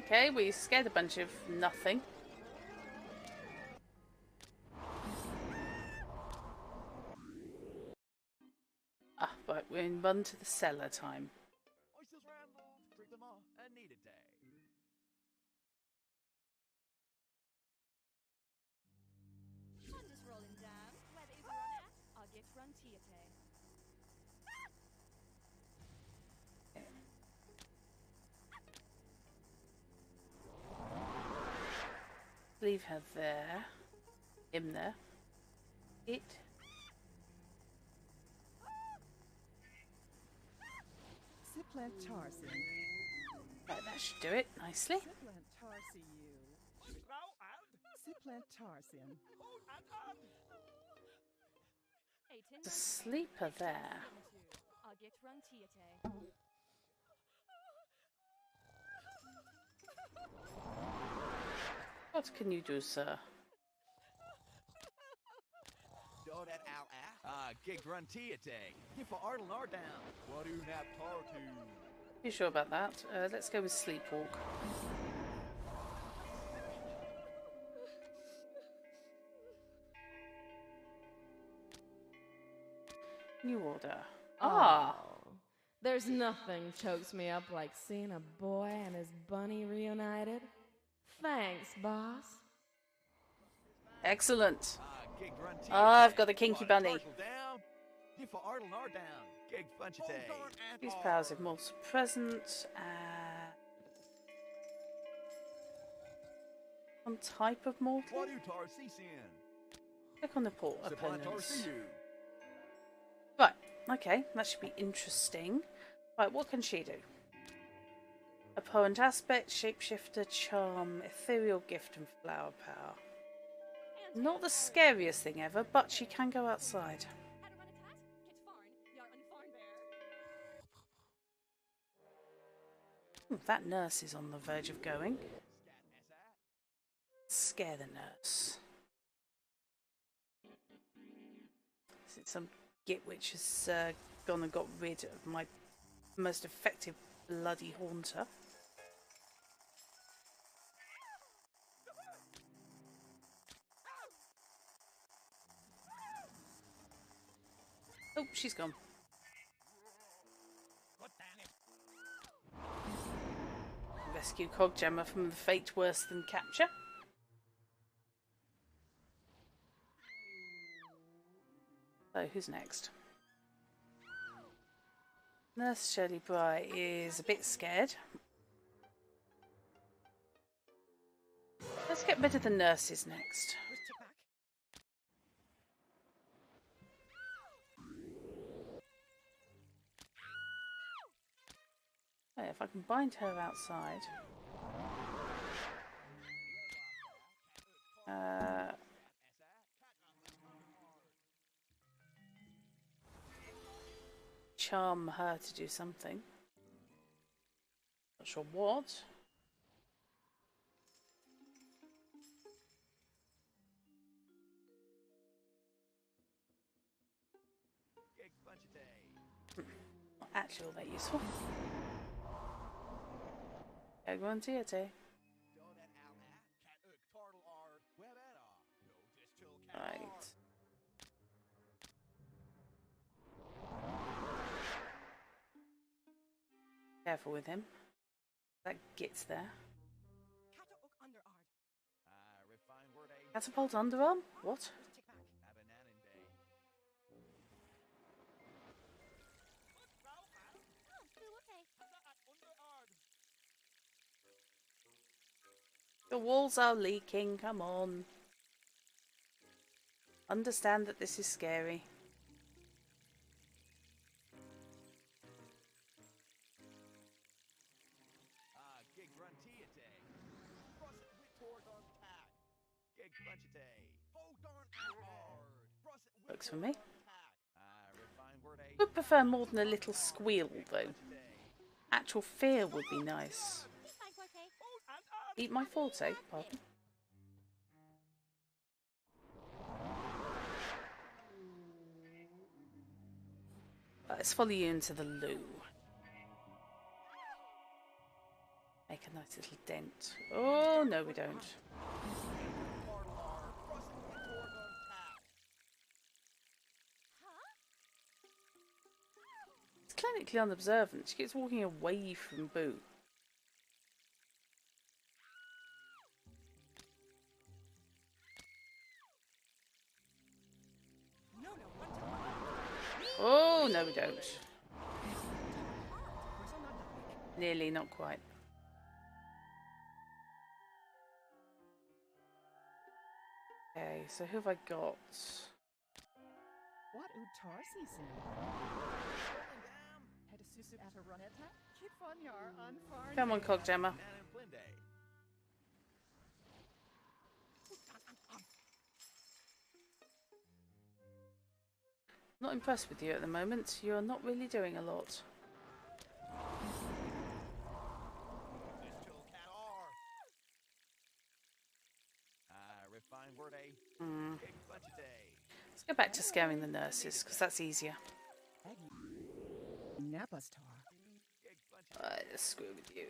Okay, we scared a bunch of nothing. Ah, right, we're in run to the cellar time. Leave her there. Him there. It. Right, that should do it nicely. The sleeper there. What can you do, sir? Get grunty day. Give for Artel Nar down. What do nap tartu? You sure about that? Let's go with sleepwalk. New order. Ah! There's nothing chokes me up like seeing a boy and his bunny reunited. Thanks, boss. Excellent. I've got a kinky bunny. These powers have multiple present. Some type of mortal. Click on the port opponents. Right, okay, that should be interesting. Right, what can she do? Opponent aspect, shapeshifter, charm, ethereal gift, and flower power. Not the scariest thing ever, but she can go outside. That nurse is on the verge of going. Scare the nurse. Is it some git which has gone and got rid of my most effective bloody haunter? Oh, she's gone. Rescue Coggemma from the fate worse than capture. So, who's next? Nurse Shirley Bry is a bit scared. Let's get rid of the nurses next. Hey, if I can bind her outside. Charm her to do something. Not sure what. Not actually all that useful. Egg-1-Tiate. Right. Careful with him. That gets there. Catapult underarm? What? The walls are leaking, come on. Understand that this is scary. Works for me. Would prefer more than a little squeal though. Actual fear would be nice. Eat my forte, pardon. Let's follow you into the loo. Make a nice little dent. Oh, no we don't. It's clinically unobservant. She keeps walking away from Boo. Oh, no we don't. Nearly, not quite. Okay, so who have I got? What Tarsi sin? Had a susu at a runetta? Keep on your unfarn. Come on, Coggemma. Not impressed with you at the moment. You're not really doing a lot. Let's go back to scaring the nurses, because that's easier. Alright, let's screw with you.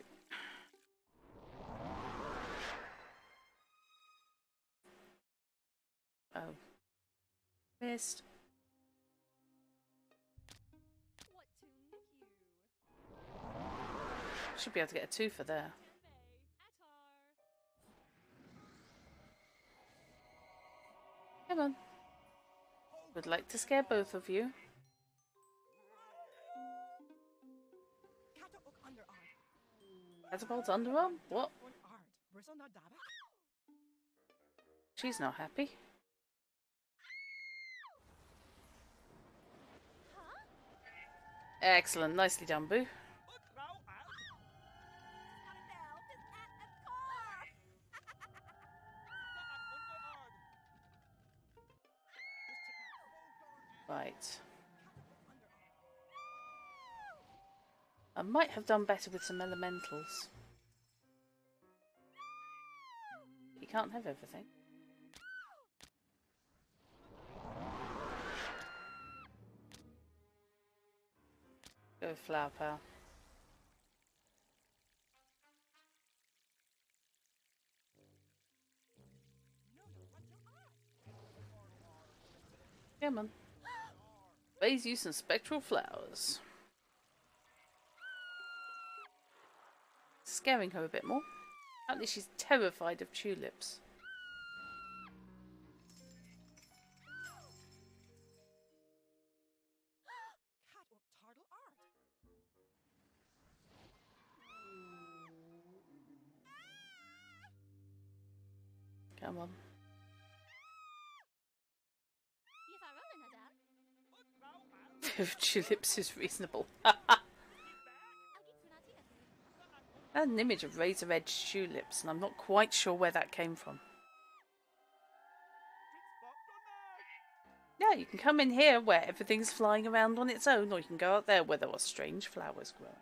Oh. Missed. Should be able to get a 2 for there. Come on. Would like to scare both of you. Catapult underarm? What? She's not happy. Excellent. Nicely done, Boo. Right. I might have done better with some elementals. You can't have everything. Go with flower power. Come on. Raise you some spectral flowers. Scaring her a bit more. Apparently she's terrified of tulips. Come on. Tulips is reasonable. I had an image of razor-edged tulips, and I'm not quite sure where that came from. Yeah, you can come in here where everything's flying around on its own, or you can go out there where there are strange flowers growing.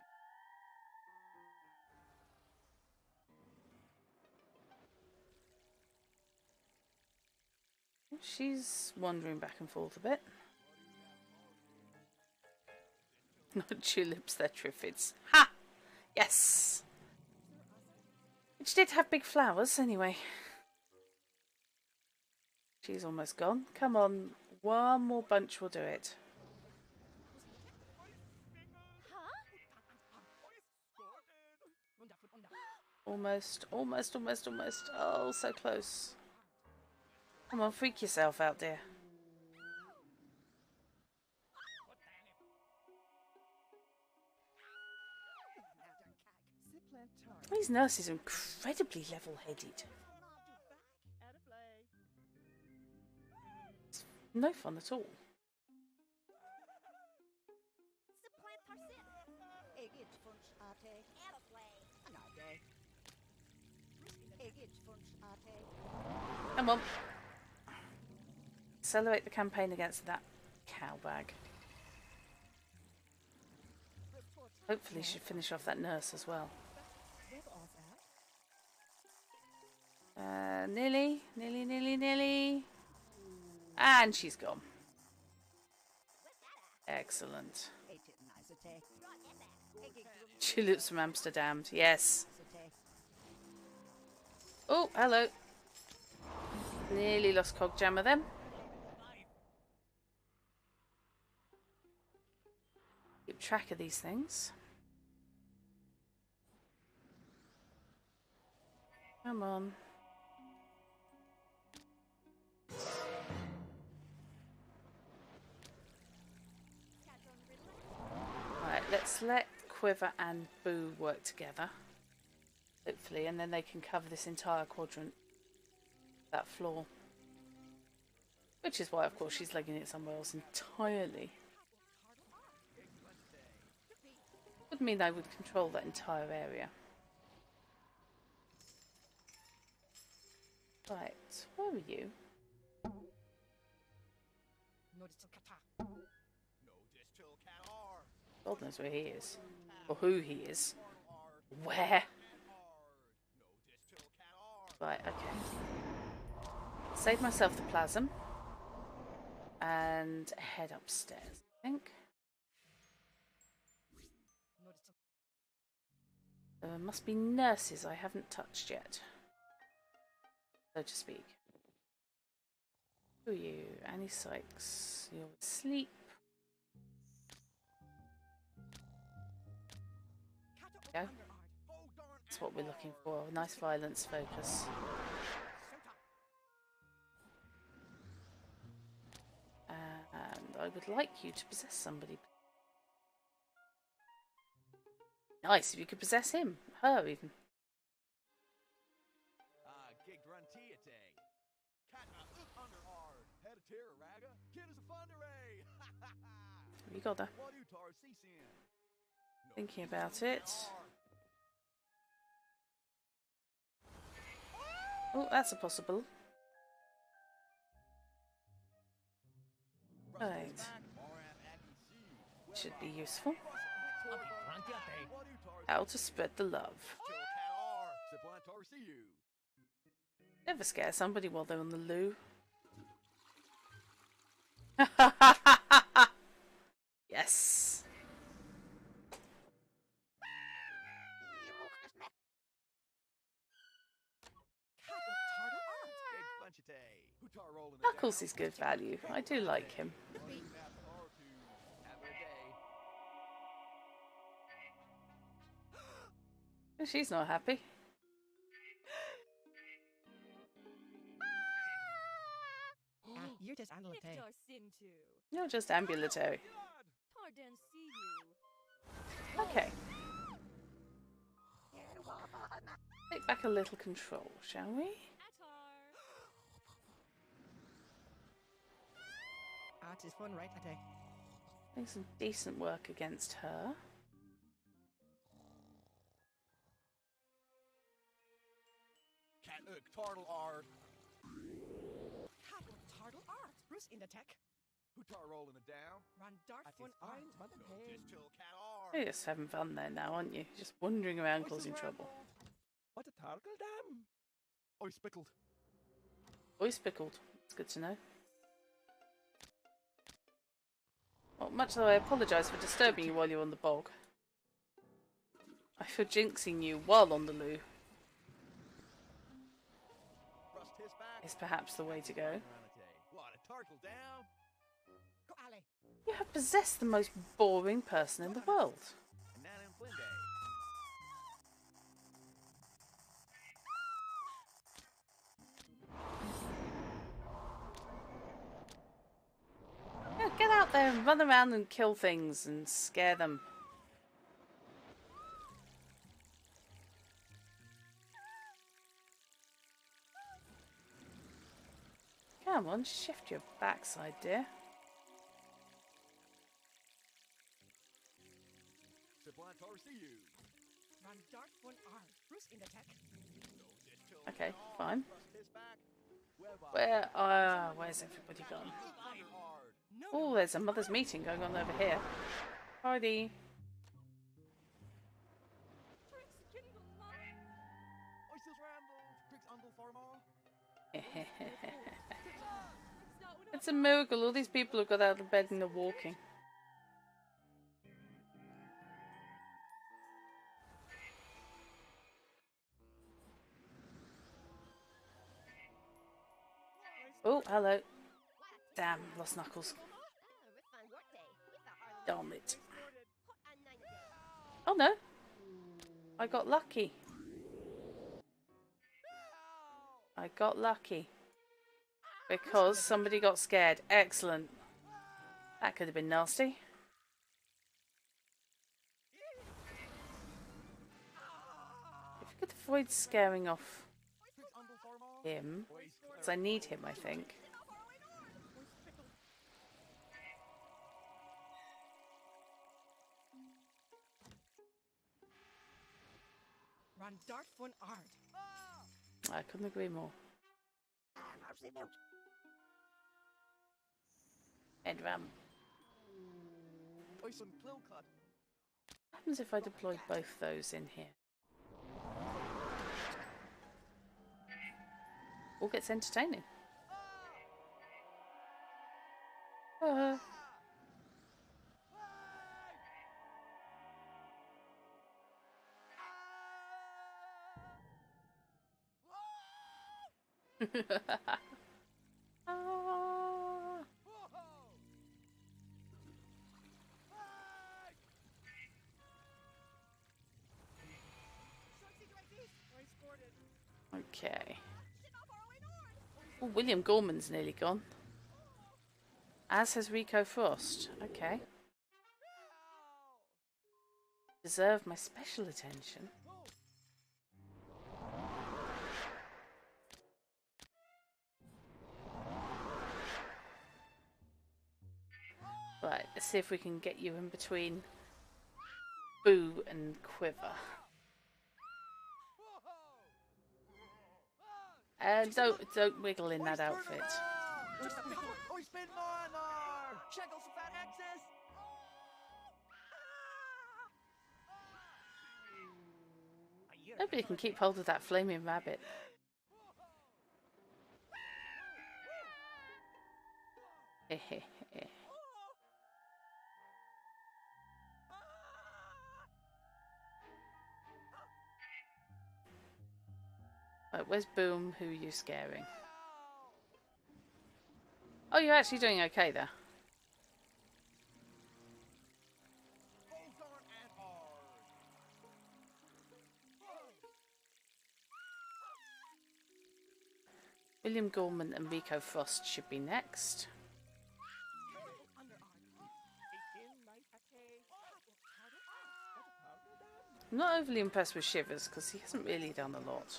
She's wandering back and forth a bit. Not tulips, they're triffids. Ha! Yes! Which did have big flowers, anyway. She's almost gone. Come on, one more bunch will do it. Almost, almost, almost, almost. Oh, so close. Come on, freak yourself out, dear. These nurses are incredibly level-headed. It's no fun at all. Come on. Accelerate the campaign against that cow bag. Hopefully she'll finish off that nurse as well. Nearly. And she's gone. Excellent. Tulips from Amsterdam. Yes. Oh, hello. Nearly lost Cogjammer then. Keep track of these things. Come on. Right, let's let Quiver and Boo work together. Hopefully, and then they can cover this entire quadrant. That floor. Which is why, of course, she's legging it somewhere else entirely. Would mean I would control that entire area. Right, where are you? God knows where he is. Or who he is. Where? Right, okay. Save myself the plasm. And head upstairs, I think. There must be nurses I haven't touched yet, so to speak. Who are you? Annie Sykes. You're asleep. Go. That's what we're looking for. A nice violence focus. And I would like you to possess somebody. Nice if you could possess him. Her even. You got that. Thinking about it. Oh, that's a possible. Right. Should be useful. How to spread the love. Never scare somebody while they're on the loo. Yes. Knuckles is good value. I do like him. She's not happy. You're just ambulatory. You're just ambulatory. Okay. Take back a little control, shall we? Art is fun, right? Make some decent work against her. Turtle art. Turtle art. Bruce in the tech. Who tar rolling it down? Run dark fun art. You're just having fun there now, aren't you? Just wandering around causing trouble. What a turtle dam? Oh, he's pickled. Oh, he's pickled. It's good to know. Well, much though I apologise for disturbing you while you're on the bog, I feel jinxing you while on the loo is perhaps the way to go. You have possessed the most boring person in the world. Yeah, get out there and run around and kill things and scare them. Come on, shift your backside, dear. Okay, fine. Where's everybody gone? Oh, there's a mother's meeting going on over here. Party. It's a miracle. All these people have got out of bed and are walking. Oh, hello. Damn, lost Knuckles. Damn it. Oh no. I got lucky. I got lucky. Because somebody got scared. Excellent. That could have been nasty. If you could avoid scaring off him, because I need him, I think. Run dark fun art. I couldn't agree more. Headram. What happens if I deploy both those in here? All gets entertaining. Okay. Oh, William Gorman's nearly gone. As has Rico Frost. Okay. Deserve my special attention. Right, let's see if we can get you in between Boo and Quiver. And don't wiggle in that outfit. Nobody can keep hold of that flaming rabbit. Right, where's Boom? Who are you scaring? Oh, you're actually doing okay there. William Gorman and Rico Frost should be next. I'm not overly impressed with Shivers because he hasn't really done a lot.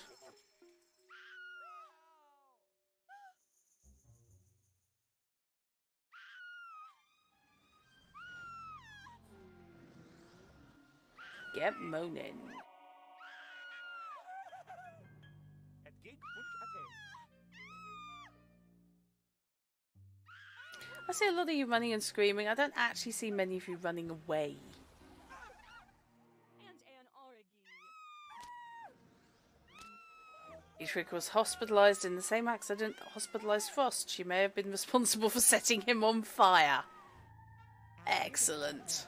Get moaning. I see a lot of you running and screaming. I don't actually see many of you running away. Dietrich was hospitalised in the same accident that hospitalised Frost. She may have been responsible for setting him on fire. Excellent.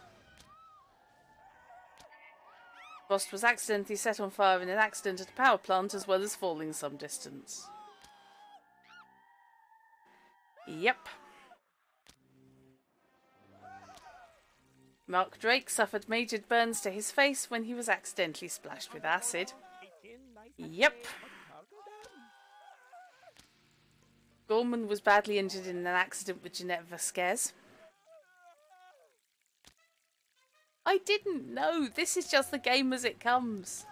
Frost was accidentally set on fire in an accident at a power plant as well as falling some distance. Yep. Mark Drake suffered major burns to his face when he was accidentally splashed with acid. Yep. Gorman was badly injured in an accident with Jeanette Vasquez. I didn't know. This is just the game as it comes.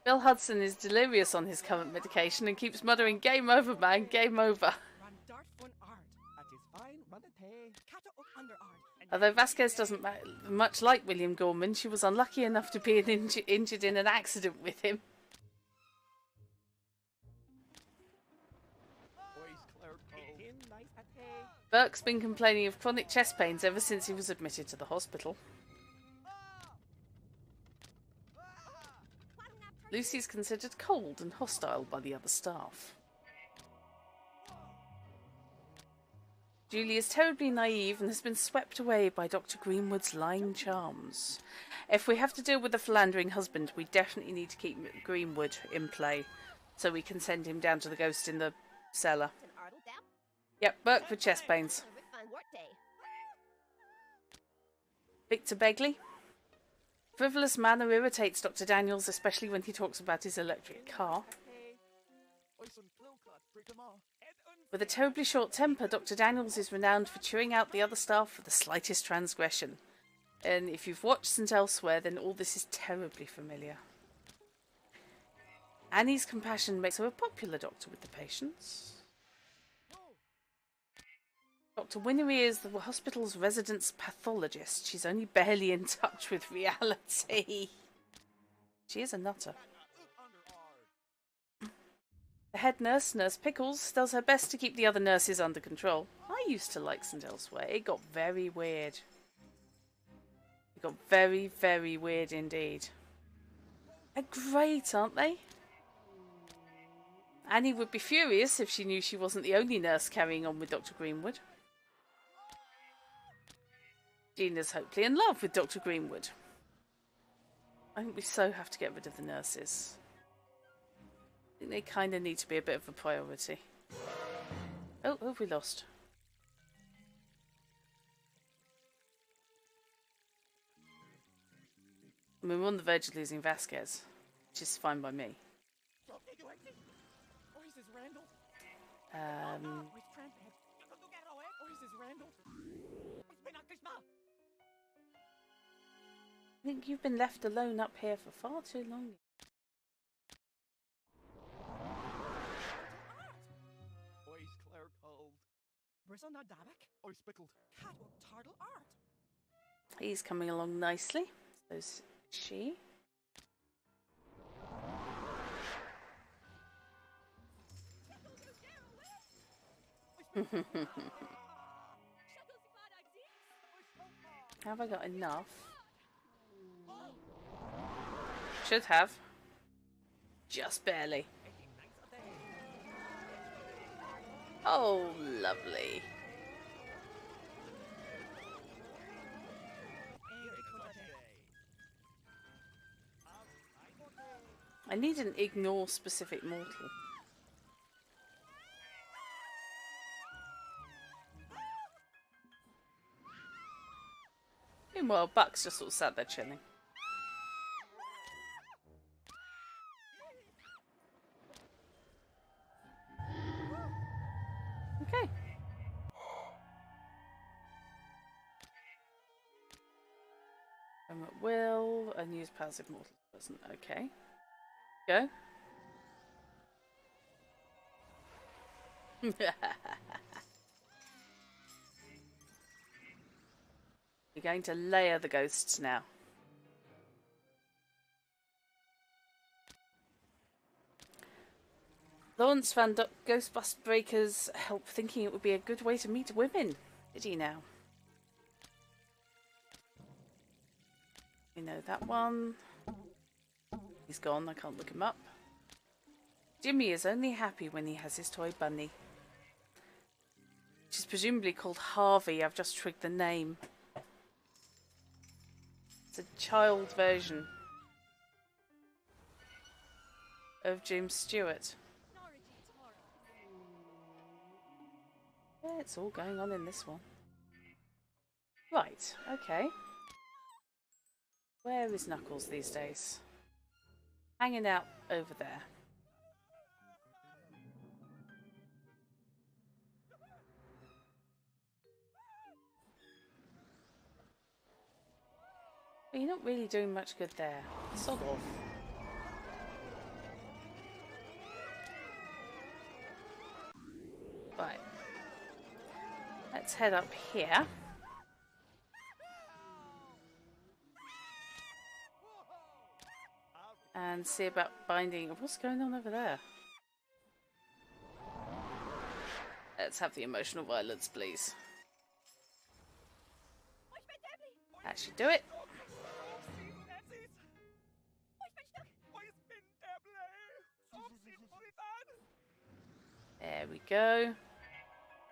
Bill Hudson is delirious on his current medication and keeps muttering, "Game over, man, game over." Although Vasquez doesn't much like William Gorman, she was unlucky enough to be injured in an accident with him. Burke's been complaining of chronic chest pains ever since he was admitted to the hospital. Lucy's considered cold and hostile by the other staff. Julie is terribly naive and has been swept away by Dr. Greenwood's lying charms. If we have to deal with a philandering husband, we definitely need to keep Greenwood in play so we can send him down to the ghost in the cellar. Yep, Burke with chest pains. Victor Begley. Frivolous manner irritates Dr. Daniels, especially when he talks about his electric car. With a terribly short temper, Dr. Daniels is renowned for chewing out the other staff for the slightest transgression. And if you've watched St. Elsewhere, then all this is terribly familiar. Annie's compassion makes her a popular doctor with the patients. Dr. Winnery is the hospital's residence pathologist. She's only barely in touch with reality. She is a nutter. The head nurse, Nurse Pickles, does her best to keep the other nurses under control. I used to like St. Elsewhere. It got very weird. It got very, very weird indeed. They're great, aren't they? Annie would be furious if she knew she wasn't the only nurse carrying on with Dr. Greenwood. Gina's hopefully in love with Dr. Greenwood. I think we so have to get rid of the nurses. I think they kind of need to be a bit of a priority. Oh, who have we lost? I mean, we're on the verge of losing Vasquez, which is fine by me. I think you've been left alone up here for far too long. He's coming along nicely. So's she. Have I got enough? Should have. Just barely. Oh, lovely. I need an ignore specific mortal. Meanwhile, Buck's just sort of sat there chilling. Okay. I'm at will and use passive mortal person. Okay. Go. You're going to layer the ghosts now. Lawrence found Ghostbust Breaker's help, thinking it would be a good way to meet women. Did he now? We know that one. He's gone, I can't look him up. Jimmy is only happy when he has his toy bunny. Which is presumably called Harvey. I've just twigged the name. It's a child version of James Stewart. Yeah, it's all going on in this one. Right, okay. Where is Knuckles these days? Hanging out over there. But you're not really doing much good there. Sod off. Right. Let's head up here. And see about binding. What's going on over there? Let's have the emotional violence, please. That should do it. There we go.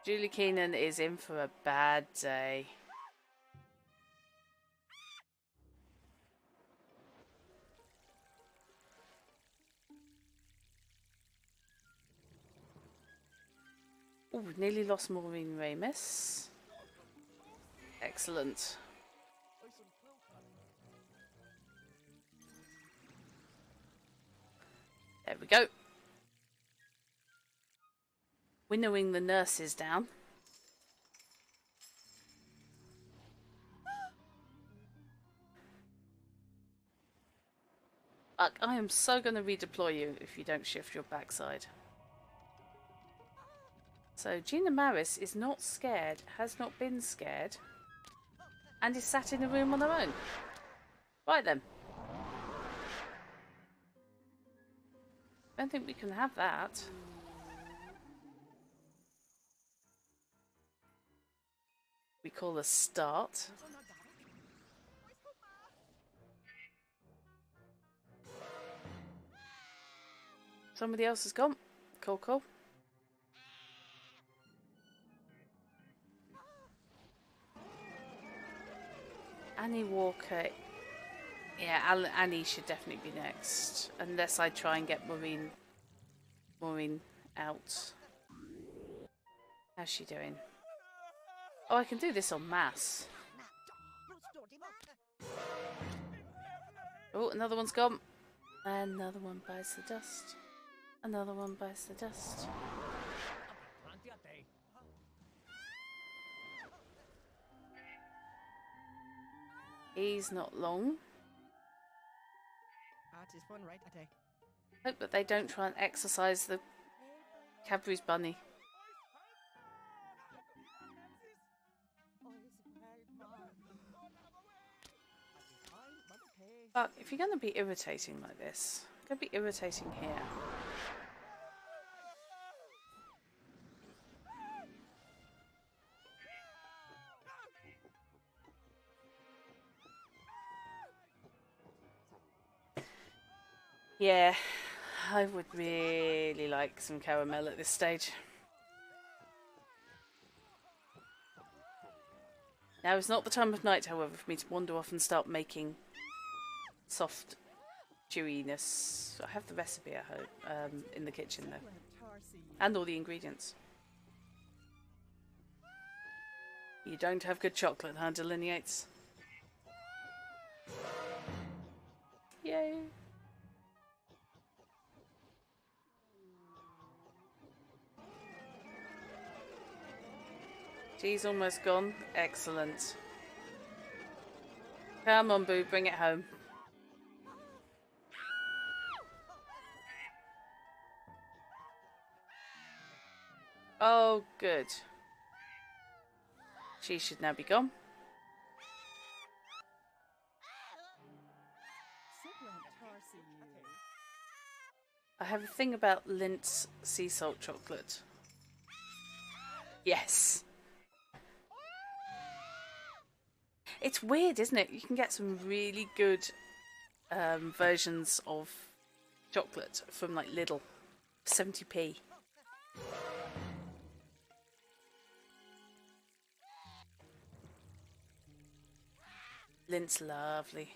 Julie Keenan is in for a bad day. Oh, nearly lost Maureen Ramis. Excellent. There we go. Winnowing the nurses down. Fuck, I am so going to redeploy you if you don't shift your backside. So Gina Maris is not scared, has not been scared, and is sat in a room on her own. Right then. I don't think we can have that. We call a start. Somebody else has gone. Cool, cool. Annie Walker. Yeah, Annie should definitely be next. Unless I try and get Maureen out. How's she doing? Oh, I can do this on mass. Oh, another one's gone. Another one bites the dust. Another one bites the dust. He's not long. Hope that they don't try and exorcise the Cadbury's bunny. But if you're going to be irritating like this, it's going to be irritating here. Yeah, I would really like some caramel at this stage. Now is not the time of night, however, for me to wander off and start making soft chewiness. I have the recipe, I hope, in the kitchen though. And all the ingredients. You don't have good chocolate, huh, Delineates? Yay. Tea's almost gone. Excellent. Come on, Boo, bring it home. Oh, good. She should now be gone. I have a thing about Lint's sea salt chocolate. Yes. It's weird, isn't it? You can get some really good versions of chocolate from like Lidl. 70p. Lint's lovely.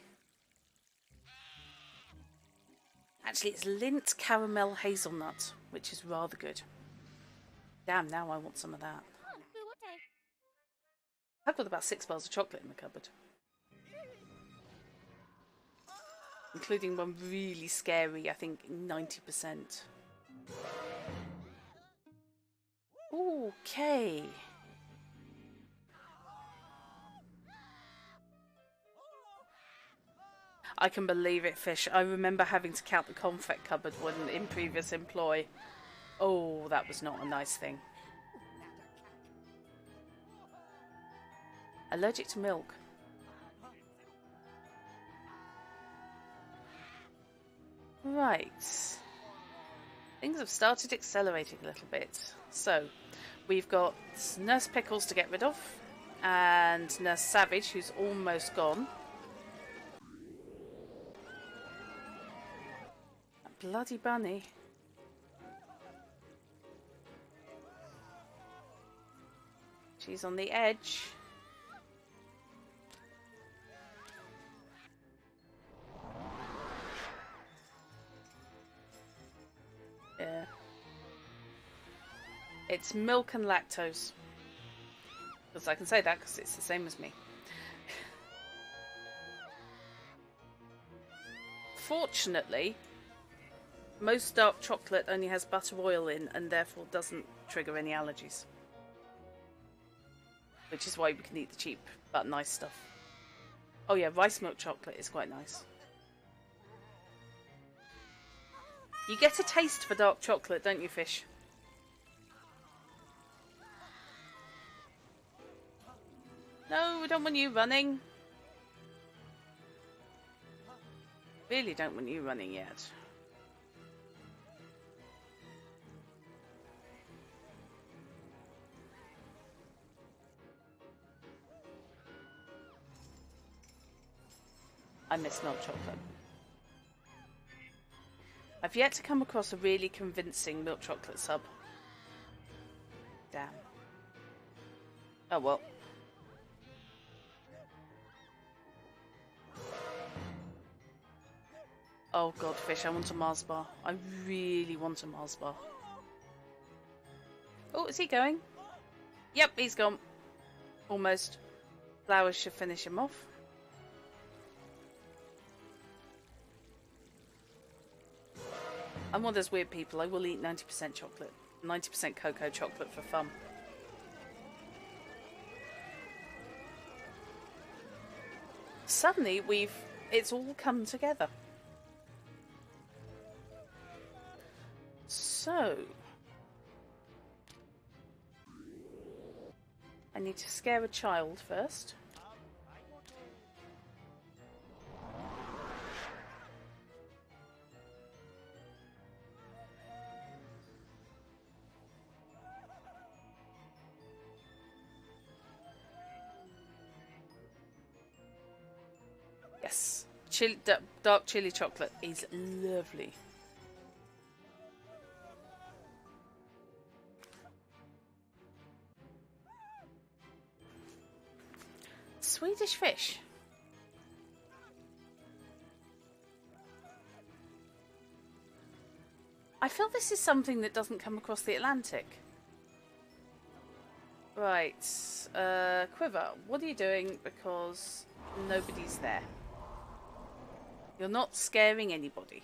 Actually, it's Lindt caramel hazelnut, which is rather good. Damn, now I want some of that. I've got about 6 bars of chocolate in the cupboard. Including one really scary, I think 90%. Okay. I can believe it, Fish. I remember having to count the confect cupboard when in previous employ. Oh, that was not a nice thing. Allergic to milk. Right. Things have started accelerating a little bit. So, we've got Nurse Pickles to get rid of, and Nurse Savage, who's almost gone. That bloody bunny. She's on the edge. Yeah. It's milk and lactose. Because I can say that because it's the same as me. Fortunately, most dark chocolate only has butter oil in and therefore doesn't trigger any allergies. Which is why we can eat the cheap but nice stuff. Oh yeah, rice milk chocolate is quite nice. You get a taste for dark chocolate, don't you, Fish? No, we don't want you running. Really don't want you running yet. I miss milk chocolate. I've yet to come across a really convincing milk chocolate sub. Damn. Oh well. Oh god, fish, I want a Mars bar. I really want a Mars bar. Oh, is he going? Yep, he's gone. Almost. Flowers should finish him off. I'm one of those weird people. I will eat 90% chocolate. 90% cocoa chocolate for fun. Suddenly, it's all come together. So, I need to scare a child first. Yes, dark chili chocolate is lovely. Swedish fish. I feel this is something that doesn't come across the Atlantic. Right, Quiver, what are you doing? Because nobody's there. You're not scaring anybody.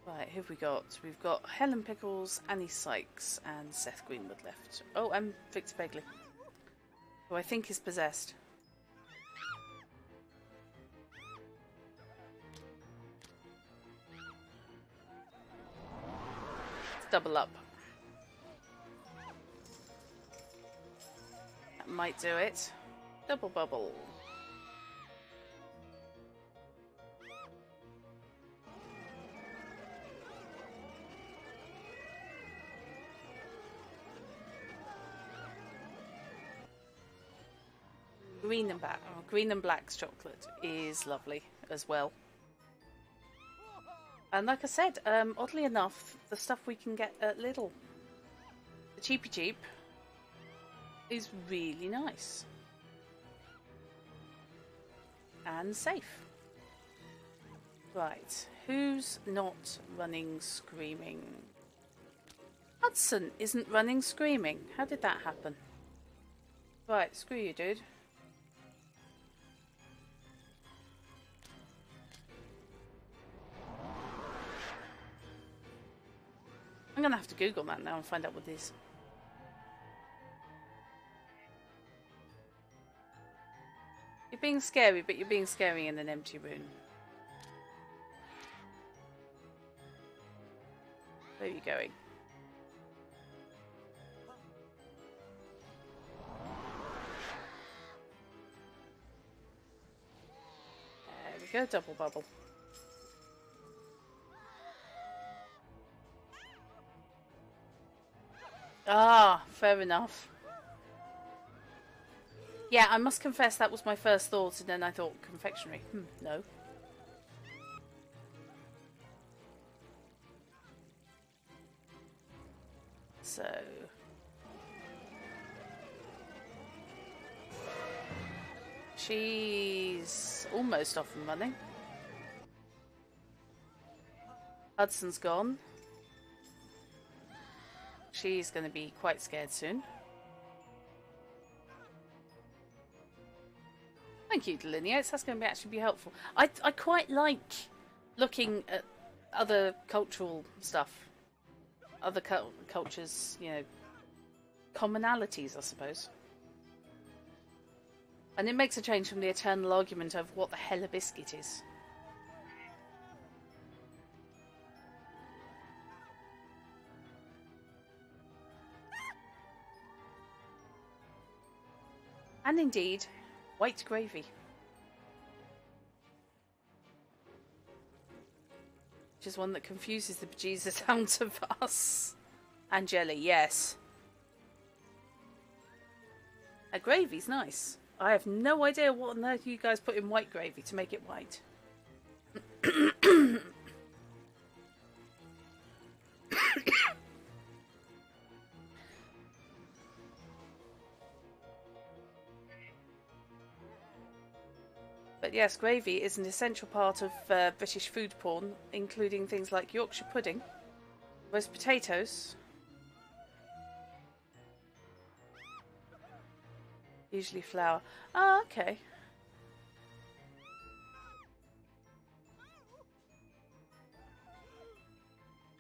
Right, who have we got? We've got Helen Pickles, Annie Sykes, and Seth Greenwood left. Oh, and Victor Begley, who I think is possessed. Let's double up. That might do it. Double bubble. Green and black's chocolate is lovely as well. And like I said, oddly enough, the stuff we can get at Lidl, the cheapy cheap, is really nice. And safe. Right, who's not running screaming? Hudson isn't running screaming. How did that happen? Right, screw you, dude. I'm gonna have to Google that now and find out what it is. You're being scary, but you're being scary in an empty room. Where are you going? There we go, double bubble. Ah, fair enough. Yeah, I must confess that was my first thought, and then I thought confectionery. No. So... she's almost off and running. Hudson's gone. She's going to be quite scared soon. Thank you, Delineates. That's going to actually be helpful. I quite like looking at other cultural stuff. Other cultures, you know, commonalities, I suppose. And it makes a change from the eternal argument of what the hell a biscuit is. And indeed, white gravy. Which is one that confuses the bejesus out of us. And jelly, yes. A gravy's nice. I have no idea what on earth you guys put in white gravy to make it white. But yes, gravy is an essential part of British food porn, including things like Yorkshire pudding, roast potatoes, usually flour. Oh, okay.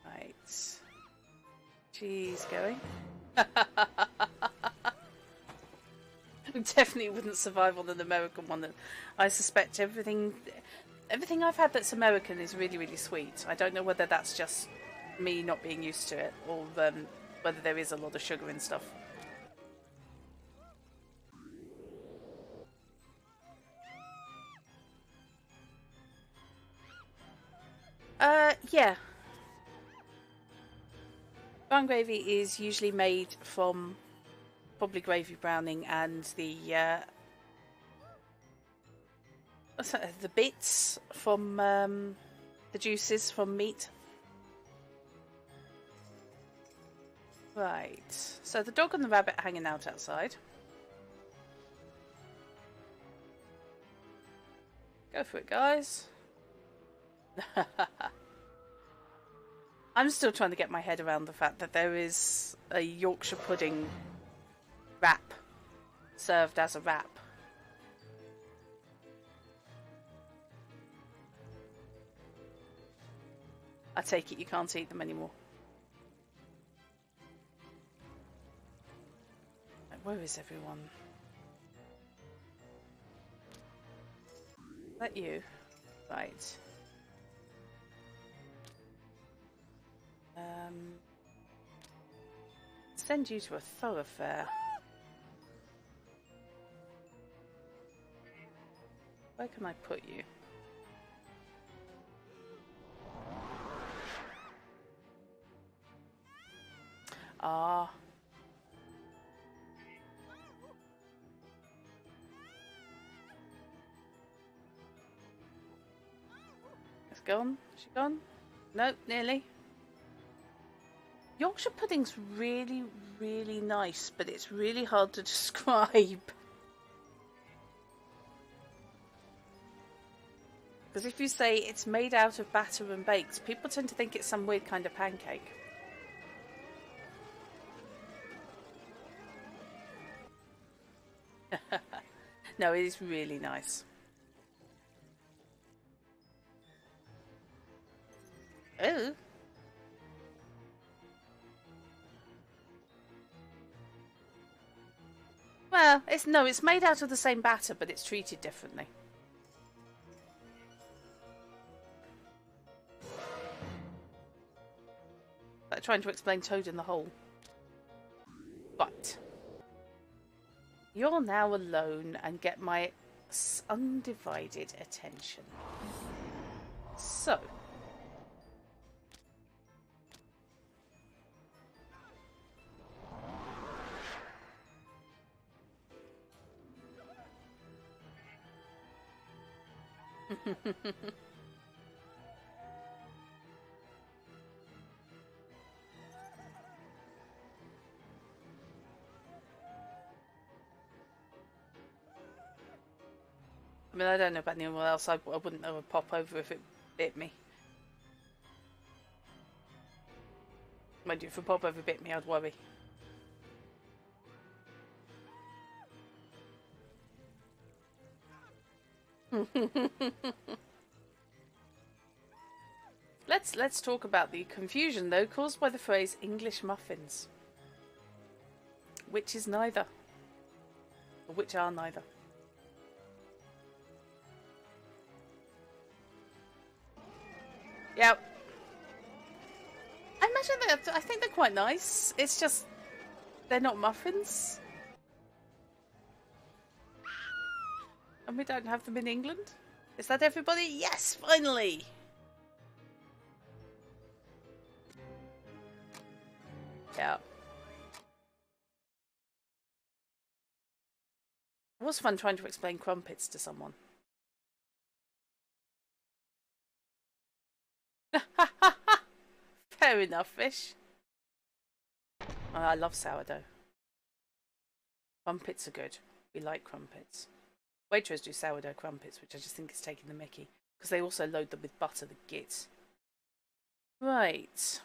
Right. Cheese going. Definitely wouldn't survive on an American one. I suspect everything I've had that's American is really, really sweet. I don't know whether that's just me not being used to it, or whether there is a lot of sugar and stuff. Yeah. Brown gravy is usually made from probably gravy browning and the bits from the juices from meat. Right, so the dog and the rabbit hanging out outside. Go for it, guys. I'm still trying to get my head around the fact that there is a Yorkshire pudding wrap served as a wrap. I take it you can't eat them anymore. Where is everyone? Is that you? Right. Send you to a thoroughfare. Where can I put you? Ah. It's gone. Is she gone? Nope, nearly. Yorkshire pudding's really, really nice, but it's really hard to describe. Because if you say it's made out of batter and baked, people tend to think it's some weird kind of pancake. No, it is really nice. Oh. Well, it's made out of the same batter, but it's treated differently. Like trying to explain Toad in the Hole. But you're now alone and get my undivided attention. So. I mean, I don't know about anyone else. I wouldn't know would pop over if it bit me. Mind you, if a pop over bit me, I'd worry. Let's talk about the confusion though caused by the phrase English muffins, which is neither, or which are neither. Yep. I imagine that. I think they're quite nice. It's just they're not muffins, and we don't have them in England. Is that everybody? Yes, finally. Yeah. It was fun trying to explain crumpets to someone. Fair enough, fish. Oh, I love sourdough. Crumpets are good. We like crumpets. Waitrose do sourdough crumpets, which I just think is taking the mickey. Because they also load them with butter, the gits. Right.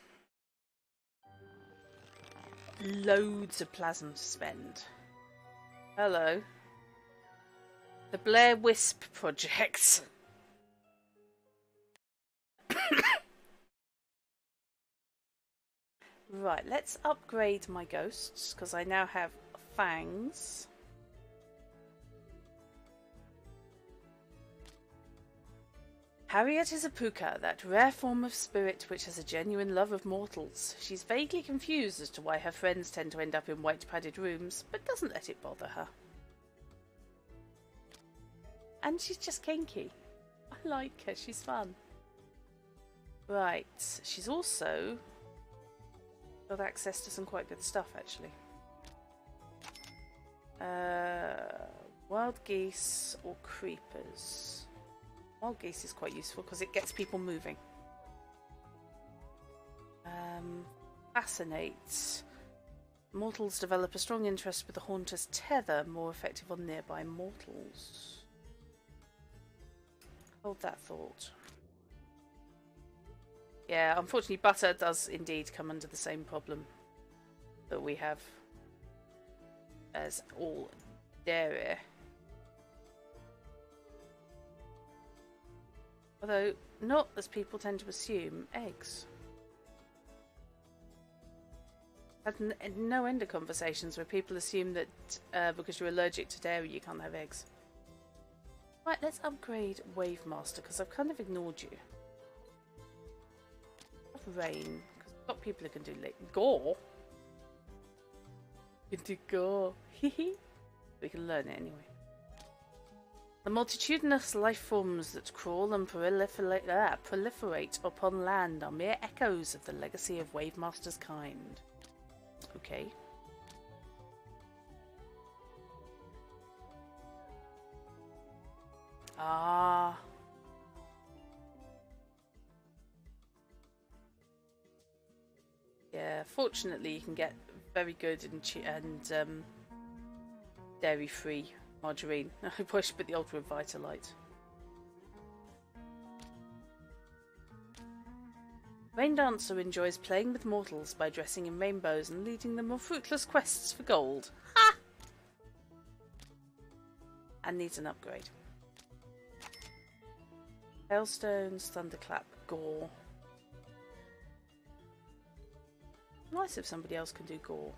Loads of plasma to spend. Hello. The Blair Wisp Project. Right, let's upgrade my ghosts, because I now have fangs. Harriet is a puka, that rare form of spirit which has a genuine love of mortals. She's vaguely confused as to why her friends tend to end up in white padded rooms, but doesn't let it bother her. And she's just kinky. I like her, she's fun. Right, she's also got access to some quite good stuff, actually. Wild geese or creepers? Wild geese is quite useful because it gets people moving. Fascinates. Mortals develop a strong interest with the haunter's tether, more effective on nearby mortals. Hold that thought. Yeah, unfortunately butter does indeed come under the same problem that we have as all dairy. Although, not as people tend to assume, eggs. I've had no end of conversations where people assume that because you're allergic to dairy you can't have eggs. Right, let's upgrade Wave Master because I've kind of ignored you. Rain, because we've got people who can do gore. You can do gore. We can learn it anyway. The multitudinous life forms that crawl and proliferate upon land are mere echoes of the legacy of Wave Master's kind. Okay. Ah. Yeah, fortunately you can get very good and dairy-free margarine. I wish, but the Ultra Vitalite. Rain Dancer enjoys playing with mortals by dressing in rainbows and leading them on fruitless quests for gold. Ha! And needs an upgrade. Hailstones, Thunderclap, Gore. Nice if somebody else can do Gore.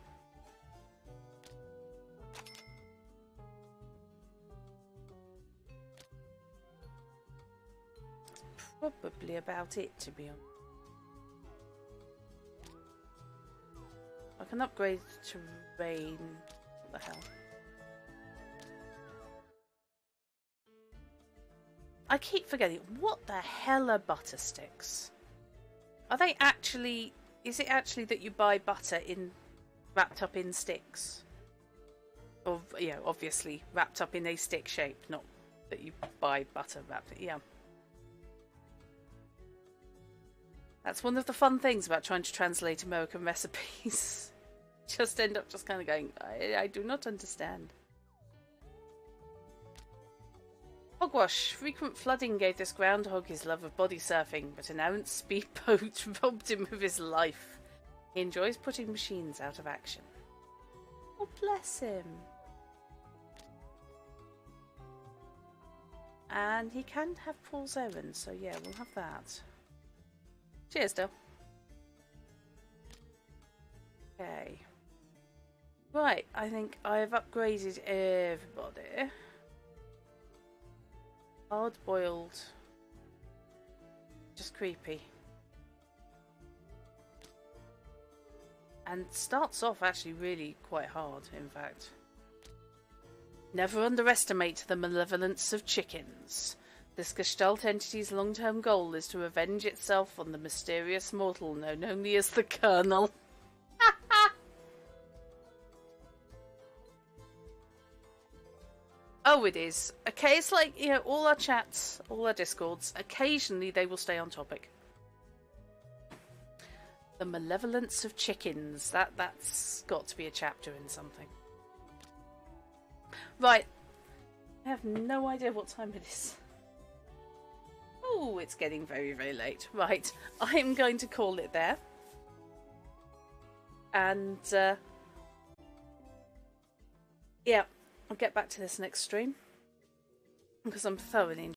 Probably about it, to be honest. I can upgrade to Rain. What the hell? I keep forgetting. What the hell are butter sticks? Are they actually... Is it actually that you buy butter wrapped up in sticks? Or, yeah, obviously wrapped up in a stick shape, not that you buy butter wrapped. Yeah. That's one of the fun things about trying to translate American recipes. Just end up just kind of going, I do not understand. Hogwash. Frequent flooding gave this groundhog his love of body surfing, but an errant speedboat robbed him of his life. He enjoys putting machines out of action. Oh, bless him. And he can have Paul's errand, so yeah, we'll have that. Cheers, Dill. Okay. Right, I think I have upgraded everybody. Hard boiled. Just creepy. And starts off actually really quite hard, in fact. Never underestimate the malevolence of chickens. This Gestalt entity's long-term goal is to avenge itself on the mysterious mortal known only as the Colonel. Oh, it is. Okay, it's like, you know, all our chats, all our discords, occasionally they will stay on topic. The malevolence of chickens. That's got to be a chapter in something. Right. I have no idea what time it is. Oh, it's getting very, very late. Right, I'm going to call it there. And, yeah, I'll get back to this next stream. Because I'm thoroughly